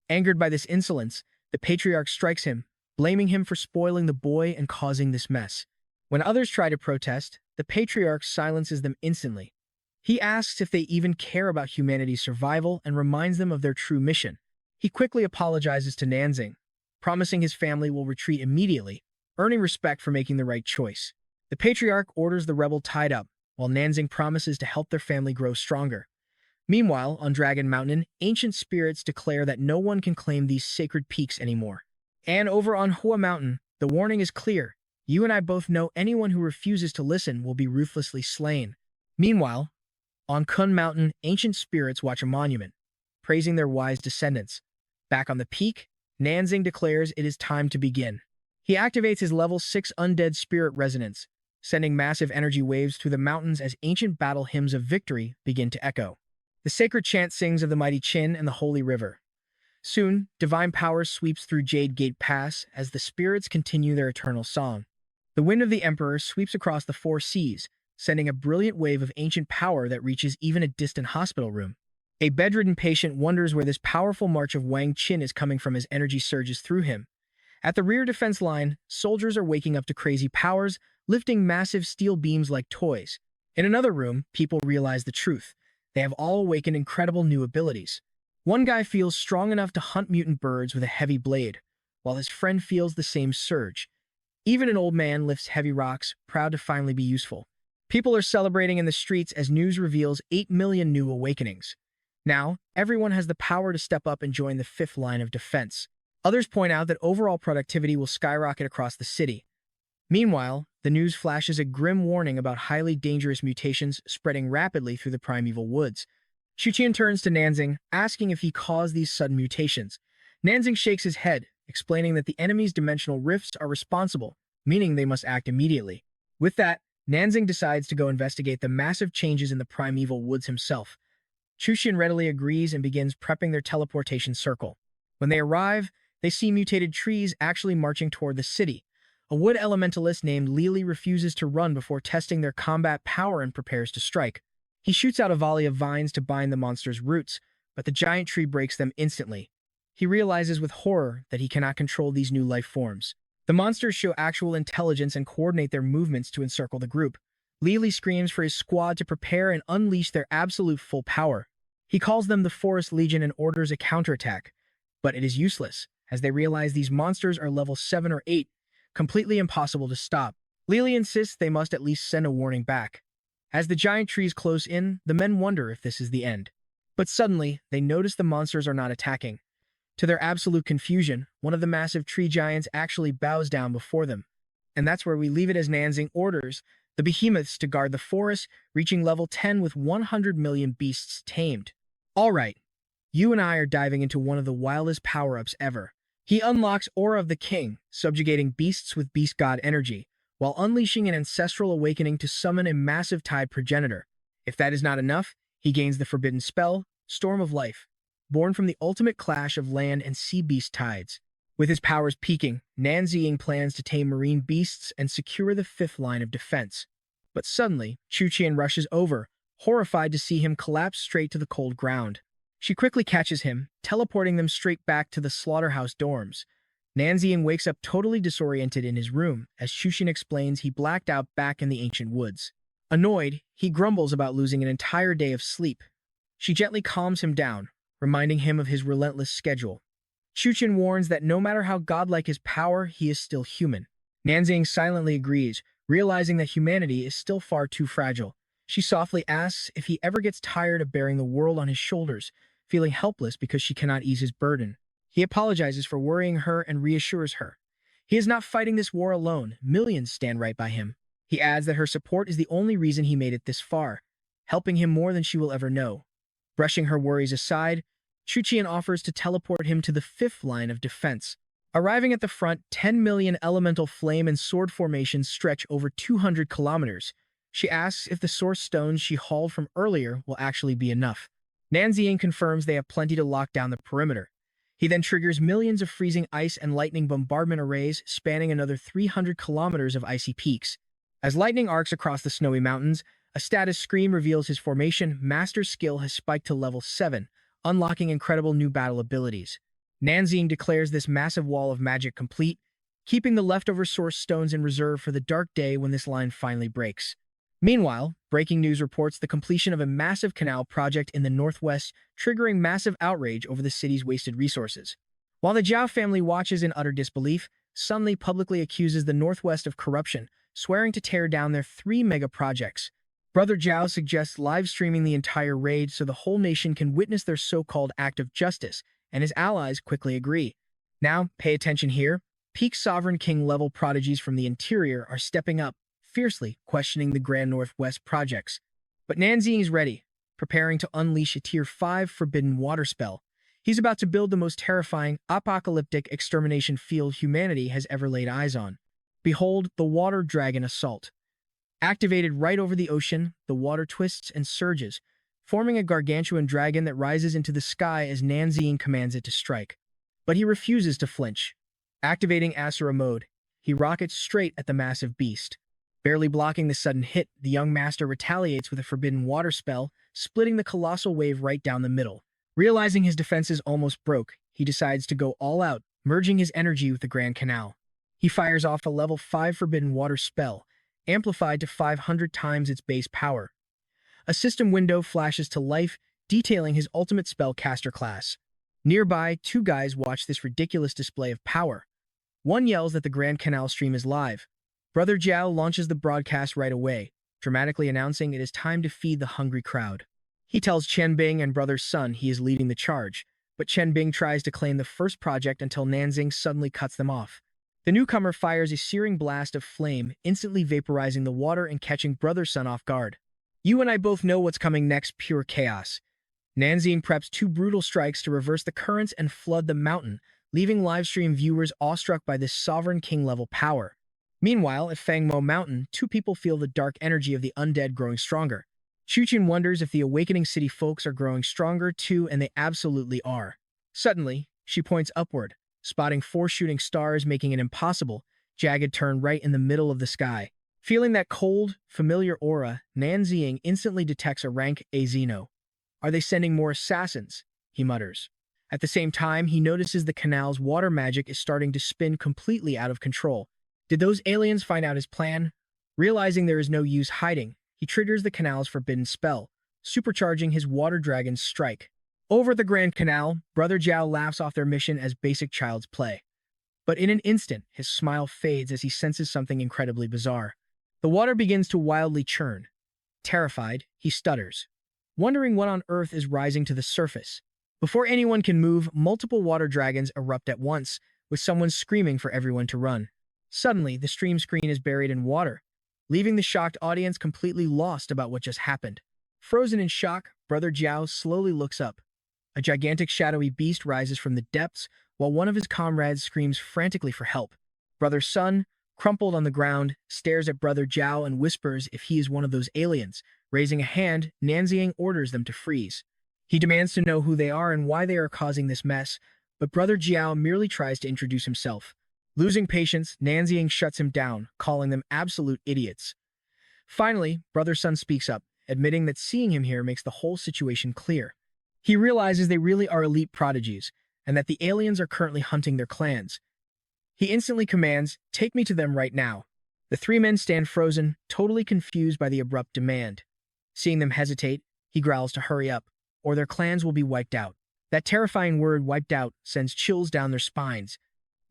Angered by this insolence, the patriarch strikes him, blaming him for spoiling the boy and causing this mess. When others try to protest, the patriarch silences them instantly. He asks if they even care about humanity's survival and reminds them of their true mission. He quickly apologizes to Nanzing, promising his family will retreat immediately, earning respect for making the right choice. The patriarch orders the rebel tied up, while Nanzing promises to help their family grow stronger. Meanwhile, on Dragon Mountain, ancient spirits declare that no one can claim these sacred peaks anymore. And over on Hua Mountain, the warning is clear. You and I both know anyone who refuses to listen will be ruthlessly slain. Meanwhile, on Kun Mountain, ancient spirits watch a monument, praising their wise descendants. Back on the peak, Nanzing declares it is time to begin. He activates his level 6 undead spirit resonance, sending massive energy waves through the mountains as ancient battle hymns of victory begin to echo. The sacred chant sings of the mighty Qin and the holy river. Soon, divine power sweeps through Jade Gate Pass as the spirits continue their eternal song. The wind of the Emperor sweeps across the 4 seas, sending a brilliant wave of ancient power that reaches even a distant hospital room. A bedridden patient wonders where this powerful march of Wang Qin is coming from as energy surges through him. At the rear defense line, soldiers are waking up to crazy powers, lifting massive steel beams like toys. In another room, people realize the truth. They have all awakened incredible new abilities. One guy feels strong enough to hunt mutant birds with a heavy blade, while his friend feels the same surge. Even an old man lifts heavy rocks, proud to finally be useful. People are celebrating in the streets as news reveals 8 million new awakenings. Now, everyone has the power to step up and join the 5th line of defense. Others point out that overall productivity will skyrocket across the city. Meanwhile, the news flashes a grim warning about highly dangerous mutations spreading rapidly through the primeval woods. Xuqian turns to Nanzing, asking if he caused these sudden mutations. Nanzing shakes his head, explaining that the enemy's dimensional rifts are responsible, meaning they must act immediately. With that, Nanzing decides to go investigate the massive changes in the primeval woods himself. Xuqian readily agrees and begins prepping their teleportation circle. When they arrive, they see mutated trees actually marching toward the city. A wood elementalist named Lili refuses to run before testing their combat power and prepares to strike. He shoots out a volley of vines to bind the monster's roots, but the giant tree breaks them instantly. He realizes with horror that he cannot control these new life forms. The monsters show actual intelligence and coordinate their movements to encircle the group. Lili screams for his squad to prepare and unleash their absolute full power. He calls them the Forest Legion and orders a counterattack, but it is useless, as they realize these monsters are level 7 or 8, completely impossible to stop. Lili insists they must at least send a warning back. As the giant trees close in, the men wonder if this is the end. But suddenly, they notice the monsters are not attacking. To their absolute confusion, one of the massive tree giants actually bows down before them. And that's where we leave it as Nanzing orders the behemoths to guard the forest, reaching level 10 with 100 million beasts tamed. Alright, you and I are diving into one of the wildest power-ups ever. He unlocks Aura of the King, subjugating beasts with beast god energy, while unleashing an ancestral awakening to summon a massive tide progenitor. If that is not enough, he gains the forbidden spell, Storm of Life, born from the ultimate clash of land and sea beast tides. With his powers peaking, Nanzing plans to tame marine beasts and secure the 5th line of defense. But suddenly, Xuqian rushes over, horrified to see him collapse straight to the cold ground. She quickly catches him, teleporting them straight back to the slaughterhouse dorms. Nanzing wakes up totally disoriented in his room, as Xuqian explains he blacked out back in the ancient woods. Annoyed, he grumbles about losing an entire day of sleep. She gently calms him down, reminding him of his relentless schedule. Xuqian warns that no matter how godlike his power, he is still human. Nanzing silently agrees, Realizing that humanity is still far too fragile, she softly asks if he ever gets tired of bearing the world on his shoulders, feeling helpless because she cannot ease his burden. He apologizes for worrying her and reassures her. He is not fighting this war alone. Millions stand right by him. He adds that her support is the only reason he made it this far, helping him more than she will ever know. Brushing her worries aside, Chuchian offers to teleport him to the fifth line of defense. Arriving at the front, 10 million elemental flame and sword formations stretch over 200 kilometers. She asks if the source stones she hauled from earlier will actually be enough. Nanxiang confirms they have plenty to lock down the perimeter. He then triggers millions of freezing ice and lightning bombardment arrays spanning another 300 kilometers of icy peaks. As lightning arcs across the snowy mountains, a status screen reveals his formation master skill has spiked to level 7, unlocking incredible new battle abilities. Nanxiang declares this massive wall of magic complete, keeping the leftover source stones in reserve for the dark day when this line finally breaks. Meanwhile, breaking news reports the completion of a massive canal project in the northwest, triggering massive outrage over the city's wasted resources. While the Zhao family watches in utter disbelief, Sun Li publicly accuses the northwest of corruption, swearing to tear down their 3 mega projects. Brother Zhao suggests live streaming the entire raid so the whole nation can witness their so-called act of justice, and his allies quickly agree. Now, pay attention here. Peak Sovereign King level prodigies from the interior are stepping up, fiercely questioning the Grand Northwest projects. But Nanxiang is ready, preparing to unleash a Tier 5 forbidden water spell. He's about to build the most terrifying, apocalyptic extermination field humanity has ever laid eyes on. Behold, the Water Dragon Assault. Activated right over the ocean, the water twists and surges, forming a gargantuan dragon that rises into the sky as Nanxiang commands it to strike. But he refuses to flinch. Activating Asura mode, he rockets straight at the massive beast. Barely blocking the sudden hit, the young master retaliates with a forbidden water spell, splitting the colossal wave right down the middle. Realizing his defenses almost broke, he decides to go all out, merging his energy with the Grand Canal. He fires off a level 5 forbidden water spell, amplified to 500 times its base power. A system window flashes to life, detailing his ultimate spellcaster class. Nearby, 2 guys watch this ridiculous display of power. One yells that the Grand Canal stream is live. Brother Zhao launches the broadcast right away, dramatically announcing it is time to feed the hungry crowd. He tells Chen Bing and Brother Sun he is leading the charge, but Chen Bing tries to claim the first project until Nanxiang suddenly cuts them off. The newcomer fires a searing blast of flame, instantly vaporizing the water and catching Brother Sun off guard. You and I both know what's coming next, pure chaos. Nanxiang preps 2 brutal strikes to reverse the currents and flood the mountain, leaving livestream viewers awestruck by this Sovereign King-level power. Meanwhile, at Fangmo Mountain, 2 people feel the dark energy of the undead growing stronger. Chuchin wonders if the awakening city folks are growing stronger too, and they absolutely are. Suddenly, she points upward, spotting 4 shooting stars making an impossible, jagged turn right in the middle of the sky. Feeling that cold, familiar aura, Nanxiang instantly detects a rank A Xeno. Are they sending more assassins? He mutters. At the same time, he notices the canal's water magic is starting to spin completely out of control. Did those aliens find out his plan? Realizing there is no use hiding, he triggers the canal's forbidden spell, supercharging his water dragon's strike. Over the Grand Canal, Brother Zhao laughs off their mission as basic child's play. But in an instant, his smile fades as he senses something incredibly bizarre. The water begins to wildly churn. Terrified, he stutters, wondering what on earth is rising to the surface. Before anyone can move, multiple water dragons erupt at once, with someone screaming for everyone to run. Suddenly, the stream screen is buried in water, leaving the shocked audience completely lost about what just happened. Frozen in shock, Brother Zhao slowly looks up. A gigantic shadowy beast rises from the depths, while one of his comrades screams frantically for help. Brother Sun, crumpled on the ground, stares at Brother Zhao and whispers if he is one of those aliens. Raising a hand, Nanxiang orders them to freeze. He demands to know who they are and why they are causing this mess, but Brother Zhao merely tries to introduce himself. Losing patience, Nanxiang shuts him down, calling them absolute idiots. Finally, Brother Sun speaks up, admitting that seeing him here makes the whole situation clear. He realizes they really are elite prodigies, and that the aliens are currently hunting their clans. He instantly commands, "Take me to them right now." The 3 men stand frozen, totally confused by the abrupt demand. Seeing them hesitate, he growls to hurry up, or their clans will be wiped out. That terrifying word, wiped out, sends chills down their spines.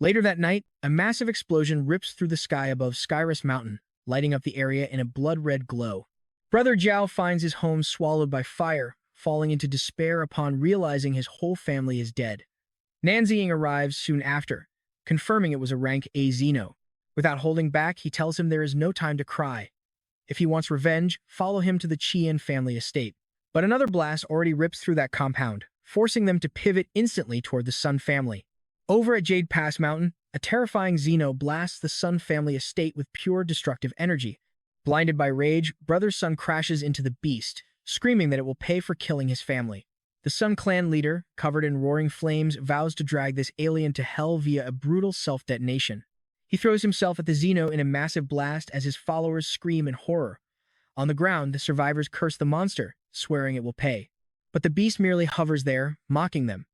Later that night, a massive explosion rips through the sky above Skyrus Mountain, lighting up the area in a blood-red glow. Brother Zhao finds his home swallowed by fire, falling into despair upon realizing his whole family is dead. Nanziying arrives soon after, confirming it was a rank A Xeno. Without holding back, he tells him there is no time to cry. If he wants revenge, follow him to the Qian family estate. But another blast already rips through that compound, forcing them to pivot instantly toward the Sun family. Over at Jade Pass Mountain, a terrifying Xeno blasts the Sun family estate with pure destructive energy. Blinded by rage, Brother Sun crashes into the beast, screaming that it will pay for killing his family. The Sun clan leader, covered in roaring flames, vows to drag this alien to hell via a brutal self-detonation. He throws himself at the Xeno in a massive blast as his followers scream in horror. On the ground, the survivors curse the monster, swearing it will pay. But the beast merely hovers there, mocking them.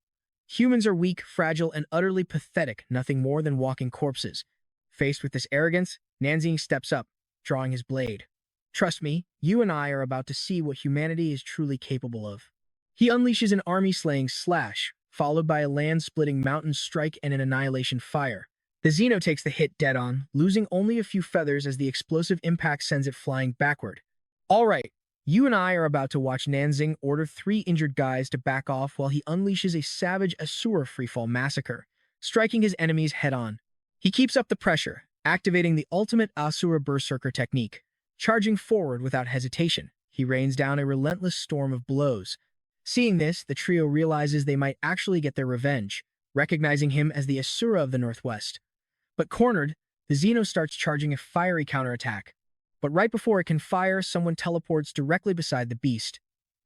Humans are weak, fragile, and utterly pathetic, nothing more than walking corpses. Faced with this arrogance, Nanziying steps up, drawing his blade. Trust me, you and I are about to see what humanity is truly capable of. He unleashes an army-slaying slash, followed by a land-splitting mountain strike and an annihilation fire. The Xeno takes the hit dead on, losing only a few feathers as the explosive impact sends it flying backward. All right, you and I are about to watch Nanziying order 3 injured guys to back off while he unleashes a savage Asura freefall massacre, striking his enemies head-on. He keeps up the pressure, activating the ultimate Asura Berserker technique. Charging forward without hesitation, he rains down a relentless storm of blows. Seeing this, the trio realizes they might actually get their revenge, recognizing him as the Asura of the Northwest. But cornered, the Xeno starts charging a fiery counterattack. But right before it can fire, someone teleports directly beside the beast.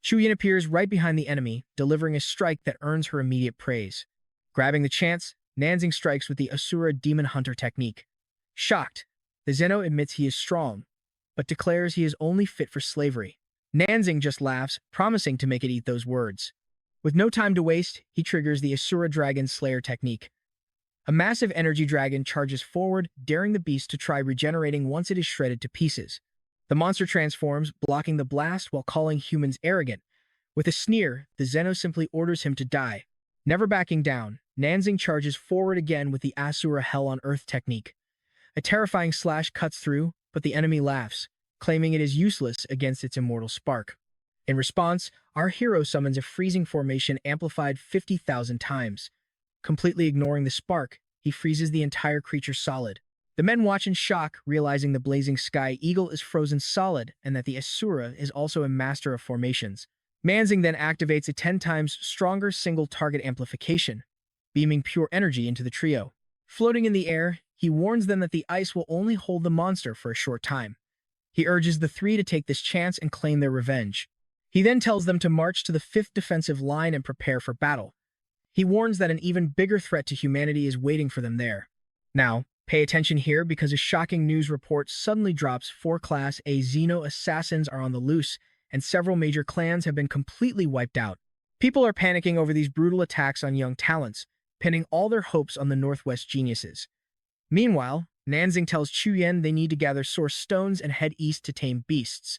Chuyin appears right behind the enemy, delivering a strike that earns her immediate praise. Grabbing the chance, Nanziying strikes with the Asura Demon Hunter technique. Shocked, the Xeno admits he is strong, but declares he is only fit for slavery. Nanziying just laughs, promising to make it eat those words. With no time to waste, he triggers the Asura Dragon Slayer technique. A massive energy dragon charges forward, daring the beast to try regenerating once it is shredded to pieces. The monster transforms, blocking the blast while calling humans arrogant. With a sneer, the Xeno simply orders him to die. Never backing down, Nanziying charges forward again with the Asura Hell on Earth technique. A terrifying slash cuts through, but the enemy laughs, claiming it is useless against its immortal spark. In response, our hero summons a freezing formation amplified 50,000 times. Completely ignoring the spark, he freezes the entire creature solid. The men watch in shock, realizing the blazing sky eagle is frozen solid and that the Asura is also a master of formations. Nanziying then activates a 10 times stronger single-target amplification, beaming pure energy into the trio. Floating in the air, he warns them that the ice will only hold the monster for a short time. He urges the 3 to take this chance and claim their revenge. He then tells them to march to the 5th defensive line and prepare for battle. He warns that an even bigger threat to humanity is waiting for them there. Now, pay attention here because a shocking news report suddenly drops 4 Class A Xeno assassins are on the loose, and several major clans have been completely wiped out. People are panicking over these brutal attacks on young talents, pinning all their hopes on the Northwest geniuses. Meanwhile, Nanziying tells Chuyin they need to gather source stones and head east to tame beasts.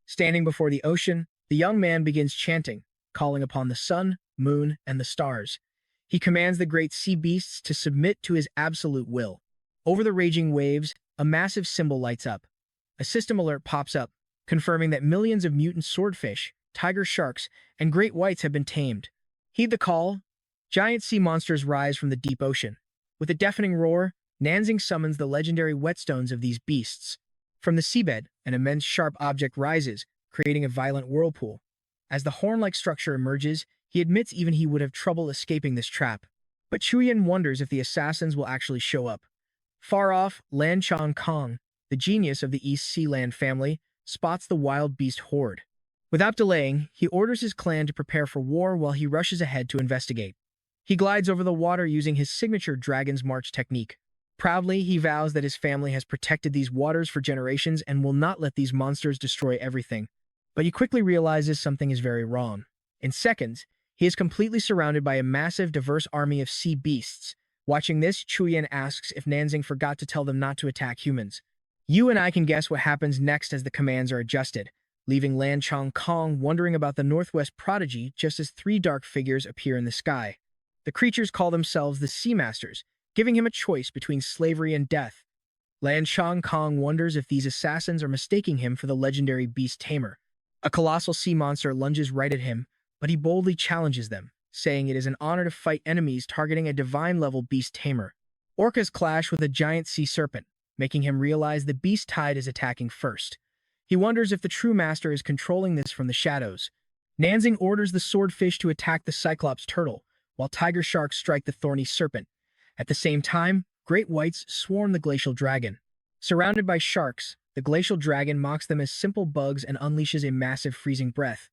Standing before the ocean, the young man begins chanting, calling upon the sun, moon, and the stars. He commands the great sea beasts to submit to his absolute will. Over the raging waves, a massive symbol lights up. A system alert pops up, confirming that millions of mutant swordfish, tiger sharks, and great whites have been tamed. Heed the call. Giant sea monsters rise from the deep ocean. With a deafening roar, Nanziying summons the legendary whetstones of these beasts. From the seabed, an immense sharp object rises, creating a violent whirlpool. As the horn-like structure emerges, he admits even he would have trouble escaping this trap. But Chuyin wonders if the assassins will actually show up. Far off, Lan Chong Kong, the genius of the East Sea Land family, spots the wild beast horde. Without delaying, he orders his clan to prepare for war while he rushes ahead to investigate. He glides over the water using his signature Dragon's March technique. Proudly, he vows that his family has protected these waters for generations and will not let these monsters destroy everything. But he quickly realizes something is very wrong. In seconds, he is completely surrounded by a massive, diverse army of sea beasts. Watching this, Chuyin asks if Nanziying forgot to tell them not to attack humans. You and I can guess what happens next as the commands are adjusted, leaving Lan Chong Kong wondering about the Northwest prodigy just as 3 dark figures appear in the sky. The creatures call themselves the Sea Masters, giving him a choice between slavery and death. Lan Chong Kong wonders if these assassins are mistaking him for the legendary beast tamer. A colossal sea monster lunges right at him, but he boldly challenges them, saying it is an honor to fight enemies targeting a divine-level beast tamer. Orcas clash with a giant sea serpent, making him realize the beast tide is attacking first. He wonders if the true master is controlling this from the shadows. Nanzing orders the swordfish to attack the cyclops turtle, while tiger sharks strike the thorny serpent. At the same time, great whites swarm the glacial dragon. Surrounded by sharks, the glacial dragon mocks them as simple bugs and unleashes a massive freezing breath.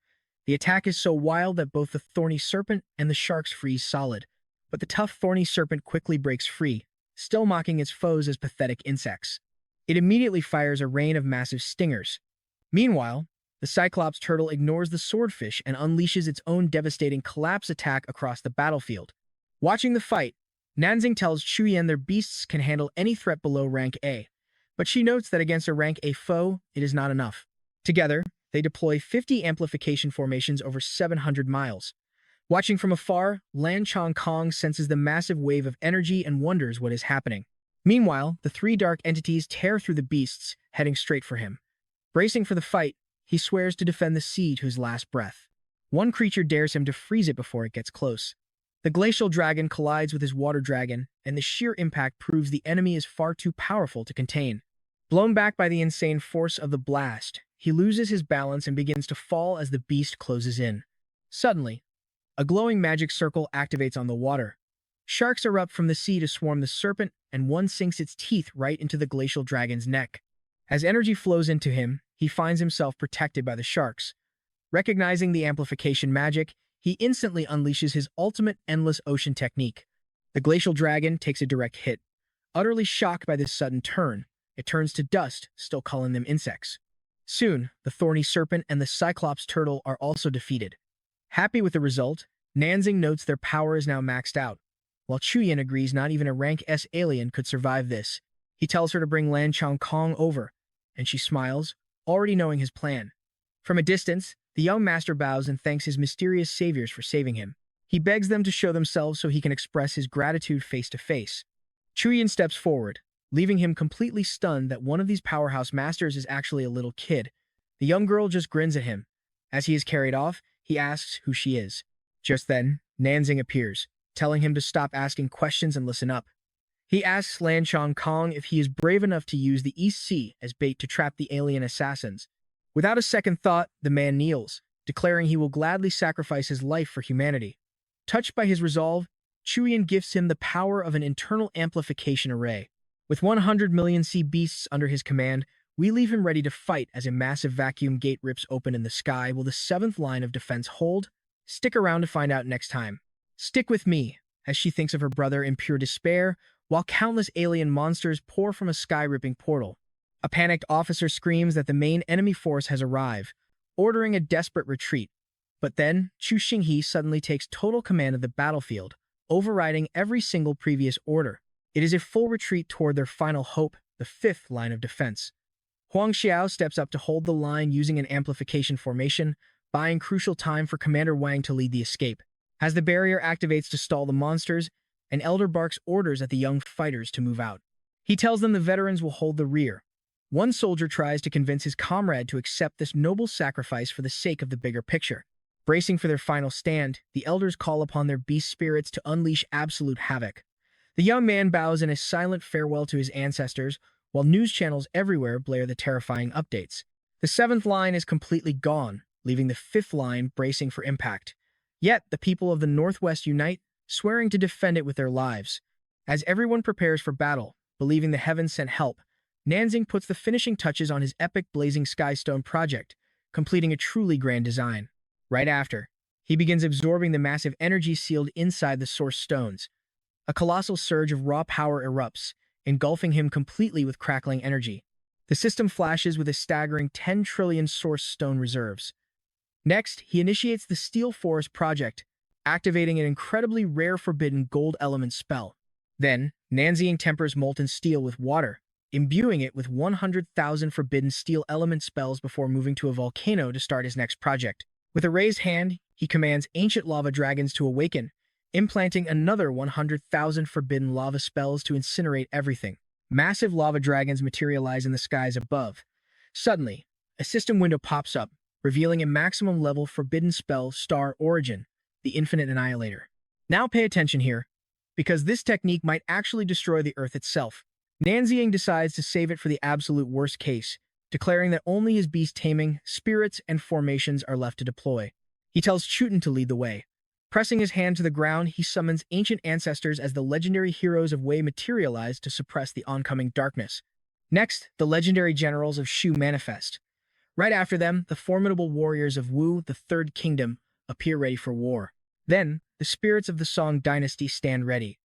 The attack is so wild that both the thorny serpent and the sharks freeze solid, but the tough thorny serpent quickly breaks free, still mocking its foes as pathetic insects. It immediately fires a rain of massive stingers. Meanwhile, the cyclops turtle ignores the swordfish and unleashes its own devastating collapse attack across the battlefield. Watching the fight, Nanzing tells Chuyen their beasts can handle any threat below rank A, but she notes that against a rank A foe, it is not enough. Together, they deploy 50 amplification formations over 700 miles. Watching from afar, Lan Chong Kong senses the massive wave of energy and wonders what is happening. Meanwhile, the three dark entities tear through the beasts, heading straight for him. Bracing for the fight, he swears to defend the sea to his last breath. One creature dares him to freeze it before it gets close. The glacial dragon collides with his water dragon, and the sheer impact proves the enemy is far too powerful to contain. Blown back by the insane force of the blast, he loses his balance and begins to fall as the beast closes in. Suddenly, a glowing magic circle activates on the water. Sharks erupt from the sea to swarm the serpent, and one sinks its teeth right into the glacial dragon's neck. As energy flows into him, he finds himself protected by the sharks. Recognizing the amplification magic, he instantly unleashes his ultimate endless ocean technique. The glacial dragon takes a direct hit. Utterly shocked by this sudden turn, it turns to dust, still calling them insects. Soon, the thorny serpent and the cyclops turtle are also defeated. Happy with the result, Nanzing notes their power is now maxed out. While Chuyen agrees not even a rank S alien could survive this, he tells her to bring Lan Chong Kong over, and she smiles, already knowing his plan. From a distance, the young master bows and thanks his mysterious saviors for saving him. He begs them to show themselves so he can express his gratitude face to face. Chuyen steps forward, leaving him completely stunned that one of these powerhouse masters is actually a little kid. The young girl just grins at him. As he is carried off, he asks who she is. Just then, Nanzing appears, telling him to stop asking questions and listen up. He asks Lan Chong Kong if he is brave enough to use the East Sea as bait to trap the alien assassins. Without a second thought, the man kneels, declaring he will gladly sacrifice his life for humanity. Touched by his resolve, Chuyen gifts him the power of an internal amplification array. With 100 million sea beasts under his command, we leave him ready to fight as a massive vacuum gate rips open in the sky. Will the seventh line of defense hold? Stick around to find out next time. Stick with me, as she thinks of her brother in pure despair, while countless alien monsters pour from a sky-ripping portal. A panicked officer screams that the main enemy force has arrived, ordering a desperate retreat. But then, Chu Xinghe suddenly takes total command of the battlefield, overriding every single previous order. It is a full retreat toward their final hope, the fifth line of defense. Huang Xiao steps up to hold the line using an amplification formation, buying crucial time for Commander Wang to lead the escape. As the barrier activates to stall the monsters, an elder barks orders at the young fighters to move out. He tells them the veterans will hold the rear. One soldier tries to convince his comrade to accept this noble sacrifice for the sake of the bigger picture. Bracing for their final stand, the elders call upon their beast spirits to unleash absolute havoc. The young man bows in a silent farewell to his ancestors, while news channels everywhere blare the terrifying updates. The seventh line is completely gone, leaving the fifth line bracing for impact. Yet, the people of the Northwest unite, swearing to defend it with their lives. As everyone prepares for battle, believing the heavens sent help, Nanzing puts the finishing touches on his epic Blazing Skystone project, completing a truly grand design. Right after, he begins absorbing the massive energy sealed inside the source stones. A colossal surge of raw power erupts, engulfing him completely with crackling energy. The system flashes with a staggering 10 trillion source stone reserves. Next, he initiates the Steel Forest project, activating an incredibly rare forbidden gold element spell. Then, Nanzing tempers molten steel with water, imbuing it with 100,000 forbidden steel element spells before moving to a volcano to start his next project. With a raised hand, he commands ancient lava dragons to awaken, implanting another 100,000 forbidden lava spells to incinerate everything. Massive lava dragons materialize in the skies above. Suddenly, a system window pops up, revealing a maximum level forbidden spell Star Origin, the Infinite Annihilator. Now pay attention here, because this technique might actually destroy the Earth itself. Nanzing decides to save it for the absolute worst case, declaring that only his beast taming, spirits, and formations are left to deploy. He tells Chuten to lead the way. Pressing his hand to the ground, he summons ancient ancestors as the legendary heroes of Wei materialize to suppress the oncoming darkness. Next, the legendary generals of Shu manifest. Right after them, the formidable warriors of Wu, the Third Kingdom, appear ready for war. Then, the spirits of the Song dynasty stand ready.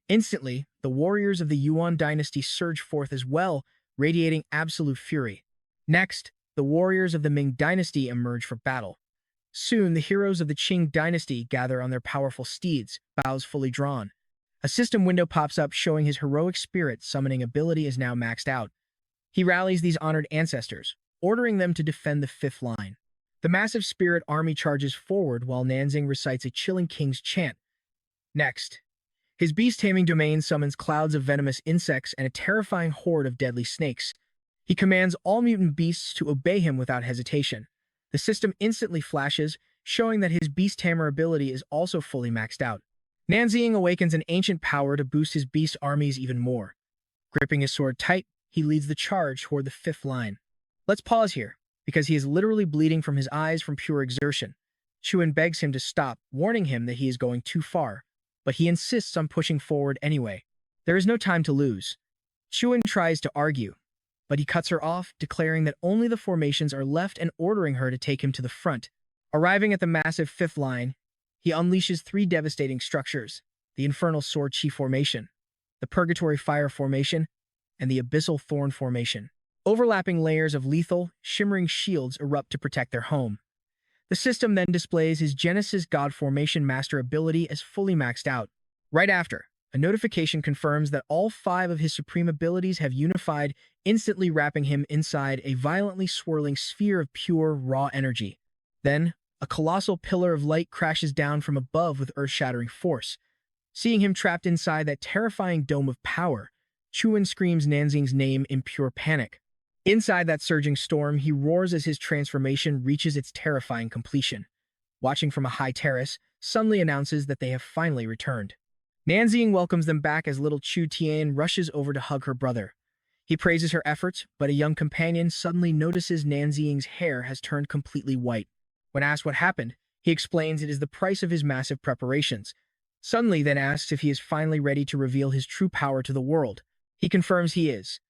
Instantly, the warriors of the Yuan dynasty surge forth as well, radiating absolute fury. Next, the warriors of the Ming dynasty emerge for battle. Soon, the heroes of the Qing dynasty gather on their powerful steeds, bows fully drawn. A system window pops up showing his heroic spirit summoning ability is now maxed out. He rallies these honored ancestors, ordering them to defend the fifth line. The massive spirit army charges forward while Nanzing recites a chilling king's chant. Next, his beast-taming domain summons clouds of venomous insects and a terrifying horde of deadly snakes. He commands all mutant beasts to obey him without hesitation. The system instantly flashes, showing that his beast tamer ability is also fully maxed out. Nanzing awakens an ancient power to boost his beast armies even more. Gripping his sword tight, he leads the charge toward the fifth line. Let's pause here, because he is literally bleeding from his eyes from pure exertion. Chuen begs him to stop, warning him that he is going too far, but he insists on pushing forward anyway. There is no time to lose. Chuen tries to argue, but he cuts her off, declaring that only the formations are left and ordering her to take him to the front. Arriving at the massive fifth line, he unleashes three devastating structures: the Infernal Sword Chi Formation, the Purgatory Fire Formation, and the Abyssal Thorn Formation. Overlapping layers of lethal, shimmering shields erupt to protect their home. The system then displays his Genesis God Formation Master ability as fully maxed out. Right after, a notification confirms that all 5 of his supreme abilities have unified, instantly wrapping him inside a violently swirling sphere of pure, raw energy. Then, a colossal pillar of light crashes down from above with earth-shattering force. Seeing him trapped inside that terrifying dome of power, Chuen screams Nanzing's name in pure panic. Inside that surging storm, he roars as his transformation reaches its terrifying completion. Watching from a high terrace, Sunli announces that they have finally returned. Nanzing welcomes them back as little Chu Tian rushes over to hug her brother. He praises her efforts, but a young companion suddenly notices Nanzing's hair has turned completely white. When asked what happened, he explains it is the price of his massive preparations. Sunli then asks if he is finally ready to reveal his true power to the world. He confirms he is.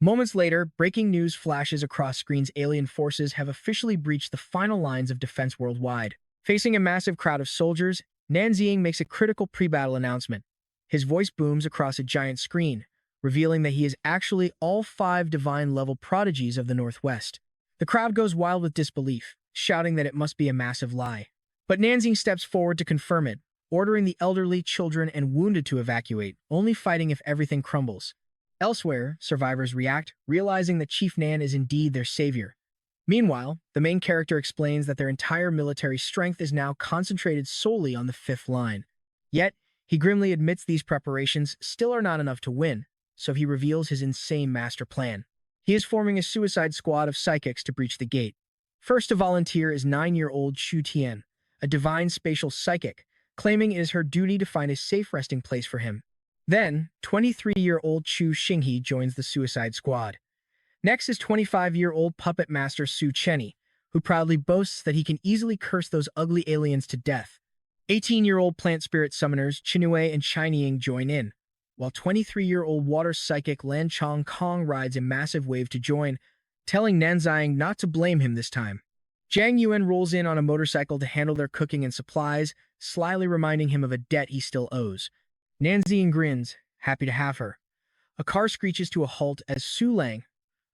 Moments later, breaking news flashes across screens. Alien forces have officially breached the final lines of defense worldwide. Facing a massive crowd of soldiers, Nanzing makes a critical pre-battle announcement. His voice booms across a giant screen, revealing that he is actually all 5 divine-level prodigies of the Northwest. The crowd goes wild with disbelief, shouting that it must be a massive lie. But Nanzing steps forward to confirm it, ordering the elderly, children, and wounded to evacuate, only fighting if everything crumbles. Elsewhere, survivors react, realizing that Chief Nan is indeed their savior. Meanwhile, the main character explains that their entire military strength is now concentrated solely on the fifth line. Yet, he grimly admits these preparations still are not enough to win, so he reveals his insane master plan. He is forming a suicide squad of psychics to breach the gate. First to volunteer is 9-year-old Chu Tian, a divine spatial psychic, claiming it is her duty to find a safe resting place for him. Then, 23-year-old Chu Xinghe joins the suicide squad. Next is 25-year-old puppet master Su Chenny, who proudly boasts that he can easily curse those ugly aliens to death. 18-year-old plant spirit summoners Chinue and Chinying join in, while 23-year-old water psychic Lan Chong Kong rides a massive wave to join, telling Nanzing not to blame him this time. Zhang Yuan rolls in on a motorcycle to handle their cooking and supplies, slyly reminding him of a debt he still owes. Nanzing grins, happy to have her. A car screeches to a halt as Su Lang,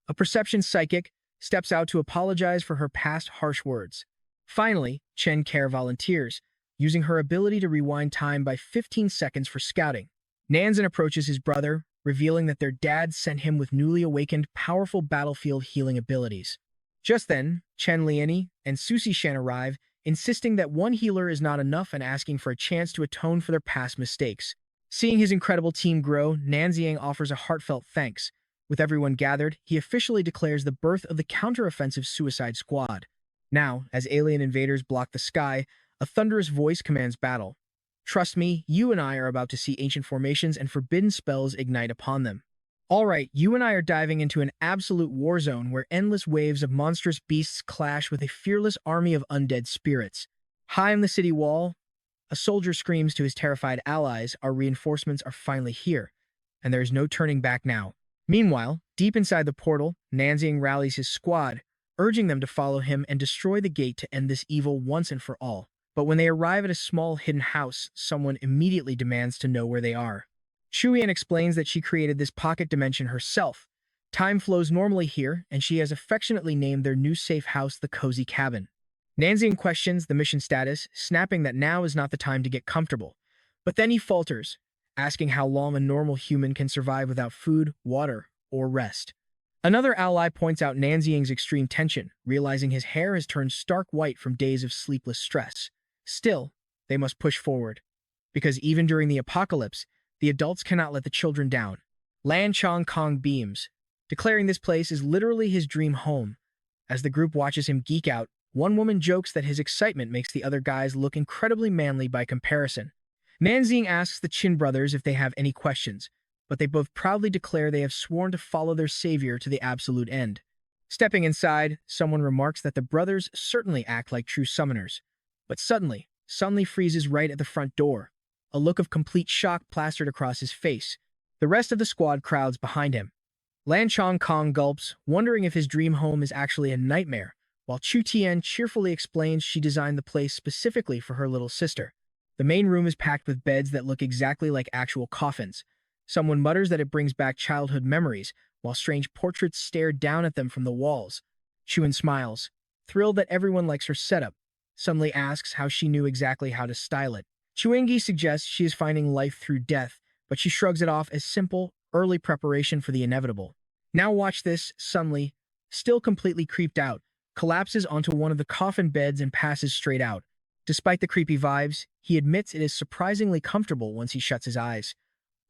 a perception psychic, steps out to apologize for her past harsh words. Finally, Chen Care volunteers, using her ability to rewind time by 15 seconds for scouting. Nanzing approaches his brother, revealing that their dad sent him with newly awakened, powerful battlefield healing abilities. Just then, Chen Liani and Susie Shan arrive, insisting that one healer is not enough and asking for a chance to atone for their past mistakes. Seeing his incredible team grow, Nanziang offers a heartfelt thanks. With everyone gathered, he officially declares the birth of the counteroffensive Suicide Squad. Now, as alien invaders block the sky, a thunderous voice commands battle. Trust me, you and I are about to see ancient formations and forbidden spells ignite upon them. Alright, you and I are diving into an absolute war zone where endless waves of monstrous beasts clash with a fearless army of undead spirits. High on the city wall, a soldier screams to his terrified allies, our reinforcements are finally here, and there is no turning back now. Meanwhile, deep inside the portal, Nanziang rallies his squad, urging them to follow him and destroy the gate to end this evil once and for all. But when they arrive at a small hidden house, someone immediately demands to know where they are. Shuyan explains that she created this pocket dimension herself. Time flows normally here, and she has affectionately named their new safe house the Cozy Cabin. Nanziang questions the mission status, snapping that now is not the time to get comfortable. But then he falters, asking how long a normal human can survive without food, water, or rest. Another ally points out Nanziang's extreme tension, realizing his hair has turned stark white from days of sleepless stress. Still, they must push forward. Because even during the apocalypse, the adults cannot let the children down. Lan Chong Kong beams, declaring this place is literally his dream home. As the group watches him geek out, one woman jokes that his excitement makes the other guys look incredibly manly by comparison. Nanziang asks the Chin brothers if they have any questions, but they both proudly declare they have sworn to follow their savior to the absolute end. Stepping inside, someone remarks that the brothers certainly act like true summoners. But suddenly, Sunli freezes right at the front door, a look of complete shock plastered across his face. The rest of the squad crowds behind him. Lan Chong Kong gulps, wondering if his dream home is actually a nightmare, while Chu Tian cheerfully explains she designed the place specifically for her little sister. The main room is packed with beds that look exactly like actual coffins. Someone mutters that it brings back childhood memories, while strange portraits stare down at them from the walls. Chuan smiles, thrilled that everyone likes her setup. Sunli asks how she knew exactly how to style it. Chuengi suggests she is finding life through death, but she shrugs it off as simple, early preparation for the inevitable. Now watch this, Sunli, still completely creeped out, collapses onto one of the coffin beds and passes straight out. Despite the creepy vibes, he admits it is surprisingly comfortable once he shuts his eyes.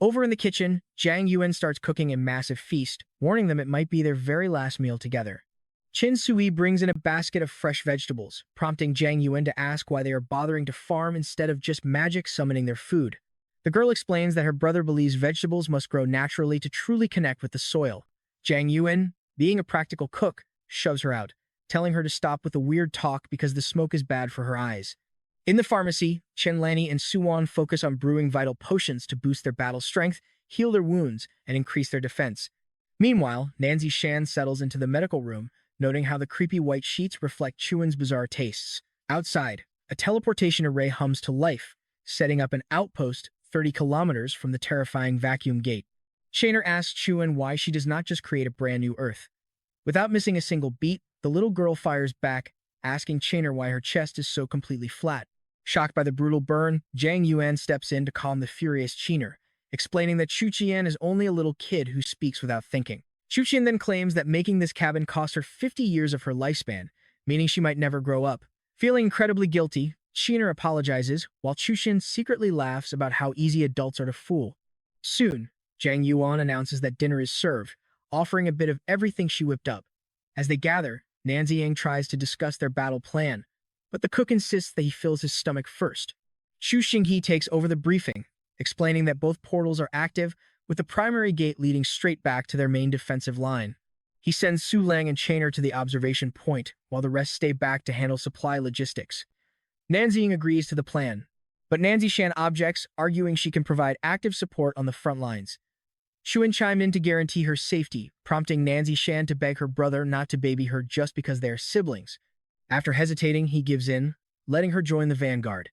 Over in the kitchen, Zhang Yuan starts cooking a massive feast, warning them it might be their very last meal together. Qin Sui brings in a basket of fresh vegetables, prompting Zhang Yuan to ask why they are bothering to farm instead of just magic summoning their food. The girl explains that her brother believes vegetables must grow naturally to truly connect with the soil. Zhang Yuan, being a practical cook, shoves her out, telling her to stop with the weird talk because the smoke is bad for her eyes. In the pharmacy, Chen Lani and Suwon focus on brewing vital potions to boost their battle strength, heal their wounds, and increase their defense. Meanwhile, Nanzi Shan settles into the medical room, noting how the creepy white sheets reflect Chuan's bizarre tastes. Outside, a teleportation array hums to life, setting up an outpost 30 kilometers from the terrifying vacuum gate. Shaner asks Chuan why she does not just create a brand new Earth. Without missing a single beat, the little girl fires back, asking Shaner why her chest is so completely flat. Shocked by the brutal burn, Zhang Yuan steps in to calm the furious Chener, explaining that Chu Qian is only a little kid who speaks without thinking. Chu Qian then claims that making this cabin cost her 50 years of her lifespan, meaning she might never grow up. Feeling incredibly guilty, Chener apologizes, while Chu Qian secretly laughs about how easy adults are to fool. Soon, Zhang Yuan announces that dinner is served, offering a bit of everything she whipped up. As they gather, Nanziang tries to discuss their battle plan, but the cook insists that he fills his stomach first. Xu Xinghe takes over the briefing, explaining that both portals are active, with the primary gate leading straight back to their main defensive line. He sends Su Lang and Chainer to the observation point, while the rest stay back to handle supply logistics. Nanziang agrees to the plan, but Nanzi Shan objects, arguing she can provide active support on the front lines. Xuan chimed in to guarantee her safety, prompting Nanzi Shan to beg her brother not to baby her just because they are siblings. After hesitating, he gives in, letting her join the vanguard.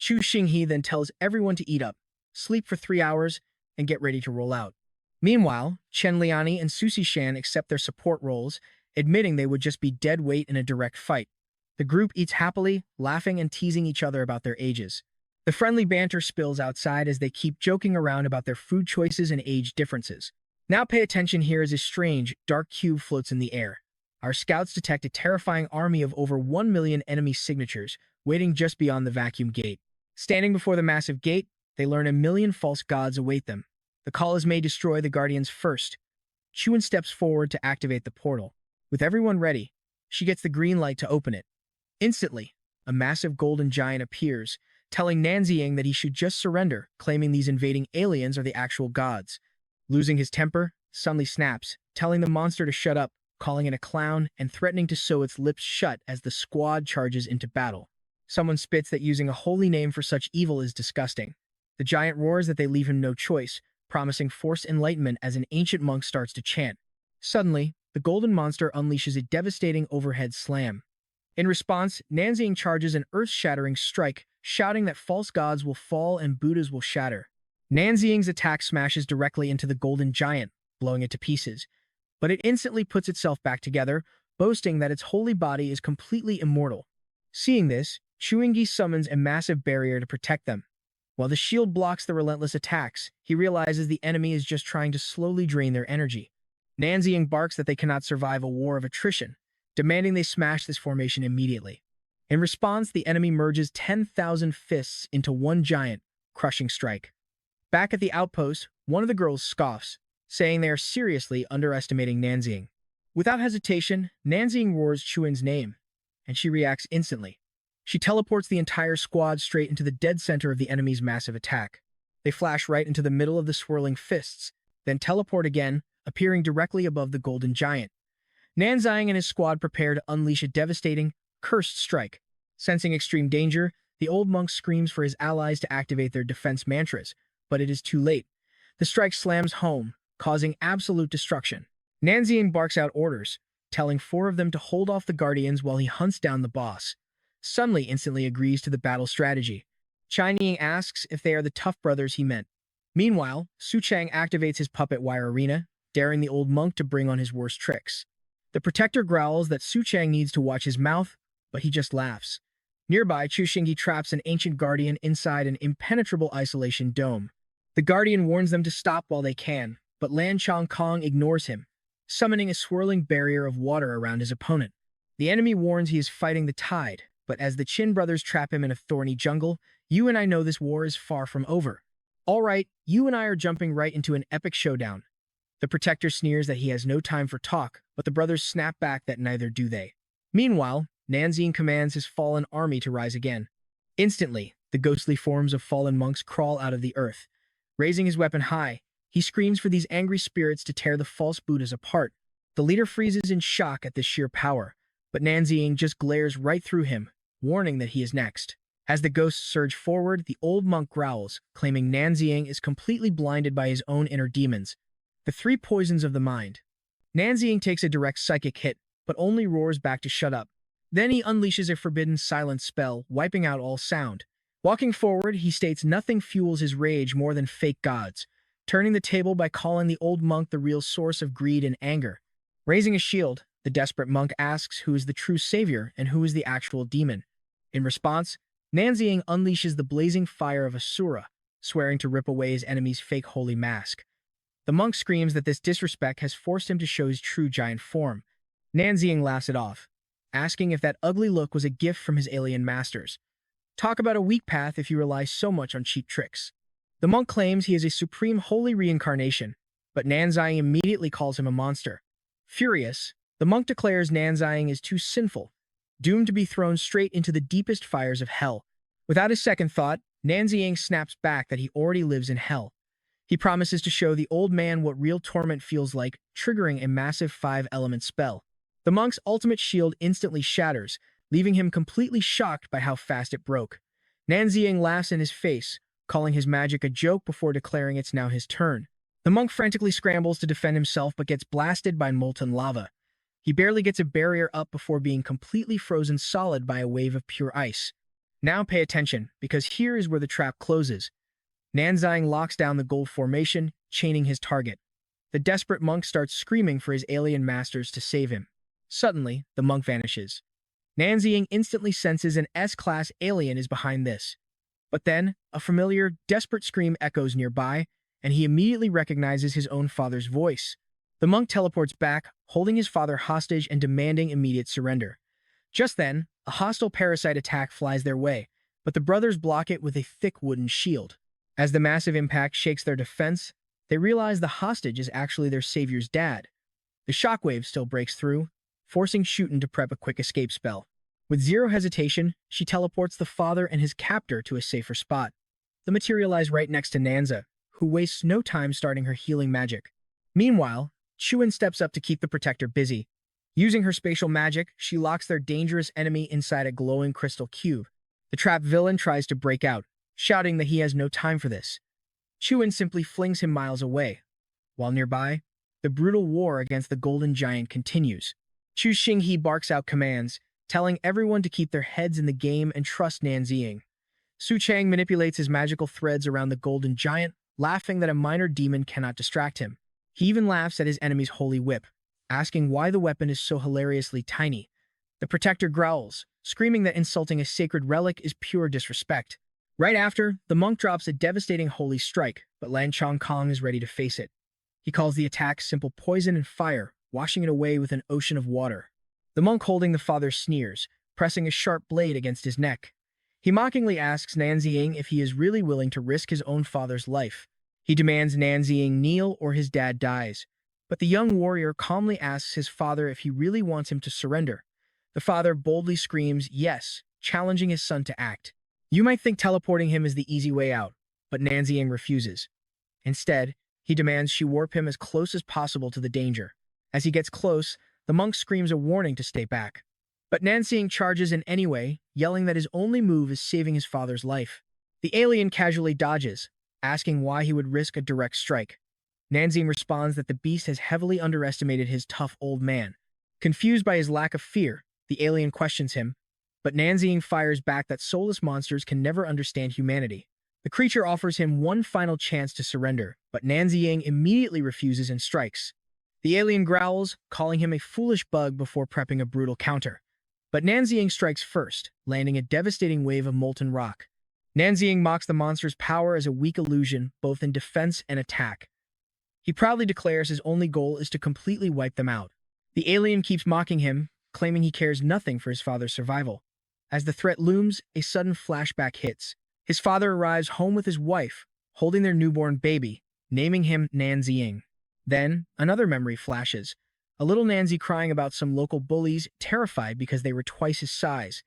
Xu Xinghe then tells everyone to eat up, sleep for 3 hours, and get ready to roll out. Meanwhile, Chen Liani and Susi Shan accept their support roles, admitting they would just be dead weight in a direct fight. The group eats happily, laughing and teasing each other about their ages. The friendly banter spills outside as they keep joking around about their food choices and age differences. Now pay attention here as a strange, dark cube floats in the air. Our scouts detect a terrifying army of over 1 million enemy signatures, waiting just beyond the vacuum gate. Standing before the massive gate, they learn a million false gods await them. The call is may destroy the guardians first. Chuan steps forward to activate the portal. With everyone ready, she gets the green light to open it. Instantly, a massive golden giant appears, telling Nanziying that he should just surrender, claiming these invading aliens are the actual gods. Losing his temper, suddenly snaps, telling the monster to shut up, calling it a clown, and threatening to sew its lips shut as the squad charges into battle. Someone spits that using a holy name for such evil is disgusting. The giant roars that they leave him no choice, promising forced enlightenment as an ancient monk starts to chant. Suddenly, the golden monster unleashes a devastating overhead slam. In response, Nanziying charges an earth-shattering strike, shouting that false gods will fall and Buddhas will shatter. Nanziying's attack smashes directly into the golden giant, blowing it to pieces, but it instantly puts itself back together, boasting that its holy body is completely immortal. Seeing this, Chuingi summons a massive barrier to protect them. While the shield blocks the relentless attacks, he realizes the enemy is just trying to slowly drain their energy. Nanziying barks that they cannot survive a war of attrition, demanding they smash this formation immediately. In response, the enemy merges 10,000 fists into one giant, crushing strike. Back at the outpost, one of the girls scoffs, saying they are seriously underestimating Nanziying. Without hesitation, Nanziying roars Chuan's name, and she reacts instantly. She teleports the entire squad straight into the dead center of the enemy's massive attack. They flash right into the middle of the swirling fists, then teleport again, appearing directly above the golden giant. Nanziying and his squad prepare to unleash a devastating, cursed strike. Sensing extreme danger, the old monk screams for his allies to activate their defense mantras, but it is too late. The strike slams home, causing absolute destruction. Nanziying barks out orders, telling 4 of them to hold off the guardians while he hunts down the boss. Sunli instantly agrees to the battle strategy. Chinying asks if they are the tough brothers he meant. Meanwhile, Suchang activates his puppet wire arena, daring the old monk to bring on his worst tricks. The protector growls that Suchang needs to watch his mouth, but he just laughs. Nearby, Chushingi traps an ancient guardian inside an impenetrable isolation dome. The guardian warns them to stop while they can, but Lan Chong Kong ignores him, summoning a swirling barrier of water around his opponent. The enemy warns he is fighting the tide, but as the Chin brothers trap him in a thorny jungle, you and I know this war is far from over. All right, you and I are jumping right into an epic showdown. The protector sneers that he has no time for talk, but the brothers snap back that neither do they. Meanwhile, Nanziying commands his fallen army to rise again. Instantly, the ghostly forms of fallen monks crawl out of the earth. Raising his weapon high, he screams for these angry spirits to tear the false Buddhas apart. The leader freezes in shock at this sheer power, but Nanziying just glares right through him, warning that he is next. As the ghosts surge forward, the old monk growls, claiming Nanziying is completely blinded by his own inner demons. The 3 poisons of the mind. Nanziying takes a direct psychic hit, but only roars back to shut up. Then he unleashes a forbidden silence spell, wiping out all sound. Walking forward, he states nothing fuels his rage more than fake gods, turning the table by calling the old monk the real source of greed and anger. Raising a shield, the desperate monk asks who is the true savior and who is the actual demon. In response, Nanziying unleashes the blazing fire of Asura, swearing to rip away his enemy's fake holy mask. The monk screams that this disrespect has forced him to show his true giant form. Nanziying laughs it off, asking if that ugly look was a gift from his alien masters. Talk about a weak path if you rely so much on cheap tricks. The monk claims he is a supreme holy reincarnation, but Nanziying immediately calls him a monster. Furious, the monk declares Nanziying is too sinful, doomed to be thrown straight into the deepest fires of hell. Without a second thought, Nanziying snaps back that he already lives in hell. He promises to show the old man what real torment feels like, triggering a massive 5-element spell. The monk's ultimate shield instantly shatters, leaving him completely shocked by how fast it broke. Nanziying laughs in his face, calling his magic a joke before declaring it's now his turn. The monk frantically scrambles to defend himself but gets blasted by molten lava. He barely gets a barrier up before being completely frozen solid by a wave of pure ice. Now pay attention, because here is where the trap closes. Nanziying locks down the gold formation, chaining his target. The desperate monk starts screaming for his alien masters to save him. Suddenly, the monk vanishes. Nanziying instantly senses an S-class alien is behind this. But then, a familiar, desperate scream echoes nearby, and he immediately recognizes his own father's voice. The monk teleports back, holding his father hostage and demanding immediate surrender. Just then, a hostile parasite attack flies their way, but the brothers block it with a thick wooden shield. As the massive impact shakes their defense, they realize the hostage is actually their savior's dad. The shockwave still breaks through, forcing Shuten to prep a quick escape spell. With zero hesitation, she teleports the father and his captor to a safer spot. They materialize right next to Nanza, who wastes no time starting her healing magic. Meanwhile, Chuan steps up to keep the protector busy. Using her spatial magic, she locks their dangerous enemy inside a glowing crystal cube. The trapped villain tries to break out, shouting that he has no time for this. Chuan simply flings him miles away. While nearby, the brutal war against the Golden Giant continues. Chu Xinghe barks out commands, telling everyone to keep their heads in the game and trust Nan Ziying. Su Chang manipulates his magical threads around the Golden Giant, laughing that a minor demon cannot distract him. He even laughs at his enemy's holy whip, asking why the weapon is so hilariously tiny. The protector growls, screaming that insulting a sacred relic is pure disrespect. Right after, the monk drops a devastating holy strike, but Lan Chong Kong is ready to face it. He calls the attack simple poison and fire, washing it away with an ocean of water. The monk holding the father sneers, pressing a sharp blade against his neck. He mockingly asks Nan Ziying if he is really willing to risk his own father's life. He demands Nan Ziying kneel or his dad dies. But the young warrior calmly asks his father if he really wants him to surrender. The father boldly screams yes, challenging his son to act. You might think teleporting him is the easy way out, but Nan Ziying refuses. Instead, he demands she warp him as close as possible to the danger. As he gets close, the monk screams a warning to stay back. But Nan Ziying charges in any way, yelling that his only move is saving his father's life. The alien casually dodges, asking why he would risk a direct strike. Nan Ziying responds that the beast has heavily underestimated his tough old man. Confused by his lack of fear, the alien questions him, but Nan Ziying fires back that soulless monsters can never understand humanity. The creature offers him one final chance to surrender, but Nan Ziying immediately refuses and strikes. The alien growls, calling him a foolish bug before prepping a brutal counter. But Nan Ziying strikes first, landing a devastating wave of molten rock. Nan Ziying mocks the monster's power as a weak illusion, both in defense and attack. He proudly declares his only goal is to completely wipe them out. The alien keeps mocking him, claiming he cares nothing for his father's survival. As the threat looms, a sudden flashback hits. His father arrives home with his wife, holding their newborn baby, naming him Nan Ziying. Then, another memory flashes. A little Nanzi crying about some local bullies, terrified because they were twice his size.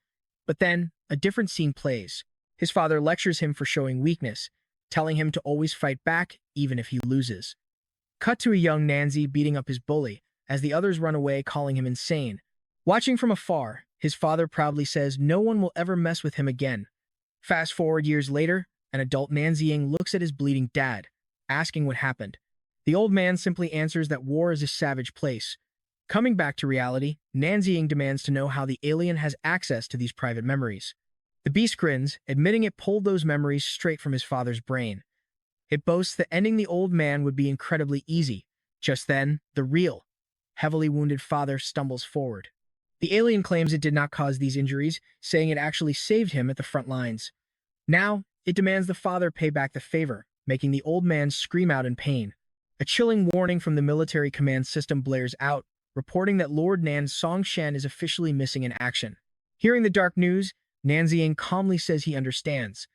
But then, a different scene plays. His father lectures him for showing weakness, telling him to always fight back, even if he loses. Cut to a young Nanzi beating up his bully, as the others run away calling him insane. Watching from afar, his father proudly says no one will ever mess with him again. Fast forward years later, an adult Nan Ziying looks at his bleeding dad, asking what happened. The old man simply answers that war is a savage place. Coming back to reality, Nan Ziying demands to know how the alien has access to these private memories. The beast grins, admitting it pulled those memories straight from his father's brain. It boasts that ending the old man would be incredibly easy. Just then, the real, heavily wounded father stumbles forward. The alien claims it did not cause these injuries, saying it actually saved him at the front lines. Now, it demands the father pay back the favor, making the old man scream out in pain. A chilling warning from the military command system blares out, reporting that Lord Nan Songshan is officially missing in action. Hearing the dark news, Nan Ziying calmly says he understands.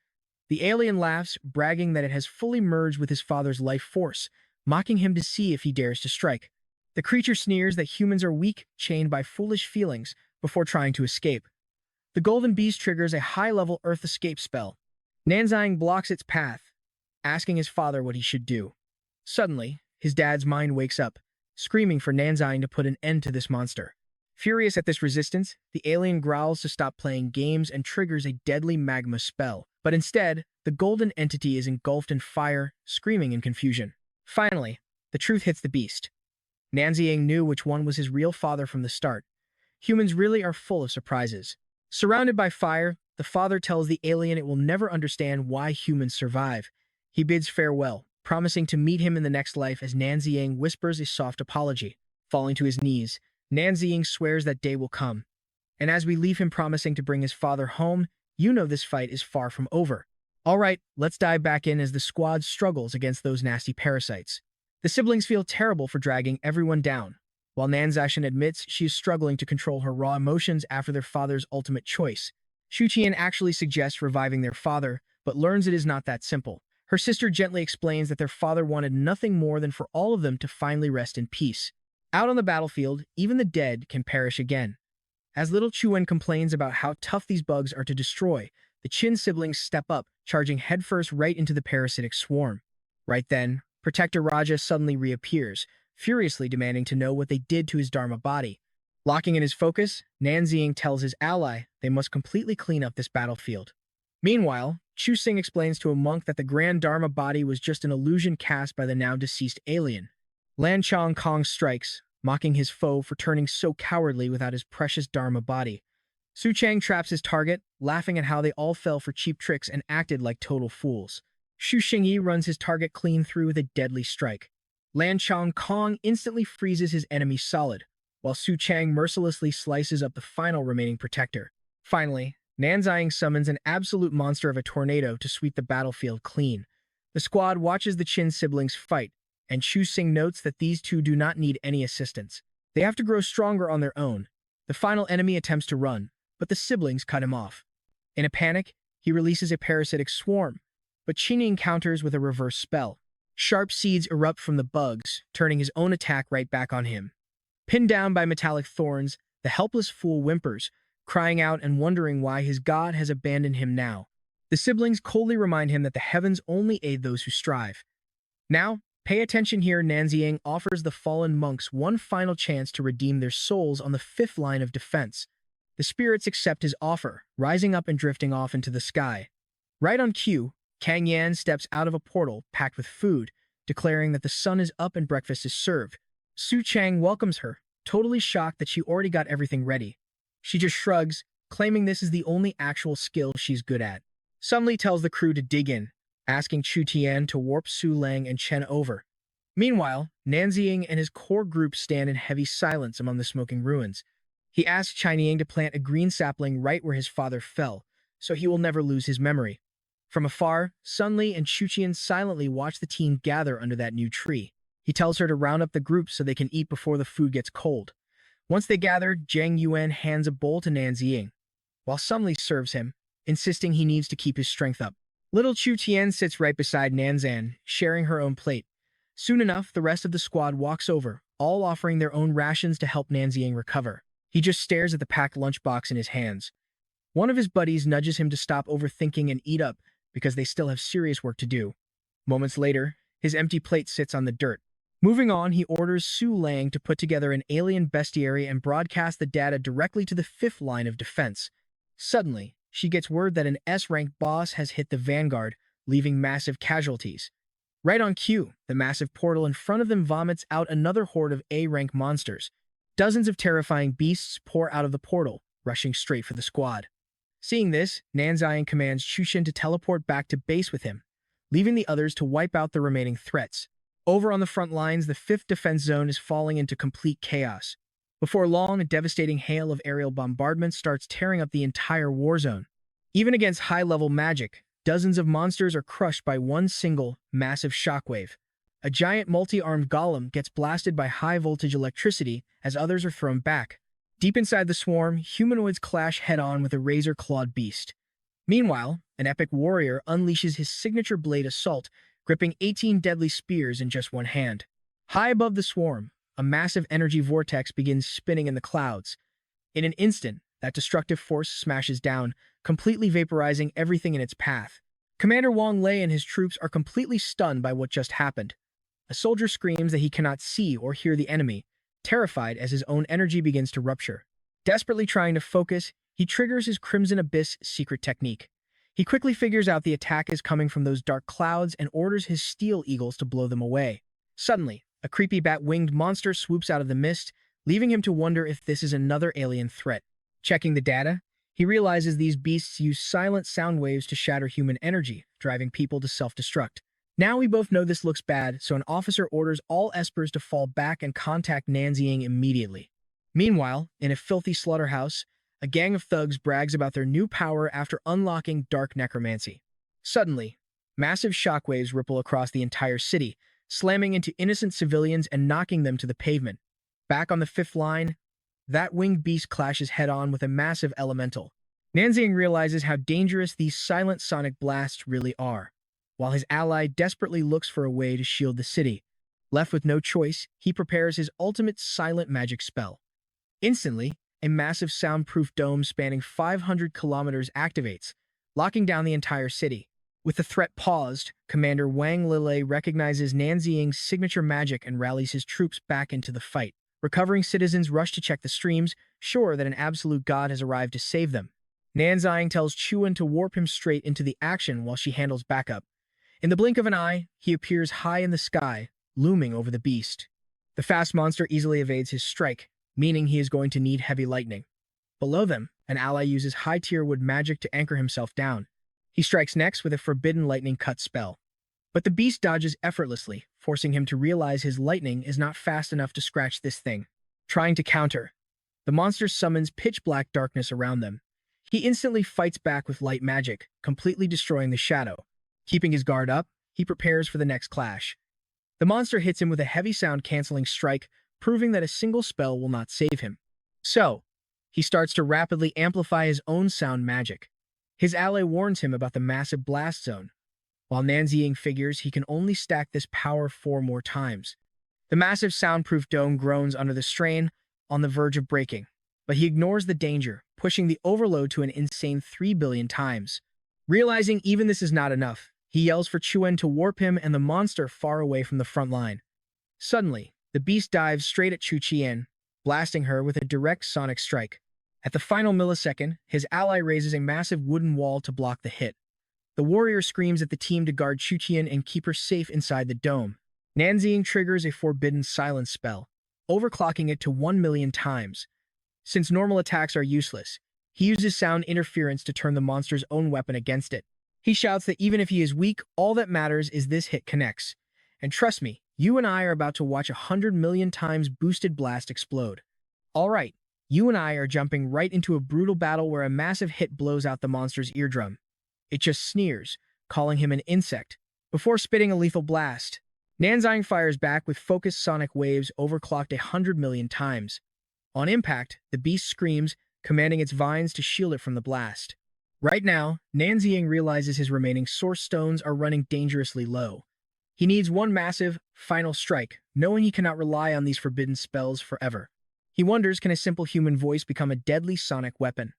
The alien laughs, bragging that it has fully merged with his father's life force, mocking him to see if he dares to strike. The creature sneers that humans are weak, chained by foolish feelings, before trying to escape. The golden beast triggers a high-level earth escape spell. Nan Ziying blocks its path, asking his father what he should do. Suddenly, his dad's mind wakes up, screaming for Nan Ziying to put an end to this monster. Furious at this resistance, the alien growls to stop playing games and triggers a deadly magma spell. But instead, the golden entity is engulfed in fire, screaming in confusion. Finally, the truth hits the beast. Nan Ziying knew which one was his real father from the start. Humans really are full of surprises. Surrounded by fire, the father tells the alien it will never understand why humans survive. He bids farewell, promising to meet him in the next life as Nan Ziying whispers a soft apology. Falling to his knees, Nan Ziying swears that day will come. And as we leave him promising to bring his father home, you know this fight is far from over. Alright, let's dive back in as the squad struggles against those nasty parasites. The siblings feel terrible for dragging everyone down, while Nan Ziying admits she is struggling to control her raw emotions after their father's ultimate choice. Shu Qian actually suggests reviving their father, but learns it is not that simple. Her sister gently explains that their father wanted nothing more than for all of them to finally rest in peace. Out on the battlefield, even the dead can perish again. As little Chuan complains about how tough these bugs are to destroy, the Chin siblings step up, charging headfirst right into the parasitic swarm. Right then, Protector Raja suddenly reappears, furiously demanding to know what they did to his Dharma body. Locking in his focus, Nanzing tells his ally they must completely clean up this battlefield. Meanwhile, Chu Sing explains to a monk that the Grand Dharma body was just an illusion cast by the now-deceased alien. Lan Chong Kong strikes, mocking his foe for turning so cowardly without his precious Dharma body. Su Chang traps his target, laughing at how they all fell for cheap tricks and acted like total fools. Xu Xingyi runs his target clean through with a deadly strike. Lan Chong Kong instantly freezes his enemy solid, while Su Chang mercilessly slices up the final remaining protector. Finally, Nanzai summons an absolute monster of a tornado to sweep the battlefield clean. The squad watches the Chin siblings fight, and Chu Sing notes that these two do not need any assistance. They have to grow stronger on their own. The final enemy attempts to run, but the siblings cut him off. In a panic, he releases a parasitic swarm, but Chin encounters with a reverse spell. Sharp seeds erupt from the bugs, turning his own attack right back on him. Pinned down by metallic thorns, the helpless fool whimpers, crying out and wondering why his god has abandoned him now. The siblings coldly remind him that the heavens only aid those who strive. Now, pay attention here. Nanzing offers the fallen monks one final chance to redeem their souls on the fifth line of defense. The spirits accept his offer, rising up and drifting off into the sky. Right on cue, Kang Yan steps out of a portal packed with food, declaring that the sun is up and breakfast is served. Su Chang welcomes her, totally shocked that she already got everything ready. She just shrugs, claiming this is the only actual skill she's good at. Sun Li tells the crew to dig in, asking Chu Tian to warp Su Lang and Chen over. Meanwhile, Nanzing and his core group stand in heavy silence among the smoking ruins. He asks Chinying to plant a green sapling right where his father fell, so he will never lose his memory. From afar, Sun Li and Chu Tian silently watch the team gather under that new tree. He tells her to round up the group so they can eat before the food gets cold. Once they gather, Zhang Yuan hands a bowl to Nanzing, while Sun Li serves him, insisting he needs to keep his strength up. Little Chu Tian sits right beside Nanzan, sharing her own plate. Soon enough, the rest of the squad walks over, all offering their own rations to help Nanzing recover. He just stares at the packed lunchbox in his hands. One of his buddies nudges him to stop overthinking and eat up because they still have serious work to do. Moments later, his empty plate sits on the dirt. Moving on, he orders Su Lang to put together an alien bestiary and broadcast the data directly to the fifth line of defense. Suddenly, she gets word that an S-rank boss has hit the vanguard, leaving massive casualties. Right on cue, the massive portal in front of them vomits out another horde of A-rank monsters. Dozens of terrifying beasts pour out of the portal, rushing straight for the squad. Seeing this, Nanzai commands Chushin to teleport back to base with him, leaving the others to wipe out the remaining threats. Over on the front lines, the 5th defense zone is falling into complete chaos. Before long, a devastating hail of aerial bombardment starts tearing up the entire war zone. Even against high-level magic, dozens of monsters are crushed by one single, massive shockwave. A giant multi-armed golem gets blasted by high-voltage electricity as others are thrown back. Deep inside the swarm, humanoids clash head-on with a razor-clawed beast. Meanwhile, an epic warrior unleashes his signature blade assault, gripping 18 deadly spears in just one hand. High above the swarm, a massive energy vortex begins spinning in the clouds. In an instant, that destructive force smashes down, completely vaporizing everything in its path. Commander Wang Lei and his troops are completely stunned by what just happened. A soldier screams that he cannot see or hear the enemy, terrified as his own energy begins to rupture. Desperately trying to focus, he triggers his Crimson Abyss secret technique. He quickly figures out the attack is coming from those dark clouds and orders his steel eagles to blow them away. Suddenly, a creepy bat-winged monster swoops out of the mist, leaving him to wonder if this is another alien threat. Checking the data, he realizes these beasts use silent sound waves to shatter human energy, driving people to self-destruct. Now we both know this looks bad, so an officer orders all espers to fall back and contact Nanzing immediately. Meanwhile, in a filthy slaughterhouse, a gang of thugs brags about their new power after unlocking dark necromancy. Suddenly, massive shockwaves ripple across the entire city, slamming into innocent civilians and knocking them to the pavement. Back on the 5th line, that winged beast clashes head-on with a massive elemental. Nanzing realizes how dangerous these silent sonic blasts really are. while his ally desperately looks for a way to shield the city. Left with no choice, he prepares his ultimate silent magic spell. Instantly, a massive soundproof dome spanning 500 kilometers activates, locking down the entire city. With the threat paused, Commander Wang Lilei recognizes Nanziying's signature magic and rallies his troops back into the fight. Recovering citizens rush to check the streams, sure that an absolute god has arrived to save them. Nanziying tells Chuan to warp him straight into the action while she handles backup. In the blink of an eye, he appears high in the sky, looming over the beast. The fast monster easily evades his strike, meaning he is going to need heavy lightning. Below them, an ally uses high-tier wood magic to anchor himself down. He strikes next with a forbidden lightning cut spell. But the beast dodges effortlessly, forcing him to realize his lightning is not fast enough to scratch this thing. Trying to counter, the monster summons pitch-black darkness around them. He instantly fights back with light magic, completely destroying the shadow. Keeping his guard up, he prepares for the next clash. The monster hits him with a heavy sound-canceling strike, proving that a single spell will not save him. So, he starts to rapidly amplify his own sound magic. His ally warns him about the massive blast zone, while Nanziying figures he can only stack this power 4 more times. The massive soundproof dome groans under the strain, on the verge of breaking, but he ignores the danger, pushing the overload to an insane 3 billion times. Realizing even this is not enough, he yells for Chuan to warp him and the monster far away from the front line. Suddenly, the beast dives straight at Chu Qian, blasting her with a direct sonic strike. At the final millisecond, his ally raises a massive wooden wall to block the hit. The warrior screams at the team to guard Chu Qian and keep her safe inside the dome. Nanziying triggers a forbidden silence spell, overclocking it to 1 million times. Since normal attacks are useless, he uses sound interference to turn the monster's own weapon against it. He shouts that even if he is weak, all that matters is this hit connects. And trust me, you and I are about to watch 100 million times boosted blast explode. Alright, you and I are jumping right into a brutal battle where a massive hit blows out the monster's eardrum. It just sneers, calling him an insect, before spitting a lethal blast. Nanziying fires back with focused sonic waves overclocked 100 million times. On impact, the beast screams, commanding its vines to shield it from the blast. Right now, Nanziying realizes his remaining source stones are running dangerously low. He needs one massive, final strike, knowing he cannot rely on these forbidden spells forever. He wonders, can a simple human voice become a deadly sonic weapon?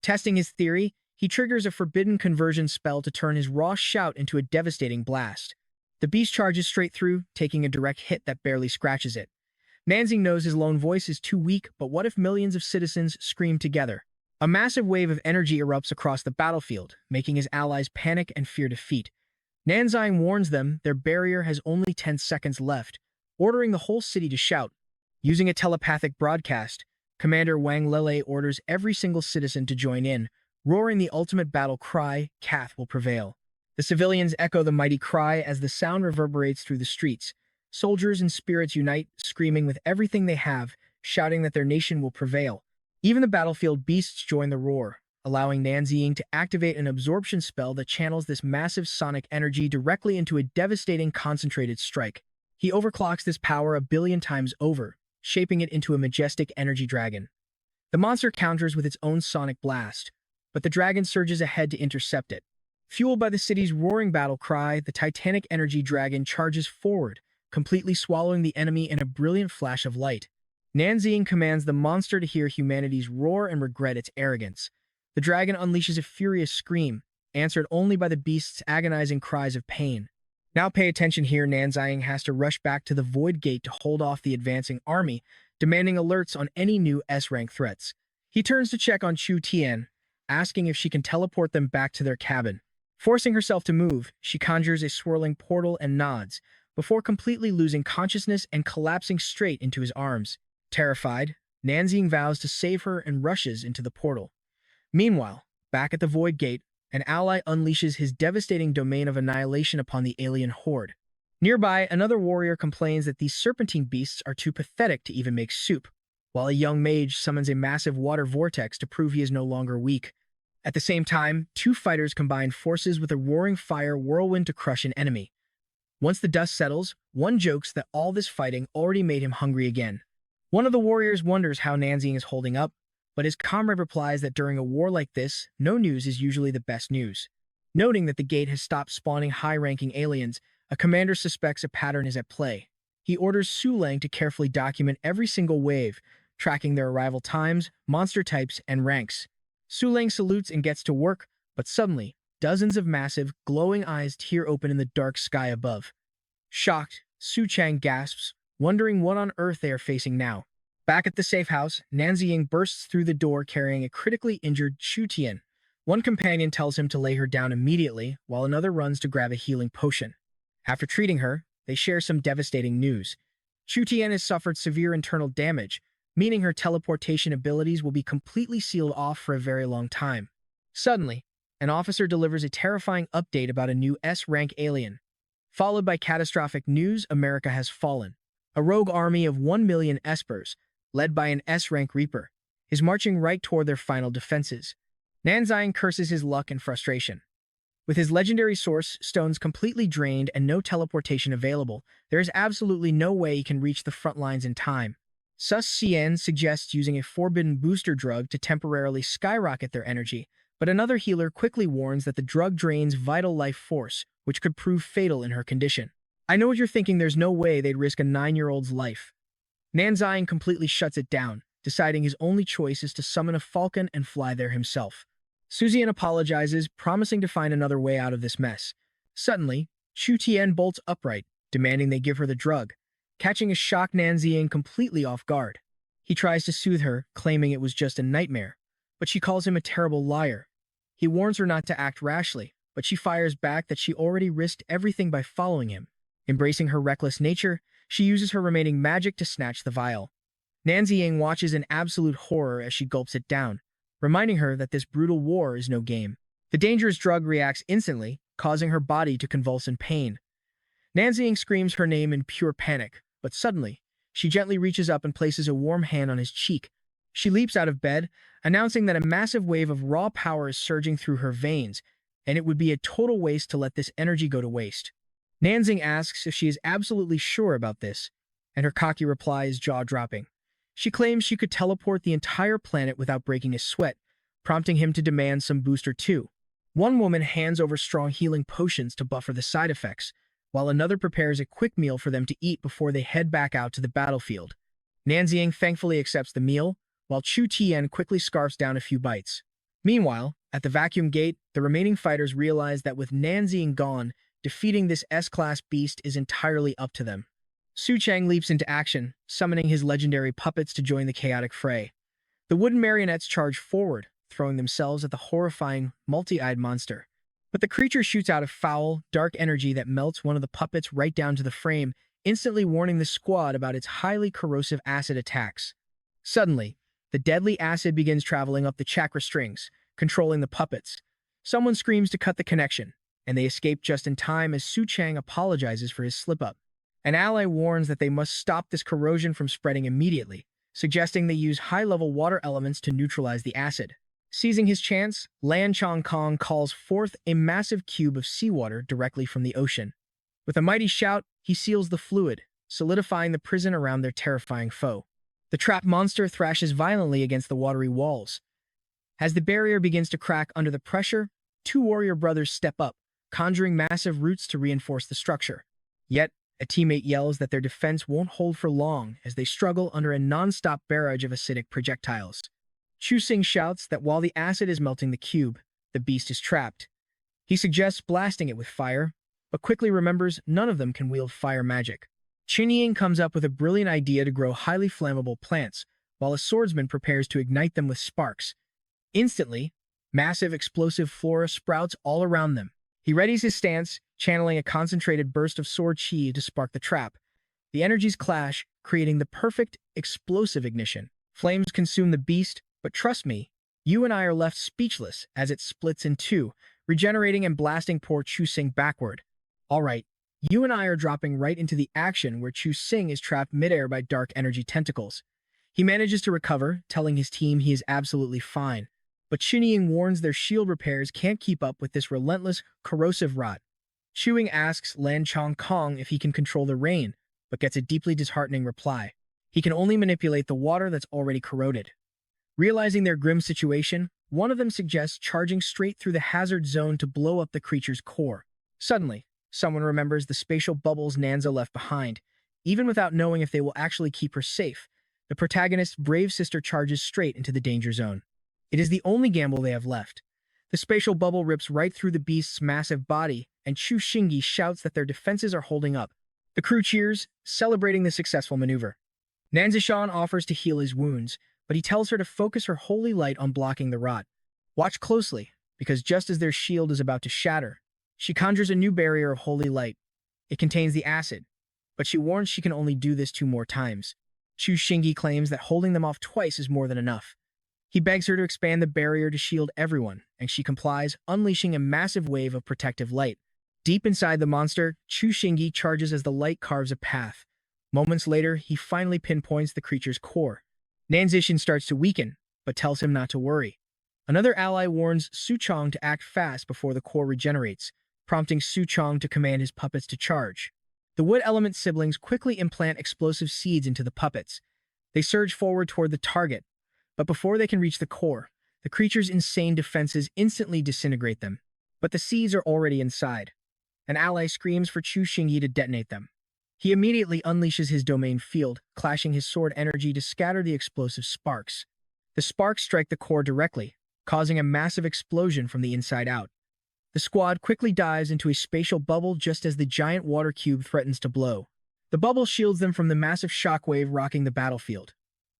Testing his theory, he triggers a forbidden conversion spell to turn his raw shout into a devastating blast. The beast charges straight through, taking a direct hit that barely scratches it. Nanziying knows his lone voice is too weak, but what if millions of citizens scream together? A massive wave of energy erupts across the battlefield, making his allies panic and fear defeat. Nanziying warns them their barrier has only 10 seconds left, ordering the whole city to shout. Using a telepathic broadcast, Commander Wang Lilei orders every single citizen to join in, roaring the ultimate battle cry, "Kath will prevail." The civilians echo the mighty cry as the sound reverberates through the streets. Soldiers and spirits unite, screaming with everything they have, shouting that their nation will prevail. Even the battlefield beasts join the roar, allowing Nanziying to activate an absorption spell that channels this massive sonic energy directly into a devastating concentrated strike. He overclocks this power 1 billion times over, shaping it into a majestic energy dragon. The monster counters with its own sonic blast, but the dragon surges ahead to intercept it. Fueled by the city's roaring battle cry, the titanic energy dragon charges forward, completely swallowing the enemy in a brilliant flash of light. Nanziying commands the monster to hear humanity's roar and regret its arrogance. The dragon unleashes a furious scream, answered only by the beast's agonizing cries of pain. Now pay attention here, Nanziying has to rush back to the Void Gate to hold off the advancing army, demanding alerts on any new S-rank threats. He turns to check on Chu Tian, asking if she can teleport them back to their cabin. Forcing herself to move, she conjures a swirling portal and nods, before completely losing consciousness and collapsing straight into his arms. Terrified, Nanziying vows to save her and rushes into the portal. Meanwhile, back at the Void Gate, an ally unleashes his devastating domain of annihilation upon the alien horde. Nearby, another warrior complains that these serpentine beasts are too pathetic to even make soup, while a young mage summons a massive water vortex to prove he is no longer weak. At the same time, 2 fighters combine forces with a roaring fire whirlwind to crush an enemy. Once the dust settles, one jokes that all this fighting already made him hungry again. One of the warriors wonders how Nanziying is holding up, but his comrade replies that during a war like this, no news is usually the best news. Noting that the gate has stopped spawning high-ranking aliens, a commander suspects a pattern is at play. He orders Su Lang to carefully document every single wave, tracking their arrival times, monster types, and ranks. Su Lang salutes and gets to work, but suddenly, dozens of massive, glowing eyes tear open in the dark sky above. Shocked, Su Chang gasps, wondering what on earth they are facing now. Back at the safe house, Nanzi Ying bursts through the door carrying a critically injured Chu Tian. One companion tells him to lay her down immediately, while another runs to grab a healing potion. After treating her, they share some devastating news. Chu Tian has suffered severe internal damage, meaning her teleportation abilities will be completely sealed off for a very long time. Suddenly, an officer delivers a terrifying update about a new S-rank alien. Followed by catastrophic news, America has fallen. A rogue army of 1 million espers, led by an S-rank Reaper, is marching right toward their final defenses. Nanzai curses his luck and frustration. With his legendary source stones completely drained and no teleportation available, there is absolutely no way he can reach the front lines in time. Sus Xian suggests using a forbidden booster drug to temporarily skyrocket their energy, but another healer quickly warns that the drug drains vital life force, which could prove fatal in her condition. I know what you're thinking, there's no way they'd risk a 9-year-old's life. Nanzai completely shuts it down, deciding his only choice is to summon a falcon and fly there himself. Suzian apologizes, promising to find another way out of this mess. Suddenly, Chu Tian bolts upright, demanding they give her the drug, catching a shocked Nanzian completely off guard. He tries to soothe her, claiming it was just a nightmare, but she calls him a terrible liar. He warns her not to act rashly, but she fires back that she already risked everything by following him. Embracing her reckless nature, she uses her remaining magic to snatch the vial. Nanzian watches in absolute horror as she gulps it down, reminding her that this brutal war is no game. The dangerous drug reacts instantly, causing her body to convulse in pain. Nanzian screams her name in pure panic, but suddenly, she gently reaches up and places a warm hand on his cheek. She leaps out of bed, announcing that a massive wave of raw power is surging through her veins, and it would be a total waste to let this energy go to waste. Nanzing asks if she is absolutely sure about this, and her cocky reply is jaw-dropping. She claims she could teleport the entire planet without breaking a sweat, prompting him to demand some booster too. One woman hands over strong healing potions to buffer the side effects, while another prepares a quick meal for them to eat before they head back out to the battlefield. Nanziang thankfully accepts the meal, while Chu Tian quickly scarfs down a few bites. Meanwhile, at the vacuum gate, the remaining fighters realize that with Nanziang gone, defeating this S-class beast is entirely up to them. Su Chang leaps into action, summoning his legendary puppets to join the chaotic fray. The wooden marionettes charge forward, throwing themselves at the horrifying, multi-eyed monster. But the creature shoots out a foul, dark energy that melts one of the puppets right down to the frame, instantly warning the squad about its highly corrosive acid attacks. Suddenly, the deadly acid begins traveling up the chakra strings, controlling the puppets. Someone screams to cut the connection, and they escape just in time as Su Chang apologizes for his slip-up. An ally warns that they must stop this corrosion from spreading immediately, suggesting they use high-level water elements to neutralize the acid. Seizing his chance, Lan Chong Kong calls forth a massive cube of seawater directly from the ocean. With a mighty shout, he seals the fluid, solidifying the prison around their terrifying foe. The trapped monster thrashes violently against the watery walls. As the barrier begins to crack under the pressure, two warrior brothers step up, conjuring massive roots to reinforce the structure. Yet, a teammate yells that their defense won't hold for long as they struggle under a non-stop barrage of acidic projectiles. Chu Xing shouts that while the acid is melting the cube, the beast is trapped. He suggests blasting it with fire, but quickly remembers none of them can wield fire magic. Qin Ying comes up with a brilliant idea to grow highly flammable plants, while a swordsman prepares to ignite them with sparks. Instantly, massive explosive flora sprouts all around them. He readies his stance, channeling a concentrated burst of sword chi to spark the trap. The energies clash, creating the perfect, explosive ignition. Flames consume the beast, but trust me, you and I are left speechless as it splits in two, regenerating and blasting poor Chu Xing backward. Alright, you and I are dropping right into the action where Chu Xing is trapped midair by dark energy tentacles. He manages to recover, telling his team he is absolutely fine. But Qin Ying warns their shield repairs can't keep up with this relentless, corrosive rot. Chu Ying asks Lan Chong Kong if he can control the rain, but gets a deeply disheartening reply. He can only manipulate the water that's already corroded. Realizing their grim situation, one of them suggests charging straight through the hazard zone to blow up the creature's core. Suddenly, someone remembers the spatial bubbles Nanza left behind. Even without knowing if they will actually keep her safe, the protagonist's brave sister charges straight into the danger zone. It is the only gamble they have left. The spatial bubble rips right through the beast's massive body, and Chu Shingi shouts that their defenses are holding up. The crew cheers, celebrating the successful maneuver. Nanzishan offers to heal his wounds, but he tells her to focus her holy light on blocking the rot. Watch closely, because just as their shield is about to shatter, she conjures a new barrier of holy light. It contains the acid, but she warns she can only do this 2 more times. Chu Shingi claims that holding them off twice is more than enough. He begs her to expand the barrier to shield everyone, and she complies, unleashing a massive wave of protective light. Deep inside the monster, Chu Shingi charges as the light carves a path. Moments later, he finally pinpoints the creature's core. Nanzishan starts to weaken, but tells him not to worry. Another ally warns Su Chong to act fast before the core regenerates, prompting Su Chong to command his puppets to charge. The wood element siblings quickly implant explosive seeds into the puppets. They surge forward toward the target, but before they can reach the core, the creature's insane defenses instantly disintegrate them. But the seeds are already inside. An ally screams for Chu Shingi to detonate them. He immediately unleashes his domain field, clashing his sword energy to scatter the explosive sparks. The sparks strike the core directly, causing a massive explosion from the inside out. The squad quickly dives into a spatial bubble just as the giant water cube threatens to blow. The bubble shields them from the massive shockwave rocking the battlefield.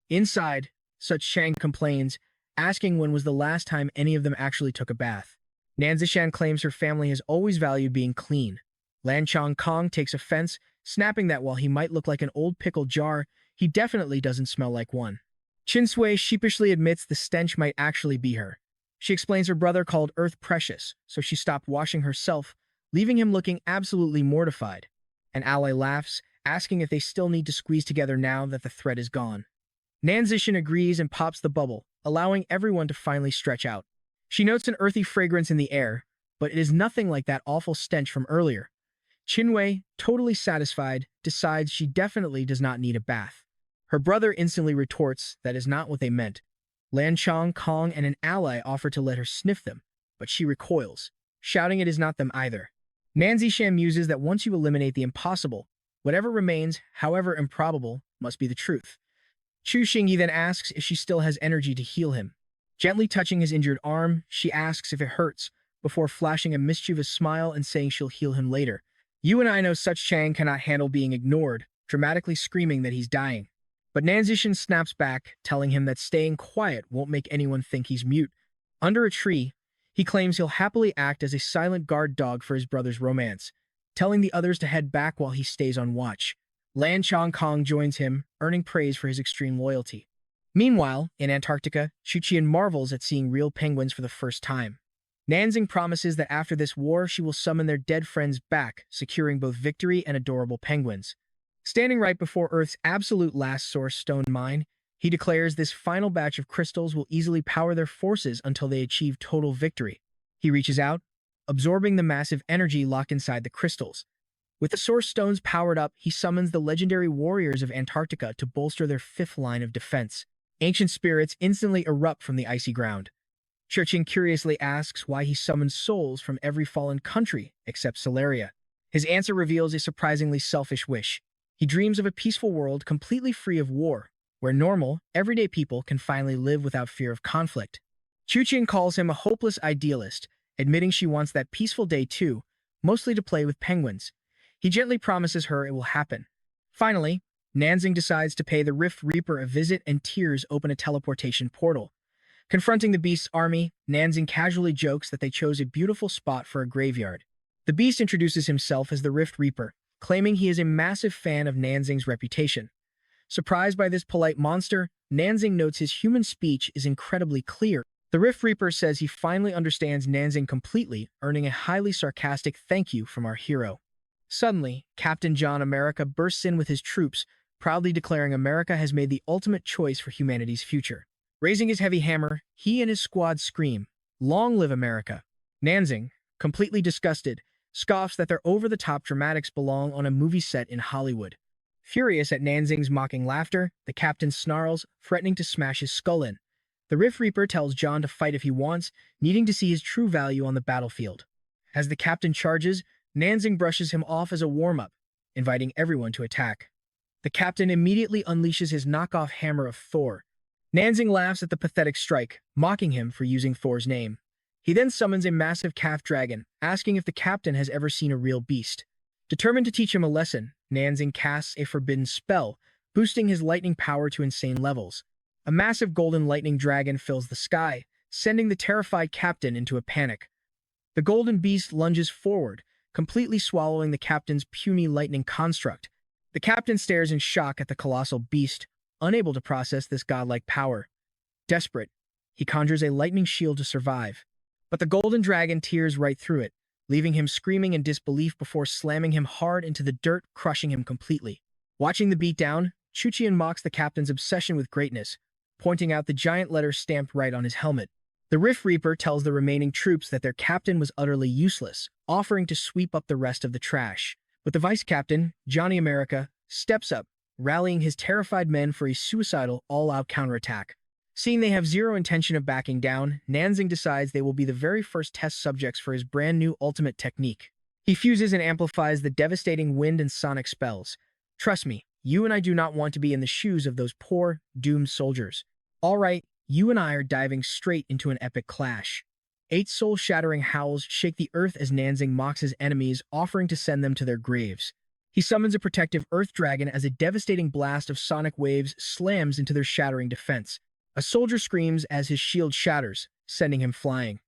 Inside, Such Chang complains, asking when was the last time any of them actually took a bath. Nanzishan claims her family has always valued being clean. Lan Chong Kong takes offense, snapping that while he might look like an old pickle jar, he definitely doesn't smell like one. Chin Sui sheepishly admits the stench might actually be her. She explains her brother called Earth precious, so she stopped washing herself, leaving him looking absolutely mortified. An ally laughs, asking if they still need to squeeze together now that the threat is gone. Nanzishan agrees and pops the bubble, allowing everyone to finally stretch out. She notes an earthy fragrance in the air, but it is nothing like that awful stench from earlier. Chinwei, totally satisfied, decides she definitely does not need a bath. Her brother instantly retorts that is not what they meant. Lan Chong Kong and an ally offer to let her sniff them, but she recoils, shouting it is not them either. Nanzishan muses that once you eliminate the impossible, whatever remains, however improbable, must be the truth. Chu Shingi then asks if she still has energy to heal him. Gently touching his injured arm, she asks if it hurts, before flashing a mischievous smile and saying she'll heal him later. You and I know Such Chang cannot handle being ignored, dramatically screaming that he's dying. But Nanzishan snaps back, telling him that staying quiet won't make anyone think he's mute. Under a tree, he claims he'll happily act as a silent guard dog for his brother's romance, telling the others to head back while he stays on watch. Lan Chong Kong joins him, earning praise for his extreme loyalty. Meanwhile, in Antarctica, Chuchian marvels at seeing real penguins for the first time. Nanzing promises that after this war she will summon their dead friends back, securing both victory and adorable penguins. Standing right before Earth's absolute last source stone mine, he declares this final batch of crystals will easily power their forces until they achieve total victory. He reaches out, absorbing the massive energy locked inside the crystals. With the source stones powered up, he summons the legendary warriors of Antarctica to bolster their 5th line of defense. Ancient spirits instantly erupt from the icy ground. Churchin curiously asks why he summons souls from every fallen country except Solaria. His answer reveals a surprisingly selfish wish. He dreams of a peaceful world completely free of war, where normal, everyday people can finally live without fear of conflict. Chuchin calls him a hopeless idealist, admitting she wants that peaceful day too, mostly to play with penguins. He gently promises her it will happen. Finally, Nanzing decides to pay the Rift Reaper a visit and tears open a teleportation portal. Confronting the beast's army, Nanzing casually jokes that they chose a beautiful spot for a graveyard. The beast introduces himself as the Rift Reaper, claiming he is a massive fan of Nanzing's reputation. Surprised by this polite monster, Nanzing notes his human speech is incredibly clear. The Rift Reaper says he finally understands Nanzing completely, earning a highly sarcastic thank you from our hero. Suddenly, Captain John America bursts in with his troops, proudly declaring America has made the ultimate choice for humanity's future. Raising his heavy hammer, he and his squad scream, "Long live America!" Nanzing, completely disgusted, scoffs that their over-the-top dramatics belong on a movie set in Hollywood. Furious at Nanzing's mocking laughter, the captain snarls, threatening to smash his skull in. The Rift Reaper tells John to fight if he wants, needing to see his true value on the battlefield. As the captain charges, Nanzing brushes him off as a warm-up, inviting everyone to attack. The captain immediately unleashes his knockoff hammer of Thor. Nanzing laughs at the pathetic strike, mocking him for using Thor's name. He then summons a massive calf dragon, asking if the captain has ever seen a real beast. Determined to teach him a lesson, Nanzing casts a forbidden spell, boosting his lightning power to insane levels. A massive golden lightning dragon fills the sky, sending the terrified captain into a panic. The golden beast lunges forward, completely swallowing the captain's puny lightning construct. The captain stares in shock at the colossal beast, unable to process this godlike power. Desperate, he conjures a lightning shield to survive. But the golden dragon tears right through it, leaving him screaming in disbelief before slamming him hard into the dirt, crushing him completely. Watching the beatdown, Chuchian mocks the captain's obsession with greatness, pointing out the giant letters stamped right on his helmet. The Rift Reaper tells the remaining troops that their captain was utterly useless, offering to sweep up the rest of the trash. But the vice captain, Johnny America, steps up, rallying his terrified men for a suicidal, all-out counterattack. Seeing they have zero intention of backing down, Nanzing decides they will be the very first test subjects for his brand new ultimate technique. He fuses and amplifies the devastating wind and sonic spells. Trust me, you and I do not want to be in the shoes of those poor, doomed soldiers. All right, you and I are diving straight into an epic clash. 8 soul-shattering howls shake the earth as Nanzing mocks his enemies, offering to send them to their graves. He summons a protective earth dragon as a devastating blast of sonic waves slams into their shattering defense. A soldier screams as his shield shatters, sending him flying.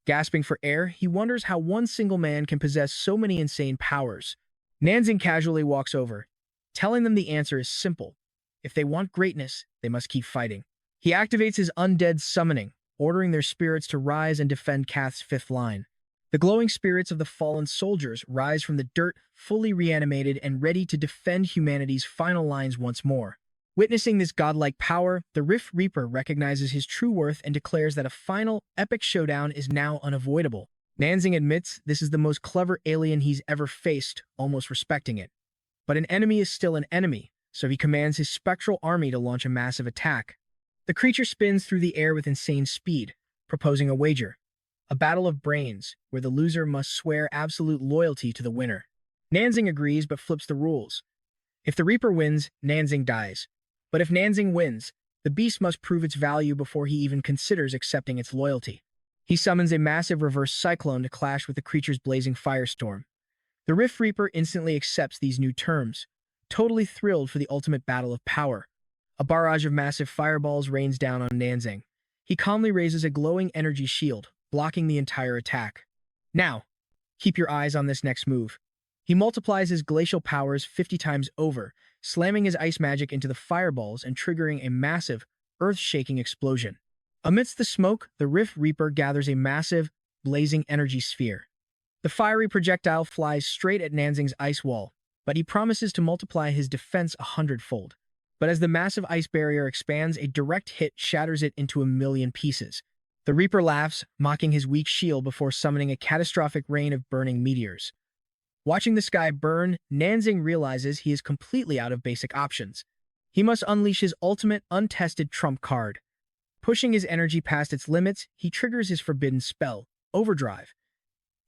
Gasping for air, he wonders how one single man can possess so many insane powers. Nanzing casually walks over, telling them the answer is simple. If they want greatness, they must keep fighting. He activates his undead summoning, ordering their spirits to rise and defend Kath's 5th line. The glowing spirits of the fallen soldiers rise from the dirt, fully reanimated and ready to defend humanity's final lines once more. Witnessing this godlike power, the Rift Reaper recognizes his true worth and declares that a final, epic showdown is now unavoidable. Nanzing admits this is the most clever alien he's ever faced, almost respecting it. But an enemy is still an enemy, so he commands his spectral army to launch a massive attack. The creature spins through the air with insane speed, proposing a wager. A battle of brains, where the loser must swear absolute loyalty to the winner. Nanzing agrees but flips the rules. If the Reaper wins, Nanzing dies. But if Nanzing wins, the beast must prove its value before he even considers accepting its loyalty. He summons a massive reverse cyclone to clash with the creature's blazing firestorm. The Rift Reaper instantly accepts these new terms, totally thrilled for the ultimate battle of power. A barrage of massive fireballs rains down on Nanzing. He calmly raises a glowing energy shield, blocking the entire attack. Now, keep your eyes on this next move. He multiplies his glacial powers 50 times over, slamming his ice magic into the fireballs and triggering a massive, earth-shaking explosion. Amidst the smoke, the Rift Reaper gathers a massive, blazing energy sphere. The fiery projectile flies straight at Nanzing's ice wall, but he promises to multiply his defense 100-fold. But as the massive ice barrier expands, a direct hit shatters it into a million pieces. The Reaper laughs, mocking his weak shield before summoning a catastrophic rain of burning meteors. Watching the sky burn, Nanzing realizes he is completely out of basic options. He must unleash his ultimate, untested trump card. Pushing his energy past its limits, he triggers his forbidden spell, Overdrive,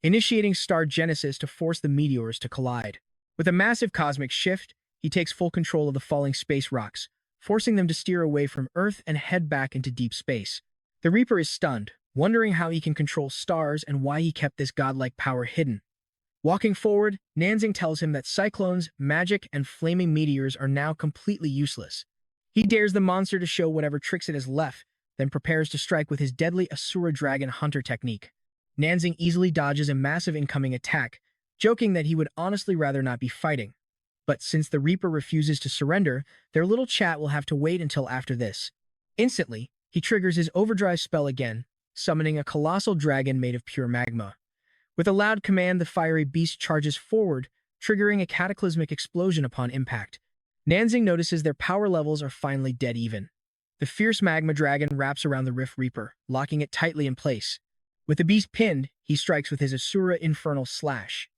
initiating Star Genesis to force the meteors to collide. With a massive cosmic shift, he takes full control of the falling space rocks, forcing them to steer away from Earth and head back into deep space. The Reaper is stunned, wondering how he can control stars and why he kept this godlike power hidden. Walking forward, Nanzing tells him that cyclones, magic, and flaming meteors are now completely useless. He dares the monster to show whatever tricks it has left, then prepares to strike with his deadly Asura Dragon Hunter technique. Nanzing easily dodges a massive incoming attack, joking that he would honestly rather not be fighting. But since the Reaper refuses to surrender, their little chat will have to wait until after this. Instantly, he triggers his overdrive spell again, summoning a colossal dragon made of pure magma. With a loud command, the fiery beast charges forward, triggering a cataclysmic explosion upon impact. Nanzing notices their power levels are finally dead even. The fierce magma dragon wraps around the Rift Reaper, locking it tightly in place. With the beast pinned, he strikes with his Asura Infernal Slash.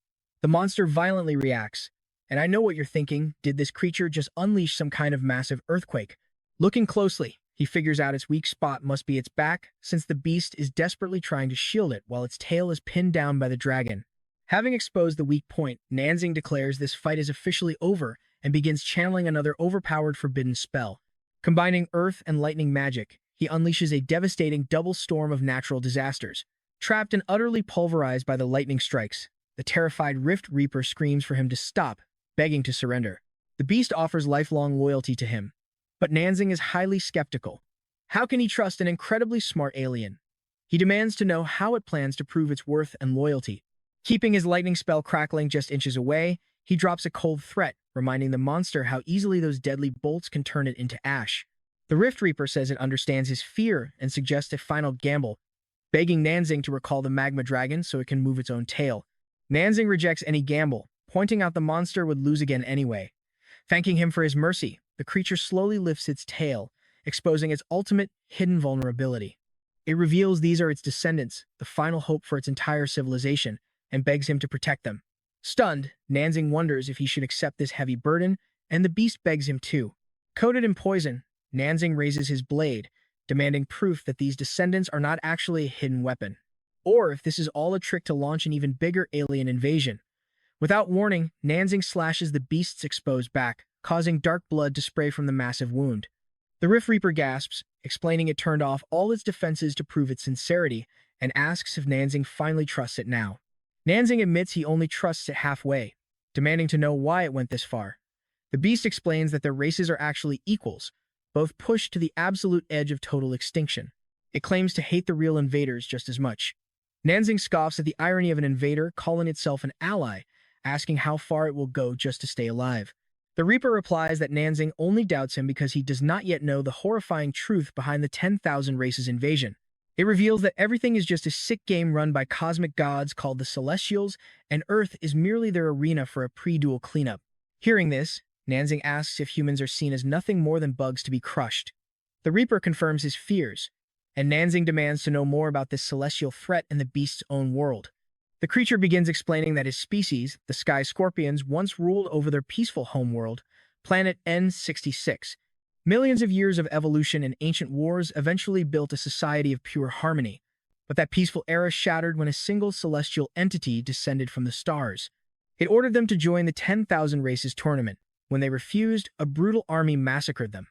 The monster violently reacts, and I know what you're thinking, did this creature just unleash some kind of massive earthquake? Looking closely, He figures out its weak spot must be its back, since the beast is desperately trying to shield it while its tail is pinned down by the dragon. Having exposed the weak point, Nanzing declares this fight is officially over and begins channeling another overpowered forbidden spell. Combining earth and lightning magic, he unleashes a devastating double storm of natural disasters. Trapped and utterly pulverized by the lightning strikes, the terrified Rift Reaper screams for him to stop, begging to surrender. The beast offers lifelong loyalty to him, but Nanzing is highly skeptical. How can he trust an incredibly smart alien? He demands to know how it plans to prove its worth and loyalty. Keeping his lightning spell crackling just inches away, he drops a cold threat, reminding the monster how easily those deadly bolts can turn it into ash. The Rift Reaper says it understands his fear and suggests a final gamble, begging Nanzing to recall the magma dragon so it can move its own tail. Nanzing rejects any gamble, pointing out the monster would lose again anyway. Thanking him for his mercy, the creature slowly lifts its tail, exposing its ultimate hidden vulnerability. It reveals these are its descendants, the final hope for its entire civilization, and begs him to protect them. Stunned, Nanzing wonders if he should accept this heavy burden, and the beast begs him to. Coated in poison, Nanzing raises his blade, demanding proof that these descendants are not actually a hidden weapon, or if this is all a trick to launch an even bigger alien invasion. Without warning, Nanzing slashes the beast's exposed back, causing dark blood to spray from the massive wound. The Rift Reaper gasps, explaining it turned off all its defenses to prove its sincerity, and asks if Nanzing finally trusts it now. Nanzing admits he only trusts it halfway, demanding to know why it went this far. The beast explains that their races are actually equals, both pushed to the absolute edge of total extinction. It claims to hate the real invaders just as much. Nanzing scoffs at the irony of an invader calling itself an ally, asking how far it will go just to stay alive. The Reaper replies that Nanzing only doubts him because he does not yet know the horrifying truth behind the 10,000 races invasion. It reveals that everything is just a sick game run by cosmic gods called the Celestials, and Earth is merely their arena for a pre-duel cleanup. Hearing this, Nanzing asks if humans are seen as nothing more than bugs to be crushed. The Reaper confirms his fears, and Nanzing demands to know more about this celestial threat in the beast's own world. The creature begins explaining that his species, the Sky Scorpions, once ruled over their peaceful homeworld, planet N66. Millions of years of evolution and ancient wars eventually built a society of pure harmony, but that peaceful era shattered when a single celestial entity descended from the stars. It ordered them to join the 10,000 Races tournament. When they refused, a brutal army massacred them.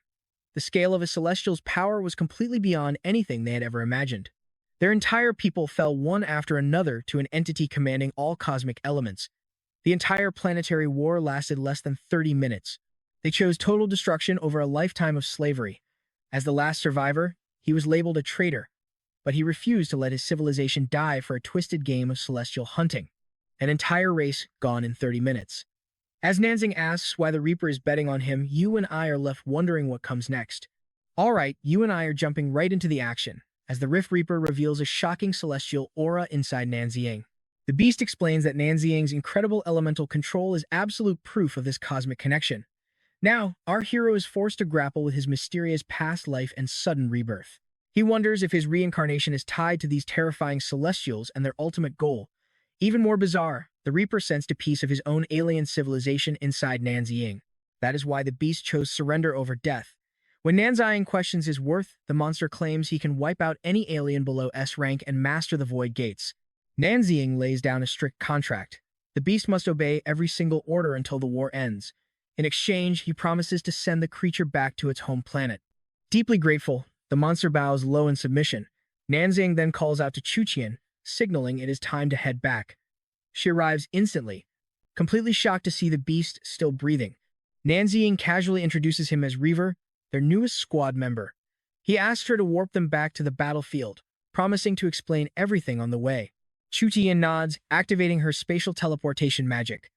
The scale of a celestial's power was completely beyond anything they had ever imagined. Their entire people fell one after another to an entity commanding all cosmic elements. The entire planetary war lasted less than 30 minutes. They chose total destruction over a lifetime of slavery. As the last survivor, he was labeled a traitor, but he refused to let his civilization die for a twisted game of celestial hunting. An entire race gone in 30 minutes. As Nanzing asks why the Reaper is betting on him, you and I are left wondering what comes next. Alright, you and I are jumping right into the action, as the Rift Reaper reveals a shocking celestial aura inside Nanzing. The beast explains that Nanzing's incredible elemental control is absolute proof of this cosmic connection. Now, our hero is forced to grapple with his mysterious past life and sudden rebirth. He wonders if his reincarnation is tied to these terrifying celestials and their ultimate goal. Even more bizarre, the Reaper sensed a piece of his own alien civilization inside Nanzing. That is why the beast chose surrender over death. When Nanzing questions his worth, the monster claims he can wipe out any alien below S rank and master the Void Gates. Nanzing lays down a strict contract. The beast must obey every single order until the war ends. In exchange, he promises to send the creature back to its home planet. Deeply grateful, the monster bows low in submission. Nanzing then calls out to Chuchian, signaling it is time to head back. She arrives instantly, completely shocked to see the beast still breathing. Nanzing casually introduces him as Reaver, their newest squad member. He asks her to warp them back to the battlefield, promising to explain everything on the way. Chuchian nods, activating her spatial teleportation magic.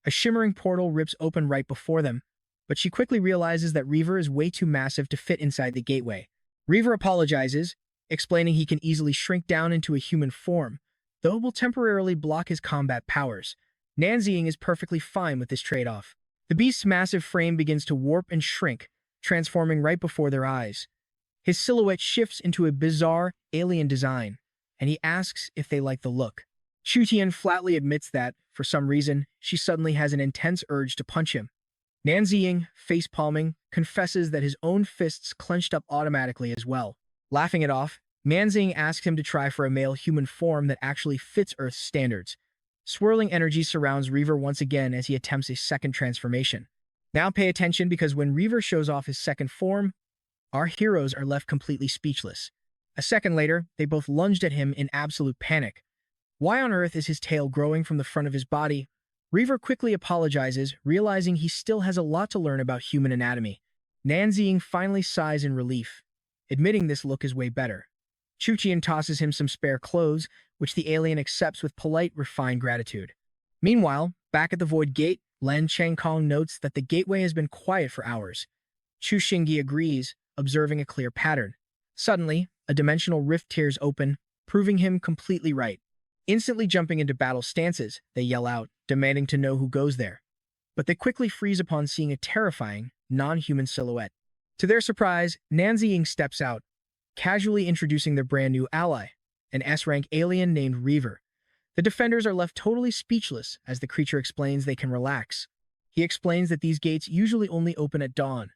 A shimmering portal rips open right before them, but she quickly realizes that Reaver is way too massive to fit inside the gateway. Reaver apologizes, explaining he can easily shrink down into a human form, though it will temporarily block his combat powers. Nanzing is perfectly fine with this trade-off. The beast's massive frame begins to warp and shrink, transforming right before their eyes. His silhouette shifts into a bizarre, alien design, and he asks if they like the look. Chuchian flatly admits that, for some reason, she suddenly has an intense urge to punch him. Nanziying, face-palming, confesses that his own fists clenched up automatically as well. Laughing it off, Manziying asks him to try for a male human form that actually fits Earth's standards. Swirling energy surrounds Reaver once again as he attempts a second transformation. Now pay attention because when Reaver shows off his second form, our heroes are left completely speechless. A second later, they both lunged at him in absolute panic. Why on earth is his tail growing from the front of his body? Reaver quickly apologizes, realizing he still has a lot to learn about human anatomy. Nanziying finally sighs in relief, admitting this look is way better. Chuchian tosses him some spare clothes, which the alien accepts with polite, refined gratitude. Meanwhile, back at the Void Gate, Lan Changkong notes that the gateway has been quiet for hours. Chu Xingyi agrees, observing a clear pattern. Suddenly, a dimensional rift tears open, proving him completely right. Instantly jumping into battle stances, they yell out, demanding to know who goes there. But they quickly freeze upon seeing a terrifying, non-human silhouette. To their surprise, Nanziying steps out, casually introducing their brand new ally, an S-rank alien named Reaver. The defenders are left totally speechless as the creature explains they can relax. He explains that these gates usually only open at dawn.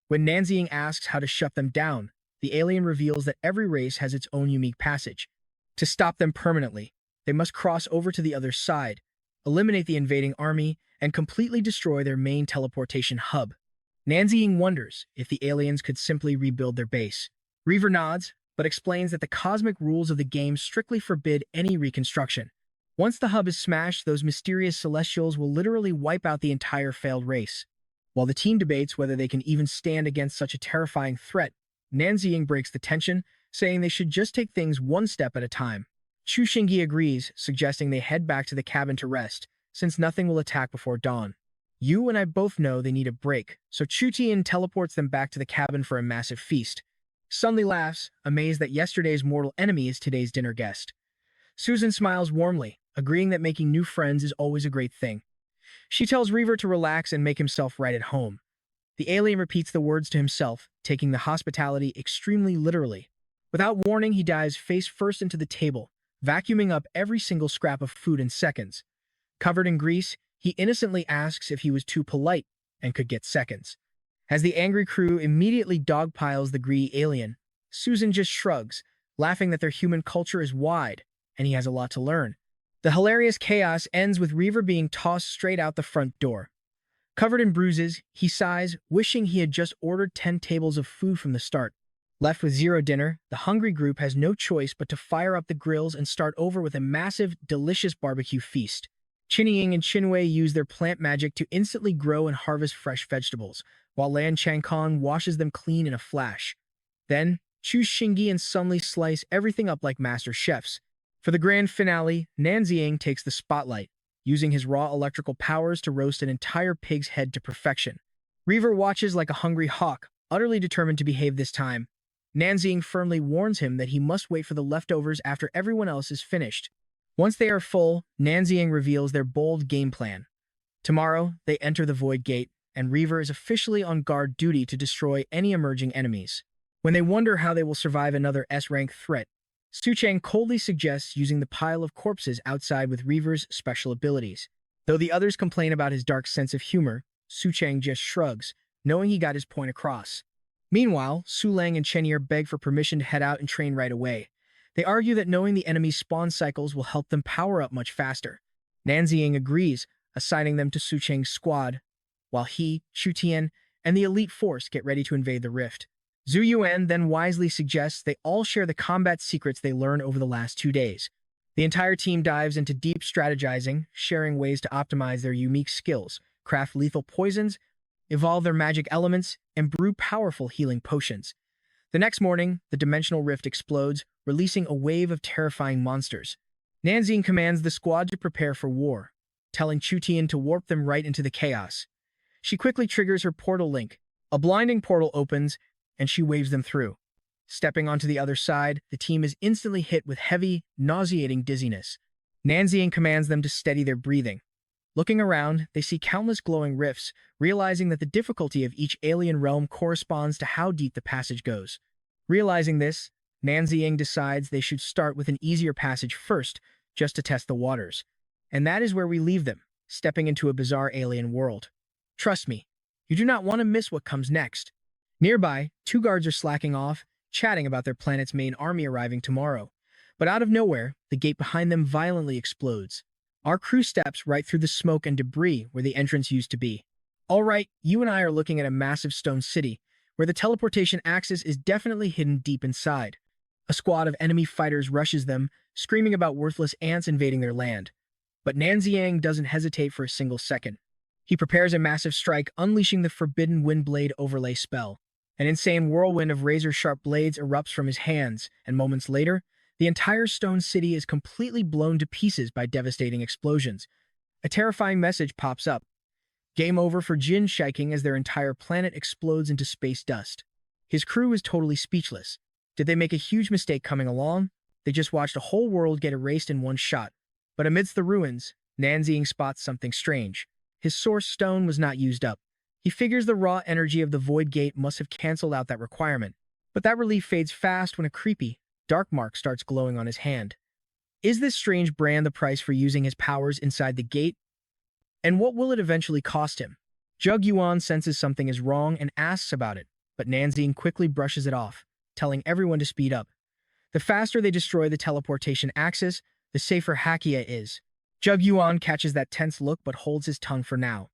When Nanziying asks how to shut them down, the alien reveals that every race has its own unique passage. To stop them permanently, they must cross over to the other side, eliminate the invading army, and completely destroy their main teleportation hub. Nanziying wonders if the aliens could simply rebuild their base. Reaver nods, but explains that the cosmic rules of the game strictly forbid any reconstruction. Once the hub is smashed, those mysterious celestials will literally wipe out the entire failed race. While the team debates whether they can even stand against such a terrifying threat, Nanziying breaks the tension, saying they should just take things one step at a time. Chu Xingyi agrees, suggesting they head back to the cabin to rest, since nothing will attack before dawn. You and I both know they need a break, so Chu Tian teleports them back to the cabin for a massive feast. Sunli laughs, amazed that yesterday's mortal enemy is today's dinner guest. Susan smiles warmly, agreeing that making new friends is always a great thing. She tells Reaver to relax and make himself right at home. The alien repeats the words to himself, taking the hospitality extremely literally. Without warning, he dives face first into the table, vacuuming up every single scrap of food in seconds. Covered in grease, he innocently asks if he was too polite and could get seconds. As the angry crew immediately dogpiles the greedy alien, Susan just shrugs, laughing that their human culture is wide, and he has a lot to learn. The hilarious chaos ends with Reaver being tossed straight out the front door. Covered in bruises, he sighs, wishing he had just ordered 10 tables of food from the start. Left with zero dinner, the hungry group has no choice but to fire up the grills and start over with a massive, delicious barbecue feast. Chinying and Chinwei use their plant magic to instantly grow and harvest fresh vegetables, while Lan Changkong washes them clean in a flash. Then, Chu Xingyi and Sunli slice everything up like master chefs. For the grand finale, Nanziying takes the spotlight, using his raw electrical powers to roast an entire pig's head to perfection. Reaver watches like a hungry hawk, utterly determined to behave this time. Nanziying firmly warns him that he must wait for the leftovers after everyone else is finished. Once they are full, Nanziying reveals their bold game plan. Tomorrow, they enter the Void Gate, and Reaver is officially on guard duty to destroy any emerging enemies. When they wonder how they will survive another S-rank threat, Suchang coldly suggests using the pile of corpses outside with Reaver's special abilities. Though the others complain about his dark sense of humor, Suchang just shrugs, knowing he got his point across. Meanwhile, Sulang and Chenier beg for permission to head out and train right away. They argue that knowing the enemy's spawn cycles will help them power up much faster. Nanziying agrees, assigning them to Suchang's squad, while he, Chu Tian, and the elite force get ready to invade the rift. Zhu Yuan then wisely suggests they all share the combat secrets they learned over the last 2 days. The entire team dives into deep strategizing, sharing ways to optimize their unique skills, craft lethal poisons, evolve their magic elements, and brew powerful healing potions. The next morning, the dimensional rift explodes, releasing a wave of terrifying monsters. Nanziying commands the squad to prepare for war, telling Chu Tian to warp them right into the chaos. She quickly triggers her portal link. A blinding portal opens, and she waves them through. Stepping onto the other side, the team is instantly hit with heavy, nauseating dizziness. Nanziying commands them to steady their breathing. Looking around, they see countless glowing rifts, realizing that the difficulty of each alien realm corresponds to how deep the passage goes. Realizing this, Nanziying decides they should start with an easier passage first, just to test the waters. And that is where we leave them, stepping into a bizarre alien world. Trust me, You do not want to miss what comes next. Nearby, two guards are slacking off, chatting about their planet's main army arriving tomorrow. But out of nowhere, the gate behind them violently explodes. Our crew steps right through the smoke and debris where the entrance used to be. All right, you and I are looking at a massive stone city, where the teleportation axis is definitely hidden deep inside. A squad of enemy fighters rushes them, screaming about worthless ants invading their land. But Nanziang doesn't hesitate for a single second. He prepares a massive strike, unleashing the Forbidden Windblade overlay spell. An insane whirlwind of razor-sharp blades erupts from his hands, and moments later, the entire stone city is completely blown to pieces by devastating explosions. A terrifying message pops up. Game over for Jin Shiking as their entire planet explodes into space dust. His crew is totally speechless. Did they make a huge mistake coming along? They just watched a whole world get erased in one shot. But amidst the ruins, Nanziang spots something strange. His source stone was not used up. He figures the raw energy of the Void Gate must have cancelled out that requirement. But that relief fades fast when a creepy, dark mark starts glowing on his hand. Is this strange brand the price for using his powers inside the gate? And what will it eventually cost him? Jug Yuan senses something is wrong and asks about it, but Nanziang quickly brushes it off, telling everyone to speed up. The faster they destroy the teleportation axis, the safer Hakia is. Jug Yuan catches that tense look but holds his tongue for now.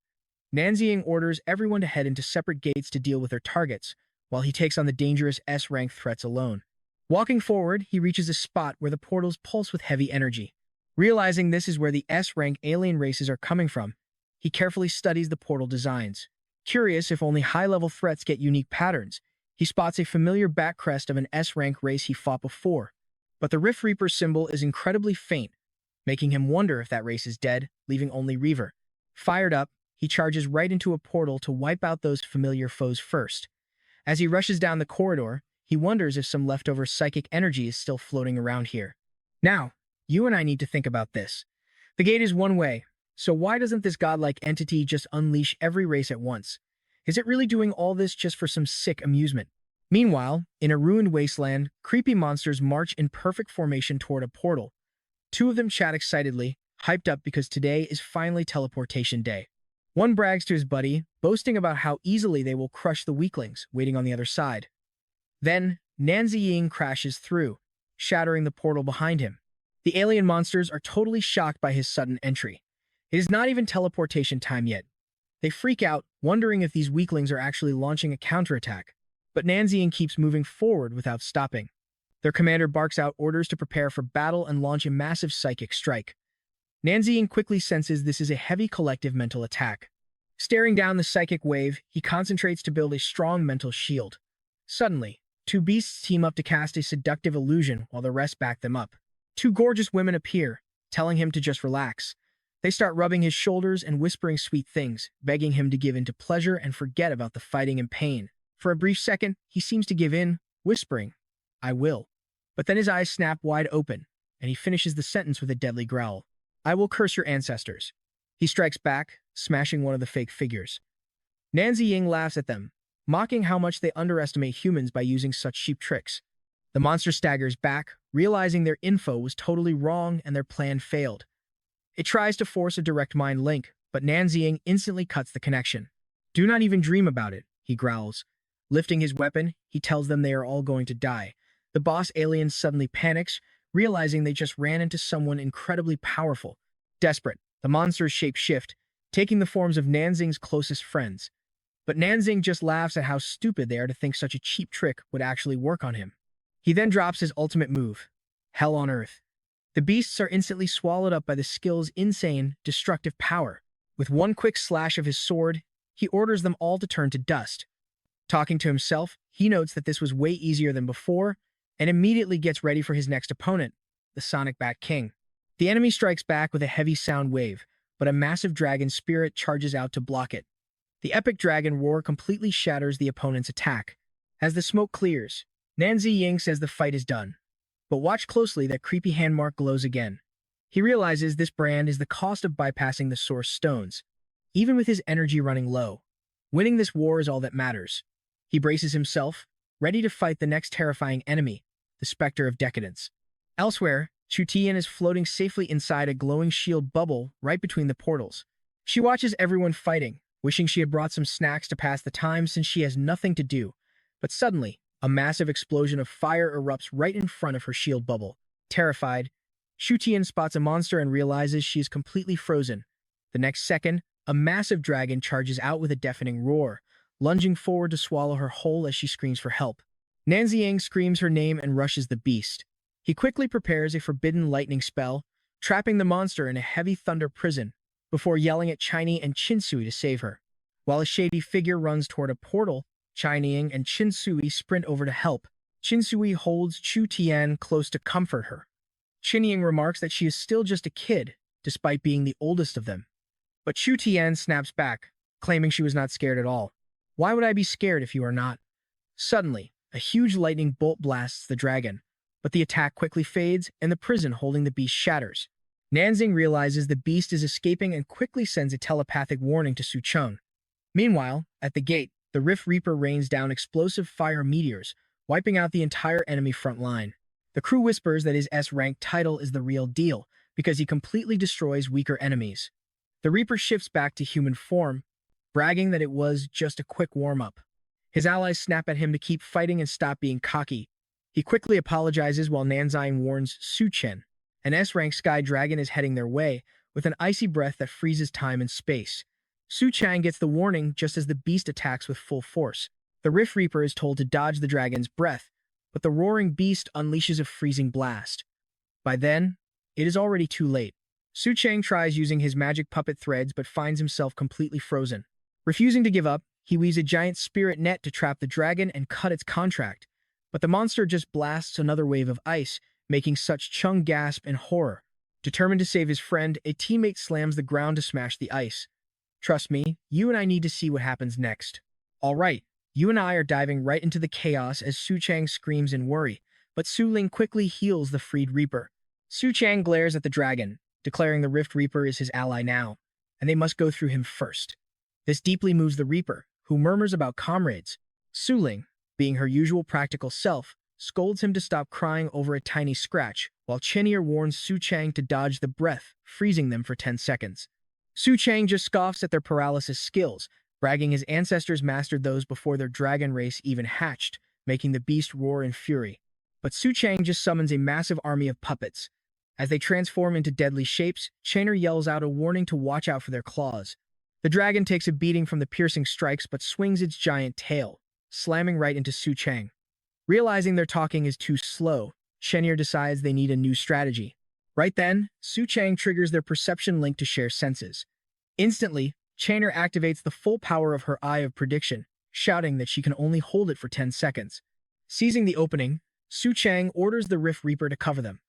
Nanziang orders everyone to head into separate gates to deal with their targets, while he takes on the dangerous S-rank threats alone. Walking forward, he reaches a spot where the portals pulse with heavy energy. Realizing this is where the S-rank alien races are coming from, he carefully studies the portal designs. Curious if only high-level threats get unique patterns, he spots a familiar back crest of an S-rank race he fought before. But the Rift Reaper symbol is incredibly faint, making him wonder if that race is dead, leaving only Reaver. Fired up, he charges right into a portal to wipe out those familiar foes first. As he rushes down the corridor, he wonders if some leftover psychic energy is still floating around here. Now, you and I need to think about this. The gate is one way, so why doesn't this godlike entity just unleash every race at once? Is it really doing all this just for some sick amusement? Meanwhile, in a ruined wasteland, creepy monsters march in perfect formation toward a portal. Two of them chat excitedly, hyped up because today is finally teleportation day. One brags to his buddy, boasting about how easily they will crush the weaklings waiting on the other side. Then, Nanziang crashes through, shattering the portal behind him. The alien monsters are totally shocked by his sudden entry. It is not even teleportation time yet. They freak out, wondering if these weaklings are actually launching a counterattack. But Nanziang keeps moving forward without stopping. Their commander barks out orders to prepare for battle and launch a massive psychic strike. Nanziang quickly senses this is a heavy collective mental attack. Staring down the psychic wave, he concentrates to build a strong mental shield. Suddenly, two beasts team up to cast a seductive illusion while the rest back them up. Two gorgeous women appear, telling him to just relax. They start rubbing his shoulders and whispering sweet things, begging him to give in to pleasure and forget about the fighting and pain. For a brief second, he seems to give in, whispering, "I will." But then his eyes snap wide open, and he finishes the sentence with a deadly growl. "I will curse your ancestors." He strikes back, smashing one of the fake figures. Nanziang laughs at them, mocking how much they underestimate humans by using such cheap tricks. The monster staggers back, realizing their info was totally wrong and their plan failed. It tries to force a direct mind link, but Nanziang instantly cuts the connection. "Do not even dream about it," he growls. Lifting his weapon, he tells them they are all going to die. The boss alien suddenly panics, realizing they just ran into someone incredibly powerful. Desperate, the monsters shape-shift, taking the forms of Nanziang's closest friends. But Nanziang just laughs at how stupid they are to think such a cheap trick would actually work on him. He then drops his ultimate move, Hell on Earth. The beasts are instantly swallowed up by the skill's insane, destructive power. With one quick slash of his sword, he orders them all to turn to dust. Talking to himself, he notes that this was way easier than before, and immediately gets ready for his next opponent, the Sonic Bat King. The enemy strikes back with a heavy sound wave, but a massive dragon spirit charges out to block it. The epic dragon roar completely shatters the opponent's attack. As the smoke clears, Nanziang says the fight is done. But watch closely, that creepy hand mark glows again. He realizes this brand is the cost of bypassing the source stones, even with his energy running low. Winning this war is all that matters. He braces himself, ready to fight the next terrifying enemy, the Spectre of Decadence. Elsewhere, Chutian is floating safely inside a glowing shield bubble right between the portals. She watches everyone fighting, wishing she had brought some snacks to pass the time since she has nothing to do. But suddenly, a massive explosion of fire erupts right in front of her shield bubble. Terrified, Shutian spots a monster and realizes she is completely frozen. The next second, a massive dragon charges out with a deafening roar, lunging forward to swallow her whole as she screams for help. Nanziyang screams her name and rushes the beast. He quickly prepares a forbidden lightning spell, trapping the monster in a heavy thunder prison, before yelling at Chinese and Chinsui to save her. While a shady figure runs toward a portal, Chinese and Chinsui sprint over to help. Chinsui holds Chu Tian close to comfort her. Chiniying remarks that she is still just a kid, despite being the oldest of them. But Chu Tian snaps back, claiming she was not scared at all. Why would I be scared if you are not? Suddenly, a huge lightning bolt blasts the dragon, but the attack quickly fades and the prison holding the beast shatters. Nanzing realizes the beast is escaping and quickly sends a telepathic warning to Su Cheng. Meanwhile, at the gate, the Rift Reaper rains down explosive fire meteors, wiping out the entire enemy front line. The crew whispers that his S-rank title is the real deal, because he completely destroys weaker enemies. The Reaper shifts back to human form, bragging that it was just a quick warm-up. His allies snap at him to keep fighting and stop being cocky. He quickly apologizes while Nanzine warns Su Chen. An S-rank sky dragon is heading their way, with an icy breath that freezes time and space. Su Chang gets the warning just as the beast attacks with full force. The Rift Reaper is told to dodge the dragon's breath, but the roaring beast unleashes a freezing blast. By then, it is already too late. Su Chang tries using his magic puppet threads but finds himself completely frozen. Refusing to give up, he weaves a giant spirit net to trap the dragon and cut its contract. But the monster just blasts another wave of ice, making such Chung gasp in horror. Determined to save his friend, a teammate slams the ground to smash the ice. Trust me, you and I need to see what happens next. All right, you and I are diving right into the chaos as Su Chang screams in worry, but Su Ling quickly heals the freed Reaper. Su Chang glares at the dragon, declaring the Rift Reaper is his ally now, and they must go through him first. This deeply moves the Reaper, who murmurs about comrades. Su Ling, being her usual practical self, scolds him to stop crying over a tiny scratch, while Chenier warns Su Chang to dodge the breath, freezing them for 10 seconds. Su Chang just scoffs at their paralysis skills, bragging his ancestors mastered those before their dragon race even hatched, making the beast roar in fury. But Su Chang just summons a massive army of puppets. As they transform into deadly shapes, Chenier yells out a warning to watch out for their claws. The dragon takes a beating from the piercing strikes but swings its giant tail, slamming right into Su Chang. Realizing their talking is too slow, Chenier decides they need a new strategy. Right then, Su Chang triggers their perception link to share senses. Instantly, Chenier activates the full power of her Eye of Prediction, shouting that she can only hold it for 10 seconds. Seizing the opening, Su Chang orders the Rift Reaper to cover them.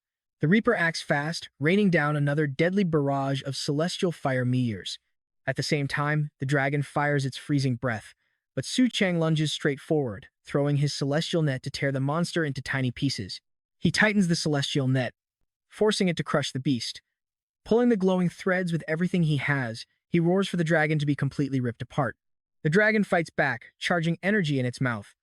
The Reaper acts fast, raining down another deadly barrage of celestial fire meteors. At the same time, the dragon fires its freezing breath, but Su Chang lunges straight forward, throwing his celestial net to tear the monster into tiny pieces. He tightens the celestial net, forcing it to crush the beast. Pulling the glowing threads with everything he has, he roars for the dragon to be completely ripped apart. The dragon fights back, charging energy in its mouth.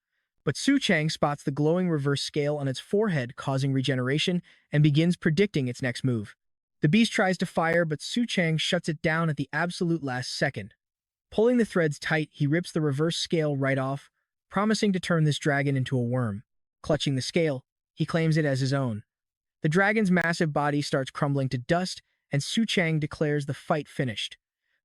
But Su Chang spots the glowing reverse scale on its forehead, causing regeneration, and begins predicting its next move. The beast tries to fire, but Su Chang shuts it down at the absolute last second. Pulling the threads tight, he rips the reverse scale right off, promising to turn this dragon into a worm. Clutching the scale, he claims it as his own. The dragon's massive body starts crumbling to dust, and Su Chang declares the fight finished.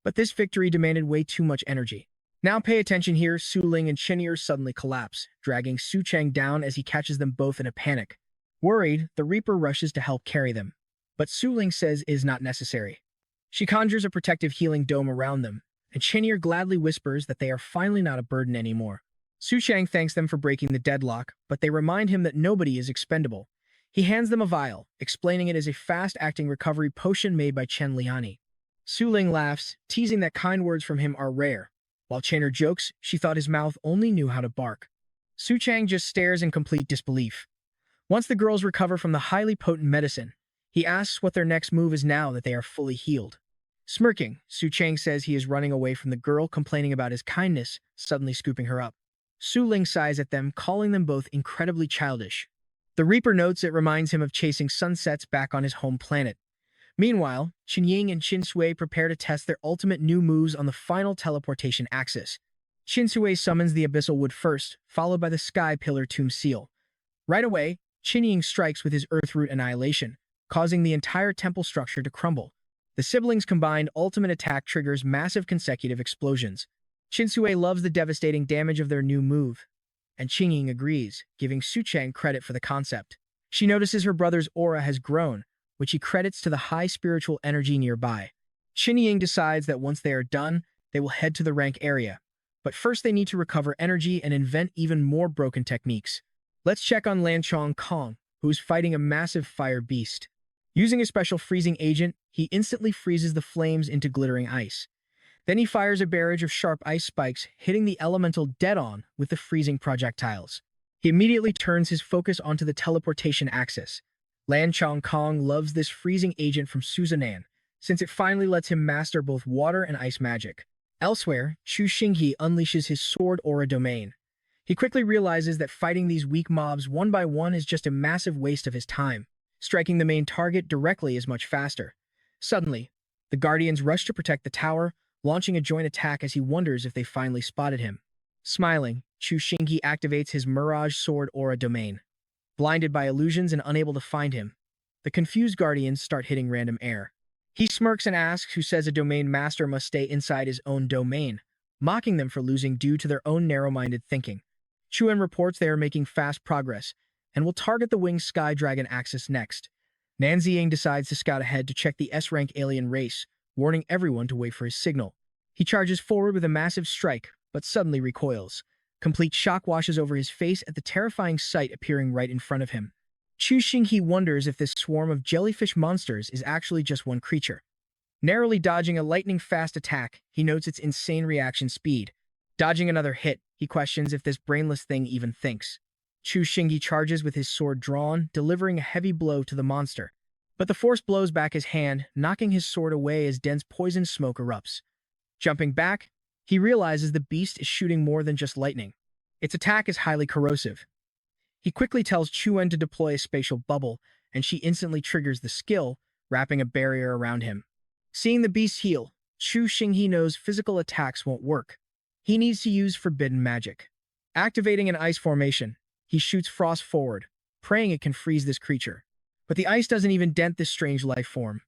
But this victory demanded way too much energy. Now pay attention here, Su Ling and Chenier suddenly collapse, dragging Su Chang down as he catches them both in a panic. Worried, the Reaper rushes to help carry them. But Su Ling says it is not necessary. She conjures a protective healing dome around them, and Chenier gladly whispers that they are finally not a burden anymore. Su Chang thanks them for breaking the deadlock, but they remind him that nobody is expendable. He hands them a vial, explaining it as a fast-acting recovery potion made by Chen Liani. Su Ling laughs, teasing that kind words from him are rare. While Chenier jokes, she thought his mouth only knew how to bark. Su Chang just stares in complete disbelief. Once the girls recover from the highly potent medicine, he asks what their next move is now that they are fully healed. Smirking, Su Chang says he is running away from the girl, complaining about his kindness, suddenly scooping her up. Su Ling sighs at them, calling them both incredibly childish. The Reaper notes it reminds him of chasing sunsets back on his home planet. Meanwhile, Qinying and Qinsui prepare to test their ultimate new moves on the final teleportation axis. Qinsui summons the Abyssal Wood first, followed by the Sky Pillar Tomb Seal. Right away, Qinying strikes with his Earth Root Annihilation, causing the entire temple structure to crumble. The siblings' combined ultimate attack triggers massive consecutive explosions. Qinsui loves the devastating damage of their new move, and Qinying agrees, giving Sucheng credit for the concept. She notices her brother's aura has grown, which he credits to the high spiritual energy nearby. Qinying decides that once they are done, they will head to the rank area. But first they need to recover energy and invent even more broken techniques. Let's check on Lan Chong Kong, who is fighting a massive fire beast. Using a special freezing agent, he instantly freezes the flames into glittering ice. Then he fires a barrage of sharp ice spikes, hitting the elemental dead-on with the freezing projectiles. He immediately turns his focus onto the teleportation axis. Lan Chong Kong loves this freezing agent from Suzanan, since it finally lets him master both water and ice magic. Elsewhere, Chu Xinghe unleashes his sword aura domain. He quickly realizes that fighting these weak mobs one by one is just a massive waste of his time. Striking the main target directly is much faster. Suddenly, the Guardians rush to protect the tower, launching a joint attack as he wonders if they finally spotted him. Smiling, Chu Xinghe activates his Mirage Sword Aura domain. Blinded by illusions and unable to find him, the confused Guardians start hitting random air. He smirks and asks who says a domain master must stay inside his own domain, mocking them for losing due to their own narrow-minded thinking. Chuan reports they are making fast progress, and will target the winged Sky Dragon axis next. Nan Ziying decides to scout ahead to check the S-rank alien race, warning everyone to wait for his signal. He charges forward with a massive strike, but suddenly recoils. Complete shock washes over his face at the terrifying sight appearing right in front of him. Chu Xinghe wonders if this swarm of jellyfish monsters is actually just one creature. Narrowly dodging a lightning-fast attack, he notes its insane reaction speed. Dodging another hit, he questions if this brainless thing even thinks. Chu Xinghe charges with his sword drawn, delivering a heavy blow to the monster. But the force blows back his hand, knocking his sword away as dense poison smoke erupts. Jumping back, he realizes the beast is shooting more than just lightning. Its attack is highly corrosive. He quickly tells Chuan to deploy a spatial bubble, and she instantly triggers the skill, wrapping a barrier around him. Seeing the beast heal, Chu Xinghe knows physical attacks won't work. He needs to use forbidden magic. Activating an ice formation, he shoots frost forward, praying it can freeze this creature. But the ice doesn't even dent this strange life form.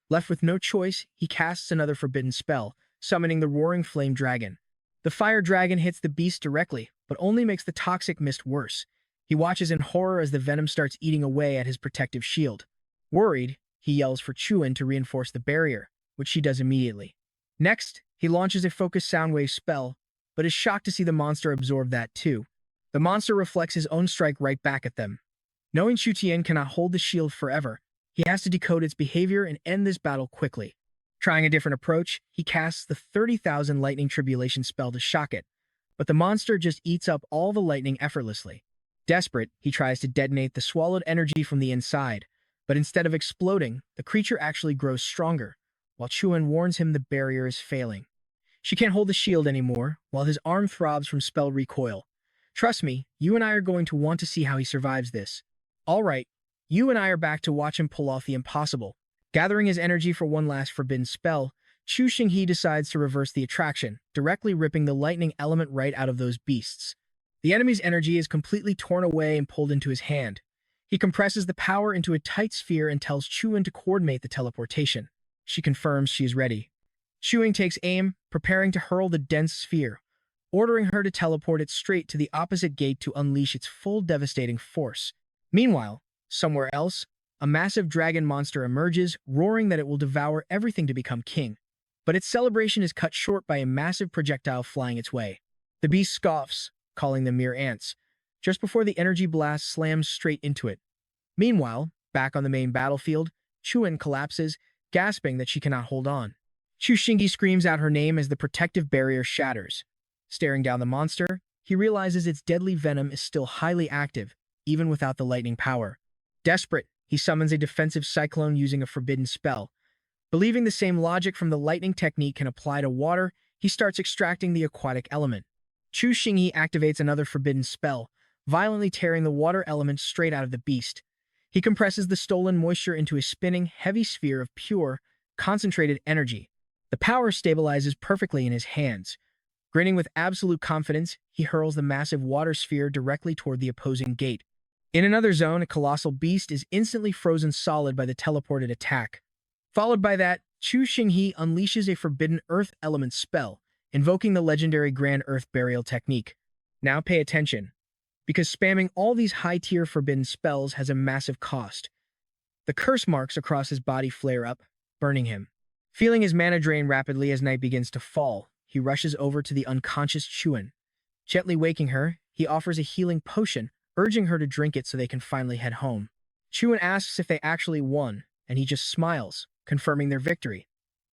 Left with no choice, he casts another forbidden spell, summoning the roaring flame dragon. The fire dragon hits the beast directly, but only makes the toxic mist worse. He watches in horror as the venom starts eating away at his protective shield. Worried, he yells for Chuan to reinforce the barrier, which she does immediately. Next, he launches a focused soundwave spell, but is shocked to see the monster absorb that too. The monster reflects his own strike right back at them. Knowing Chu Tian cannot hold the shield forever, he has to decode its behavior and end this battle quickly. Trying a different approach, he casts the 30,000 Lightning Tribulation spell to shock it, but the monster just eats up all the lightning effortlessly. Desperate, he tries to detonate the swallowed energy from the inside, but instead of exploding, the creature actually grows stronger, while Chuan warns him the barrier is failing. She can't hold the shield anymore, while his arm throbs from spell recoil. Trust me, you and I are going to want to see how he survives this. All right, you and I are back to watch him pull off the impossible. Gathering his energy for one last forbidden spell, Chu Xinghe decides to reverse the attraction, directly ripping the lightning element right out of those beasts. The enemy's energy is completely torn away and pulled into his hand. He compresses the power into a tight sphere and tells Chuan to coordinate the teleportation. She confirms she is ready. Chuan takes aim, preparing to hurl the dense sphere, ordering her to teleport it straight to the opposite gate to unleash its full devastating force. Meanwhile, somewhere else, a massive dragon monster emerges, roaring that it will devour everything to become king. But its celebration is cut short by a massive projectile flying its way. The beast scoffs, calling them mere ants, just before the energy blast slams straight into it. Meanwhile, back on the main battlefield, Chuan collapses, gasping that she cannot hold on. Chu Xinghe screams out her name as the protective barrier shatters. Staring down the monster, he realizes its deadly venom is still highly active, even without the lightning power. Desperate, he summons a defensive cyclone using a forbidden spell. Believing the same logic from the lightning technique can apply to water, he starts extracting the aquatic element. Chu Xinghe activates another forbidden spell, violently tearing the water element straight out of the beast. He compresses the stolen moisture into a spinning, heavy sphere of pure, concentrated energy. The power stabilizes perfectly in his hands. Grinning with absolute confidence, he hurls the massive water sphere directly toward the opposing gate. In another zone, a colossal beast is instantly frozen solid by the teleported attack. Followed by that, Chu Xinghe unleashes a forbidden earth element spell, invoking the legendary Grand Earth Burial technique. Now pay attention, because spamming all these high-tier forbidden spells has a massive cost. The curse marks across his body flare up, burning him. Feeling his mana drain rapidly as night begins to fall, he rushes over to the unconscious Chuan. Gently waking her, he offers a healing potion, urging her to drink it so they can finally head home. Chuan asks if they actually won, and he just smiles, confirming their victory.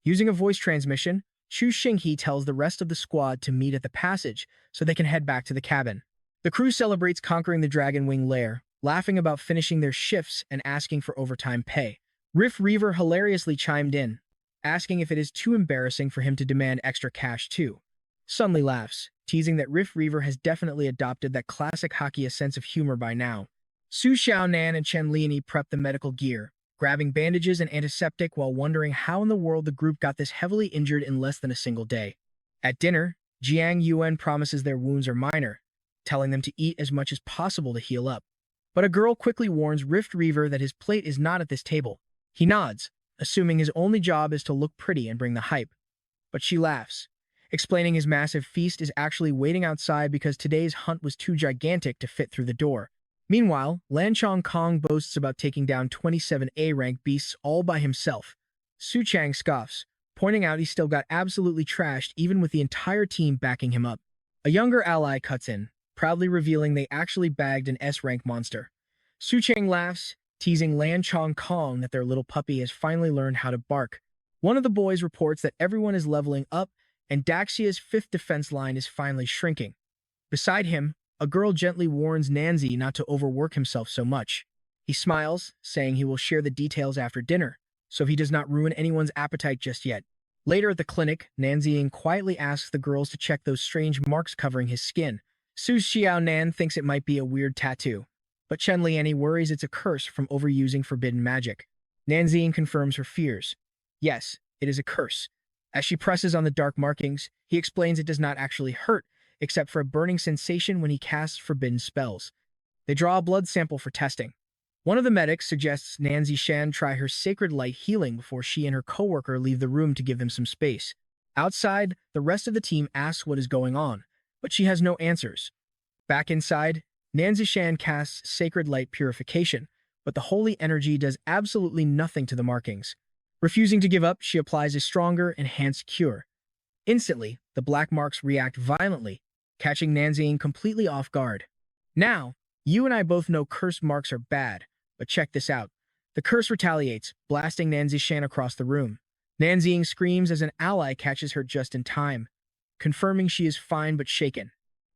Using a voice transmission, Chu Xinghe tells the rest of the squad to meet at the passage so they can head back to the cabin. The crew celebrates conquering the Dragon Wing lair, laughing about finishing their shifts and asking for overtime pay. Riff Reaver hilariously chimed in, asking if it is too embarrassing for him to demand extra cash too. Sunli laughs, teasing that Riff Reaver has definitely adopted that classic Hakia sense of humor by now. Su Xiaonan and Chen Liani prep the medical gear, grabbing bandages and antiseptic while wondering how in the world the group got this heavily injured in less than a single day. At dinner, Jiang Yuan promises their wounds are minor, telling them to eat as much as possible to heal up. But a girl quickly warns Rift Reaver that his plate is not at this table. He nods, assuming his only job is to look pretty and bring the hype. But she laughs, explaining his massive feast is actually waiting outside because today's hunt was too gigantic to fit through the door. Meanwhile, Lan Chong Kong boasts about taking down 27 A-rank beasts all by himself. Su Chang scoffs, pointing out he still got absolutely trashed even with the entire team backing him up. A younger ally cuts in, proudly revealing they actually bagged an S-rank monster. Su Chang laughs, teasing Lan Chong Kong that their little puppy has finally learned how to bark. One of the boys reports that everyone is leveling up and Daxia's 5th defense line is finally shrinking. Beside him, a girl gently warns Nanzi not to overwork himself so much. He smiles, saying he will share the details after dinner, so he does not ruin anyone's appetite just yet. Later at the clinic, Nanzi quietly asks the girls to check those strange marks covering his skin. Su Xiaonan thinks it might be a weird tattoo, but Chen Liani worries it's a curse from overusing forbidden magic. Nanzi confirms her fears. Yes, it is a curse. As she presses on the dark markings, he explains it does not actually hurt, except for a burning sensation when he casts forbidden spells. They draw a blood sample for testing. One of the medics suggests Nanzi Shan try her sacred light healing before she and her coworker leave the room to give them some space. Outside, the rest of the team asks what is going on, but she has no answers. Back inside, Nanzi Shan casts sacred light purification, but the holy energy does absolutely nothing to the markings. Refusing to give up, she applies a stronger, enhanced cure. Instantly, the black marks react violently, catching Nanzi completely off guard. Now, you and I both know curse marks are bad, but check this out. The curse retaliates, blasting Nanzi Shan across the room. Nanzi screams as an ally catches her just in time, confirming she is fine but shaken.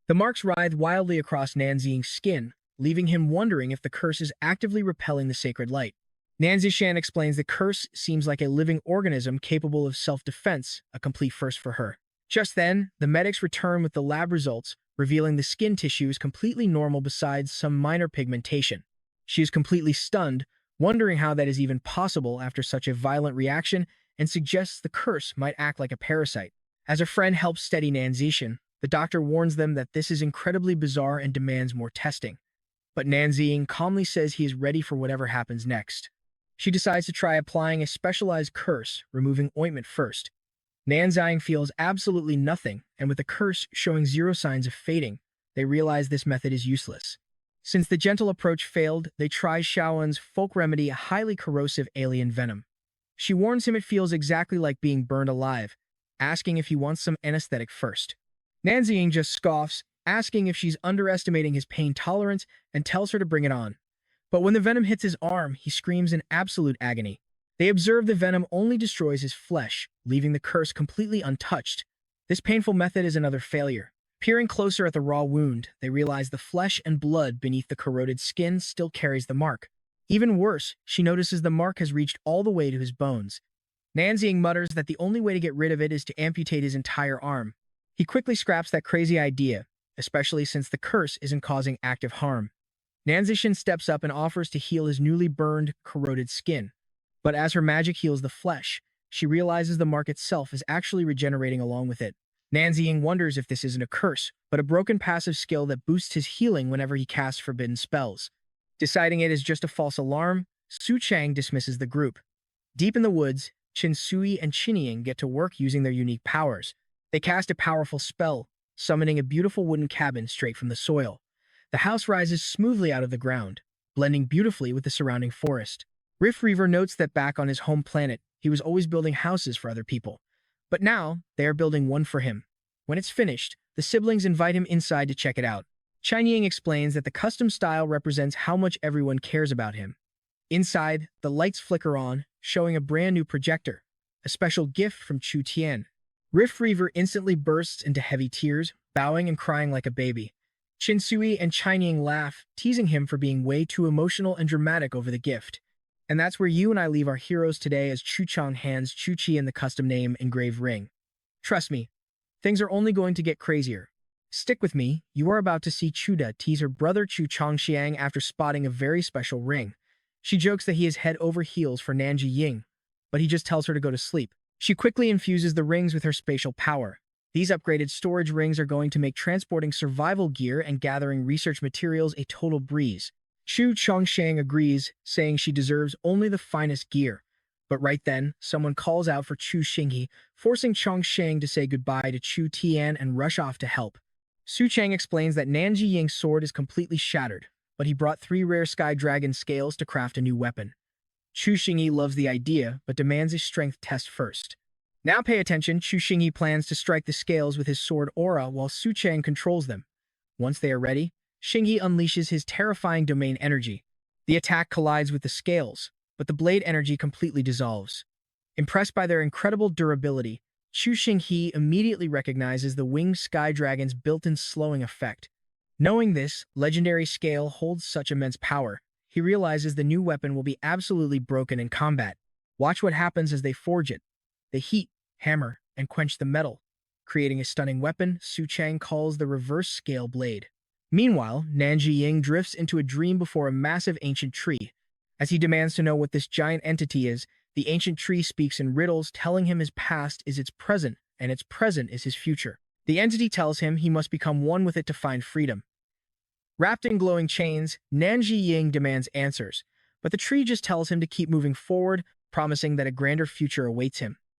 The marks writhe wildly across Nanzi's skin, leaving him wondering if the curse is actively repelling the sacred light. Nanzi Shan explains the curse seems like a living organism capable of self-defense, a complete first for her. Just then, the medics return with the lab results, revealing the skin tissue is completely normal besides some minor pigmentation. She is completely stunned, wondering how that is even possible after such a violent reaction, and suggests the curse might act like a parasite. As a friend helps steady Nanzi Shan, the doctor warns them that this is incredibly bizarre and demands more testing. But Nanzi calmly says he is ready for whatever happens next. She decides to try applying a specialized curse, removing ointment first. Nanzi feels absolutely nothing, and with the curse showing zero signs of fading, they realize this method is useless. Since the gentle approach failed, they try Xiaowen's folk remedy, a highly corrosive alien venom. She warns him it feels exactly like being burned alive, asking if he wants some anesthetic first. Nanzi just scoffs, asking if she's underestimating his pain tolerance, and tells her to bring it on. But when the venom hits his arm, he screams in absolute agony. They observe the venom only destroys his flesh, leaving the curse completely untouched. This painful method is another failure. Peering closer at the raw wound, they realize the flesh and blood beneath the corroded skin still carries the mark. Even worse, she notices the mark has reached all the way to his bones. Nanzi mutters that the only way to get rid of it is to amputate his entire arm. He quickly scraps that crazy idea, especially since the curse isn't causing active harm. Nanzishin steps up and offers to heal his newly burned, corroded skin. But as her magic heals the flesh, she realizes the mark itself is actually regenerating along with it. Nanziying wonders if this isn't a curse, but a broken passive skill that boosts his healing whenever he casts forbidden spells. Deciding it is just a false alarm, Su Chang dismisses the group. Deep in the woods, Chin Sui and Chinying get to work using their unique powers. They cast a powerful spell, summoning a beautiful wooden cabin straight from the soil. The house rises smoothly out of the ground, blending beautifully with the surrounding forest. Riff Reaver notes that back on his home planet, he was always building houses for other people. But now, they are building one for him. When it's finished, the siblings invite him inside to check it out. Chinying explains that the custom style represents how much everyone cares about him. Inside, the lights flicker on, showing a brand new projector, a special gift from Chu Tian. Riff Reaver instantly bursts into heavy tears, bowing and crying like a baby. Chinsui and Chinying laugh, teasing him for being way too emotional and dramatic over the gift. And that's where you and I leave our heroes today as Chu Chang hands Chu Chi in the custom name engraved ring. Trust me, things are only going to get crazier. Stick with me, you are about to see Chuda tease her brother Chu Changxiang after spotting a very special ring. She jokes that he is head over heels for Nanji Ying, but he just tells her to go to sleep. She quickly infuses the rings with her spatial power. These upgraded storage rings are going to make transporting survival gear and gathering research materials a total breeze. Chu Changxiang agrees, saying she deserves only the finest gear. But right then, someone calls out for Chu Xinghe, forcing Changxiang to say goodbye to Chu Tian and rush off to help. Su Chang explains that Nanji Ying's sword is completely shattered, but he brought 3 rare sky dragon scales to craft a new weapon. Chu Xinghe loves the idea, but demands a strength test first. Now pay attention, Chu Xinghe plans to strike the scales with his sword aura while Su Chang controls them. Once they are ready, Xinghe unleashes his terrifying domain energy. The attack collides with the scales, but the blade energy completely dissolves. Impressed by their incredible durability, Chu Xinghe immediately recognizes the winged sky dragon's built-in slowing effect. Knowing this legendary scale holds such immense power, he realizes the new weapon will be absolutely broken in combat. Watch what happens as they forge it. They heat, hammer, and quench the metal, creating a stunning weapon Su Chang calls the reverse scale blade. Meanwhile, Nanji Ying drifts into a dream before a massive ancient tree. As he demands to know what this giant entity is, the ancient tree speaks in riddles, telling him his past is its present, and its present is his future. The entity tells him he must become one with it to find freedom. Wrapped in glowing chains, Nanji Ying demands answers, but the tree just tells him to keep moving forward, promising that a grander future awaits him.